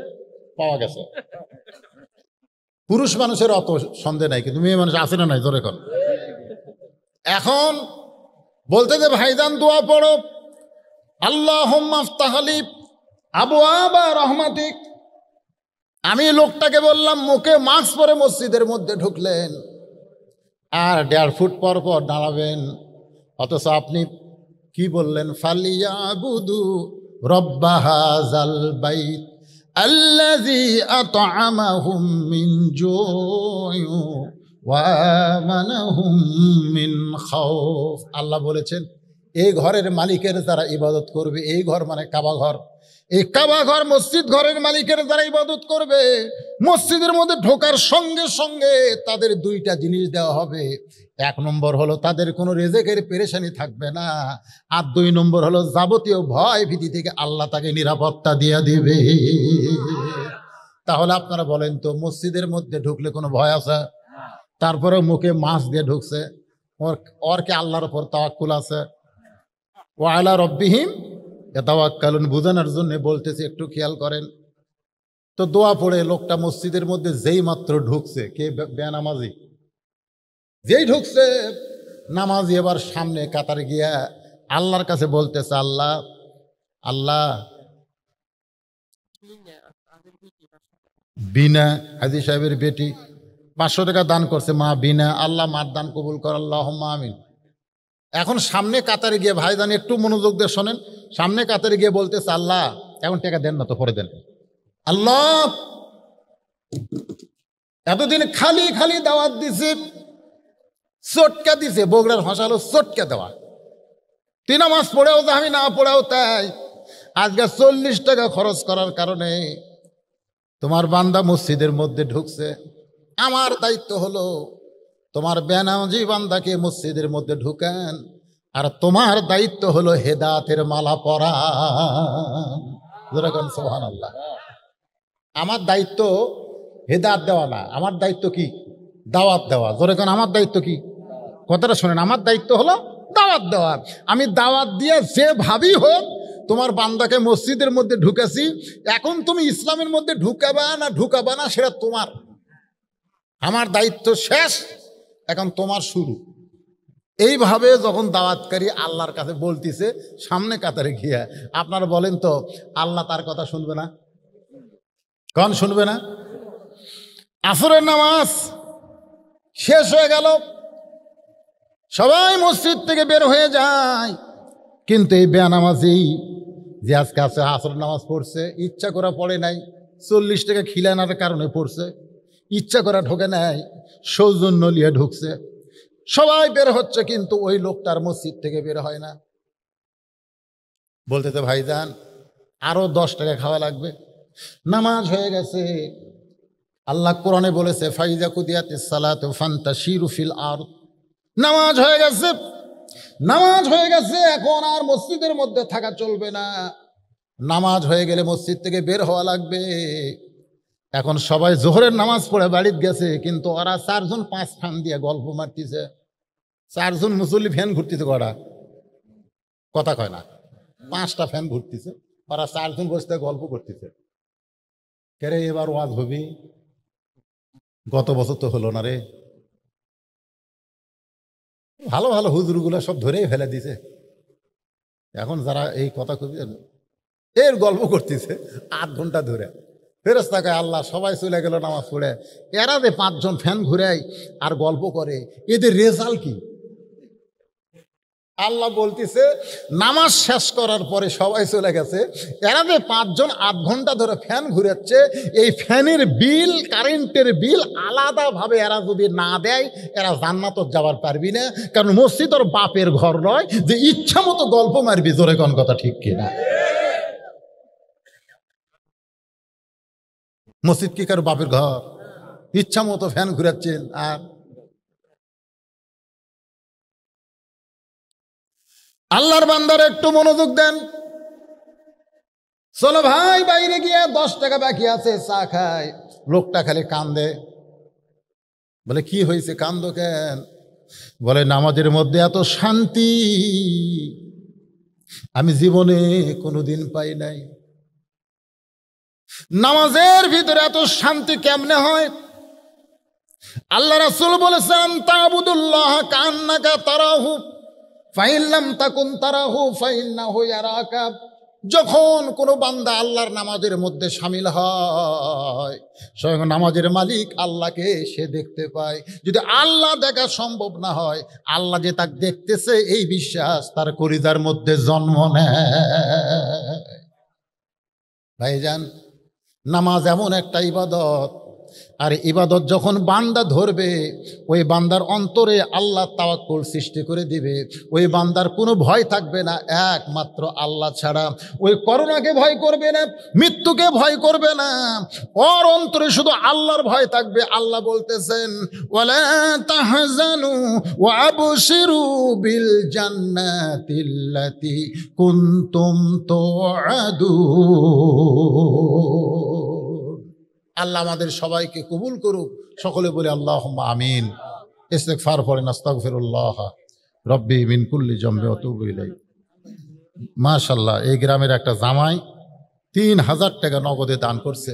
পাওয়া গেছে। পুরুষ মানুষের অত সন্দেহ নাই, কিন্তু মেয়ে মানুষ আছে না নাই? জোরে কর। এখন বলতে যে ভাইজান দোয়া পড়ো, আল্লাহুম্মা আফতাহ লি আবওয়াবা রহমাতিক। আমি লোকটাকে বললাম, মুখে মাস্ক পরে মসজিদের মধ্যে ঢুকলেন আর 1.5 ফুট পর পর দাঁড়াবেন, অথচ আপনি কি বললেন? ফালিয়াবুদু রব্বা হাযাল বাইত আল্লাযী আত'আমাহুম মিন জু'ইন ওয়া আমানাহুম মিন খাউফ। আল্লাহ বলেছেন, এই ঘরের মালিকের যারা ইবাদত করবে, এই ঘর মানে কাবা ঘর, এই কাবা ঘর মসজিদ ঘরের মালিকের যারা ইবাদত করবে, মসজিদের মধ্যে ঢোকার সঙ্গে সঙ্গে তাদের 2টা জিনিস দেওয়া হবে। 1 নম্বর হলো তাদের কোনো রেজেকের পেরেশানি থাকবে না, আর 2 নম্বর হলো যাবতীয় ভয় ভীতি থেকে আল্লাহ তাকে নিরাপত্তা দিয়ে দিবে। তাহলে আপনারা বলেন তো, মসজিদের মধ্যে ঢুকলে কোনো ভয় আছে? তারপরে মুখে মাস্ক দিয়ে ঢুকছে, ওর কি আল্লাহর উপর তাওয়াক্কুল আছে? ওয়া আলা রব্বিহিম ইয়াতাওয়াক্কালুন। বুঝানোর জন্য বলতেছি, একটু খেয়াল করেন তো। দোয়া পড়ে লোকটা মসজিদের মধ্যে যেই মাত্র ঢুকছে, কে? বেনামাজি। যেই ঢুকছে নামাজি এবার সামনে কাতারে গিয়া আল্লাহর কাছে বলতেছে, আল্লাহ আল্লাহ, বিনা হাজী সাহেবের বেটি 500 টাকা দান করছে, মা বিনা, আল্লাহ মার দান কবুল কর, আল্লাহুম্মা আমিন। এখন সামনে কাতারে গিয়ে, ভাইজান একটু মনোযোগ দিয়ে শোনেন, সামনে কাতারে গিয়ে বলতেছে, আল্লাহ এখন টাকা দেন না তো, পরে দেন। আল্লাহ এতদিন খালি খালি দাওয়াত দিছে, চটকা দিছে, বগুড়ার ভাষা হলো চটকা দেওয়া। 3 নামাজ পড়েও তো আমি না পড়েও তাই, আজকে 40 টাকা খরচ করার কারণে তোমার বান্দা মসজিদের মধ্যে ঢুকছে। আমার দায়িত্ব হলো তোমার বেনামাজি বান্দাকে মসজিদের মধ্যে ঢুকান, আর তোমার দায়িত্ব হলো হেদায়েতের মালা পরা। যেরকম সুবহানাল্লাহ। আমার দায়িত্ব হেদায়েত দেওয়া না, আমার দায়িত্ব কি? দাওয়াত দেওয়া। যেরকম আমার দায়িত্ব কি? কথাটা শোনেন, আমার দায়িত্ব হলো দাওয়াত দেওয়া। আমি দাওয়াত দিয়ে যেভাবেই হোক তোমার বান্দাকে মসজিদের মধ্যে ঢুকেছি। এখন তুমি ইসলামের মধ্যে ঢুকাবা না সেটা তোমার। আমার দায়িত্ব শেষ, এখন তোমার শুরু। এইভাবে যখন দাওয়াতকারী আল্লাহর কাছে বলতেছে সামনে কাতারে গিয়া, আপনারা বলেন তো আল্লাহ তার কথা শুনবে না? কোন শুনবে না? আসরের নামাজ শেষ হয়ে গেল, সবাই মসজিদ থেকে বের হয়ে যায়, কিন্তু এই বেনামাজি যে আজকে আছে আসরের নামাজ পড়ছে, ইচ্ছা করা পড়ে নাই, 40 টাকা খিলানোর কারণে পড়ছে, ইচ্ছা করা ঢোকে নাই, সৌজন্য নিয়ে ঢুকছে। সবাই বের হচ্ছে, কিন্তু ওই লোকটার মসজিদ থেকে বের হয় না। বলতেছে, ভাইজান আরো 10 টাকা খাওয়া লাগবে। নামাজ হয়ে গেছে। আল্লাহ কোরআনে বলেছে, ফাইজা কুদিয়াতিস সালাতু ফান্তাশিরু ফিল আরদ। নামাজ হয়ে গেছে, নামাজ হয়ে গেছে, এখন আর মসজিদের মধ্যে থাকা চলবে না। নামাজ হয়ে গেলে মসজিদ থেকে বের হওয়া লাগবে। এখন সবাই জোহরের নামাজ পড়ে বাড়িতে গেছে, কিন্তু ওরা 4 জন 5 ফ্যান দিয়ে গল্প মারতেছে। 4 জন মুসল্লি ফ্যান ঘুরতেছে, ওরা কথা কয় না, 5টা ফ্যান ঘুরতেছে, ওরা 4 জন বসতে গল্প করতেছে। কেরে এবার ওয়াজ হবি? গত বছর তো হলো না রে। ভালো ভালো হুজুরগুলো সব ধরেই ফেলে দিছে। এখন যারা এই কথা কবি এর গল্প করতেছে 8 ঘন্টা ধরে। ফেরেশতাকে আল্লাহ সবাই চলে গেল নামাজ পড়ে, এরা যে 5 জন ফ্যান ঘুরায় আর গল্প করে, এদের রেজাল্ট কি? আল্লাহ বলতেছে, নামাজ শেষ করার পরে সবাই চলে গেছে, এরা যে 5 জন 8 ঘন্টা ধরে ফ্যান ঘুরাচ্ছে, এই ফ্যানের বিল, কারেন্টের বিল আলাদাভাবে এরা যদি না দেয়, এরা জান্নাতে যাবার পারবি না। কারণ মসজিদ ওর বাপের ঘর নয় যে ইচ্ছা মতো গল্প মারবি। জোরে কোন কথা ঠিক কিনা? মসজিদ কি কারো বাপের ঘর? ইচ্ছা মতো ফ্যান ঘুরাচ্ছেন। আর আল্লাহর বান্দার একটু মনোযোগ দেন। চলো ভাই বাইরে গিয়ে 10 টাকা বাকি আছে, চা খায়। লোকটা খালি কান্দে। বলে, কি হয়েছে, কান্দো কেন? বলে, নামাজের মধ্যে এত শান্তি আমি জীবনে কোনোদিন পাই নাই। নামাজের ভিতরে এত শান্তি কেমনে হয়? আল্লাহ রাসূল বলেছেন তা'বুদুল্লাহ কান্নাকা তারাহু ফাইন লাম তাকুন তারাহু ফাইন্নাহু ইয়ারাকা। যখন কোনো বান্দা আল্লাহর নামাজের মধ্যে শামিল হয়, স্বয়ং নামাজের মালিক আল্লাহকে সে দেখতে পায়। যদি আল্লাহ দেখা সম্ভব না হয়, আল্লাহ যে তাকে দেখতেছে এই বিশ্বাস তার কলিজার মধ্যে জন্ম নেয়। ভাইজান, নামাজ এমন একটা ইবাদত, আর ইবাদত যখন বান্দা ধরবে, ওই বান্দার অন্তরে আল্লাহ তাওয়াক্কুল সৃষ্টি করে দিবে। ওই বান্দার কোনো ভয় থাকবে না একমাত্র আল্লাহ ছাড়া। ওই করোনাকে ভয় করবে না, মৃত্যুকে ভয় করবে না, ওর অন্তরে শুধু আল্লাহর ভয় থাকবে। আল্লাহ বলতেছেন ওয়ালা তাহজানু ওয়া আবশিরু বিল জান্নাতিল্লাতী কুনতুম তুআদুন। আল্লাহ আমাদের সবাইকে কবুল করুক। সকলে বলে আল্লাহুম্মা আমিন। ইস্তিগফার পড়েন, আস্তাগফিরুল্লাহ রব্বি মিন কুল্লি যামবি ওয়া আতুবু ইলাইহি। মাশাআল্লাহ, এই গ্রামের একটা জামাই ৩,০০০ টাকা নগদে দান করছে।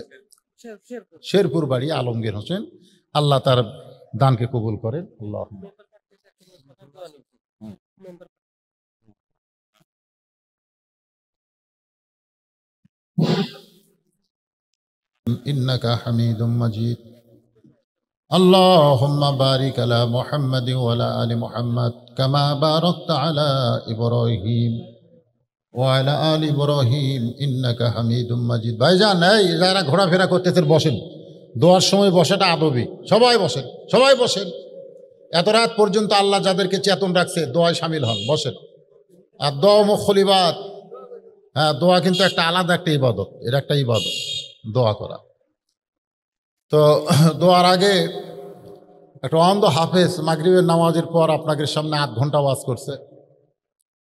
শেরপুর বাড়ি, আলমগীর হোসেন। আল্লাহ তার দানকে কবুল করেন। আল্লাহুম্মা ইন্নাকা হামিদুম মাজিদ। আল্লাহুম্মা বারিক আলা মুহাম্মাদ ওয়া আলা আলি মুহাম্মাদ কামা বারাকতা আলা ইব্রাহিম ওয়া আলা আলি ইব্রাহিম ইন্নাকা হামিদুম মাজিদ। ভাইজান, এই যারা ঘোরাফেরা করতেছেন বসেন, দোয়ার সময় বসাটা আদবি। সবাই বসেন, সবাই বসেন। এত রাত পর্যন্ত আল্লাহ যাদেরকে চেতন রাখছে দোয়ায় শামিল হন, বসেন। আর দোয়া মুখল ইবাদত। হ্যাঁ, দোয়া কিন্তু একটা আলাদা একটা ইবাদত, এর একটা ইবাদত দোয়া করা। তো দোয়ার আগে একটা অন্ধ হাফেজ মাগরিবের নামাজের পর আপনাদের সামনে ৮ ঘন্টা ওয়াজ করছে।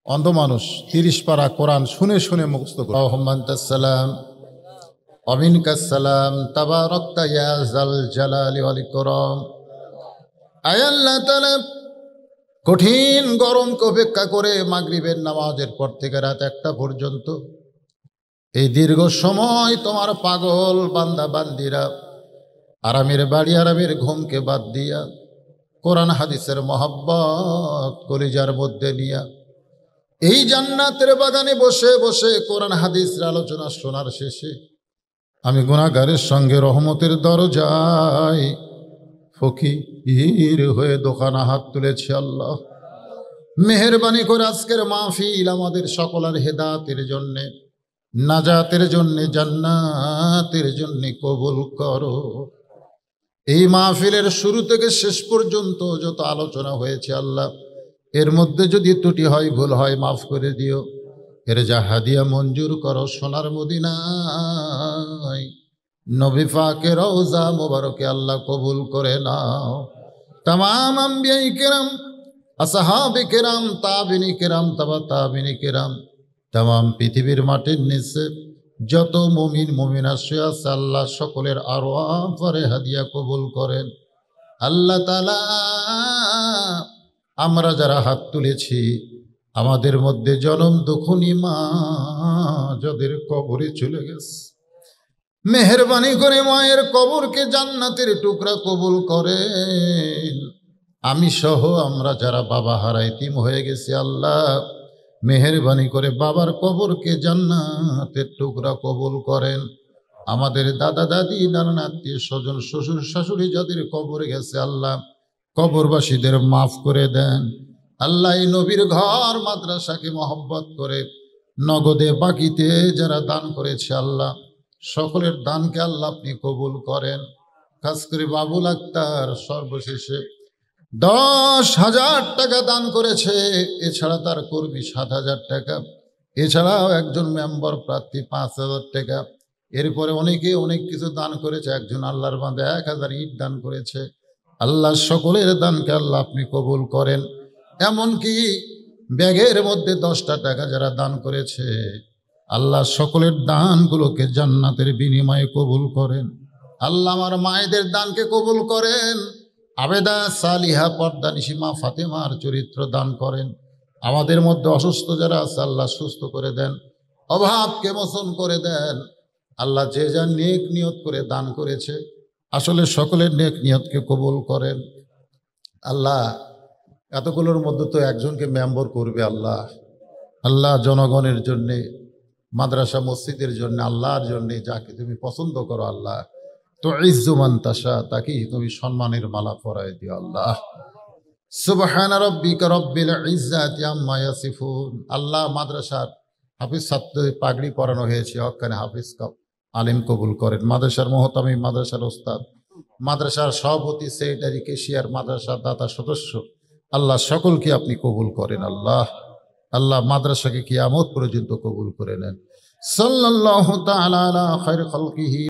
অন্ধ মানুষ ৩০ পারা কোরআন শুনে শুনে মুখস্থ করে। আলহামদুলিল্লাহ আমিনকাস সালাম তাবারাকতা ইয়া যাল জালালি ওয়াল ইকরাম। আয় আল্লাহ তাআলা, কঠিন গরমকে উপেক্ষা করে মাগরিবের নামাজের পর থেকে রাত ১টা পর্যন্ত এই দীর্ঘ সময় তোমার পাগল বান্দা বান্দিরা আরামের বাড়ি, আরামের ঘুমকে বাদ দিয়া কোরআন হাদিসের মহব্বত কলিজার মধ্যে নিয়া এই জান্নাতের বাগানে বসে বসে কোরআন হাদিসের আলোচনা শোনার শেষে আমি গুনাহগারের সঙ্গে রহমতের দরজায় ফকির হয়ে দোকানে হাত তুলেছি। আল্লাহ, মেহেরবানি করে আজকের মাহফিল আমাদের সকলের হেদায়েতের জন্যে, নাজাতের জন্যে, জান্নাতের জন্যে কবুল করো। এই মাহফিলের শুরু থেকে শেষ পর্যন্ত যত আলোচনা হয়েছে আল্লাহ, এর মধ্যে যদি ত্রুটি হয়, ভুল হয়, মাফ করে দিও। এর যা হাদিয়া মঞ্জুর করো সোনার মদিনায় নবী পাকের রওজা মোবারকে আল্লাহ কবুল করে নাও। তামাম আম্বিয়ায়ে কেরাম, আসহাবে কেরাম, তাবিনী কেরাম, তাবা তাবিনী কেরাম, তামাম পৃথিবীর মাটির নিচে যত মুমিন মুমিনা শুয়ে আছে আল্লাহ সকলের আরওয়াহ পরে হাদিয়া কবুল করেন। আল্লাহ তাআলা, আমরা যারা হাত তুলেছি আমাদের মধ্যে জনম দুঃখনী মা যাদের কবরে চলে গেছে, মেহেরবানি করে মায়ের কবরকে জান্নাতের টুকরা কবুল করেন। আমি সহ আমরা যারা বাবা হারা এতিম হয়ে গেছি আল্লাহ, মেহেরবানি করে বাবার কবরকে জান্নাতের টুকরা কবুল করেন। আমাদের দাদা দাদি, নানা আত্মীয় স্বজন, শ্বশুর শাশুড়ি যাদের কবরে গেছে আল্লাহ, কবরবাসীদের মাফ করে দেন। আল্লাহ, এই নবীর ঘর মাদ্রাসাকে মহব্বত করে নগদে বাকিতে যারা দান করেছে আল্লাহ, সকলের দানকে আল্লাহ আপনি কবুল করেন। খাস করে বাবুল আক্তার সর্বশেষে 10,000 টাকা দান করেছে, এছাড়া তার কর্মী 7,000 টাকা, এছাড়াও একজন মেম্বার প্রার্থী 5,000 টাকা, এরপরে অনেকে অনেক কিছু দান করেছে। একজন আল্লাহর বান্দা 1,000 ইট দান করেছে। আল্লাহ, সকলের দানকে আল্লাহ আপনি কবুল করেন। এমনকি ব্যাগের মধ্যে 10টা টাকা যারা দান করেছে আল্লাহ, সকলের দানগুলোকে জান্নাতের বিনিময়ে কবুল করেন। আল্লাহ, আমার মায়েদের দানকে কবুল করেন। আবেদা, সালিহা, পর্দানিশি মা ফাতেমার চরিত্র দান করেন। আমাদের মধ্যে অসুস্থ যারা আছে আল্লাহ সুস্থ করে দেন, অভাবকে মোচন করে দেন। আল্লাহ, যে যা নেক নিয়ত করে দান করেছে আসলে সকলের নেক নিয়তকে কবুল করেন আল্লাহ। এতগুলোর মধ্যে তো একজনকে মেম্বার করবে আল্লাহ। আল্লাহ জনগণের জন্যে, মাদ্রাসা মসজিদের জন্য, আল্লাহর জন্যে যাকে তুমি পছন্দ করো আল্লাহ, তো ইজ্জুমান তাশা, তাকেই তুমি সম্মানের মালা পরায় দিও আল্লাহ। সুবহানা রাব্বিকা রব্বিল ইজ্জাতি আম্মা ইয়াসিফুন। আল্লাহ মাদ্রাসার হাফিজ ছাত্র পাগড়ি পরানো হয়েছে, হক্কানে হাফিজ আলিম কবুল করেন। মাদ্রাসার মহতামি, মাদ্রাসার ওস্তাদ, মাদ্রাসার সভাপতি, সেক্রেটারি, কেশিয়ার, মাদ্রাসার দাতা সদস্য, আল্লাহ সকলকে আপনি কবুল করেন আল্লাহ। আল্লাহ মাদ্রাসাকে কিয়ামত পর্যন্ত কবুল করে নেন। সাল্লাল্লাহু তাআলা আলা খায়রি খালকিহি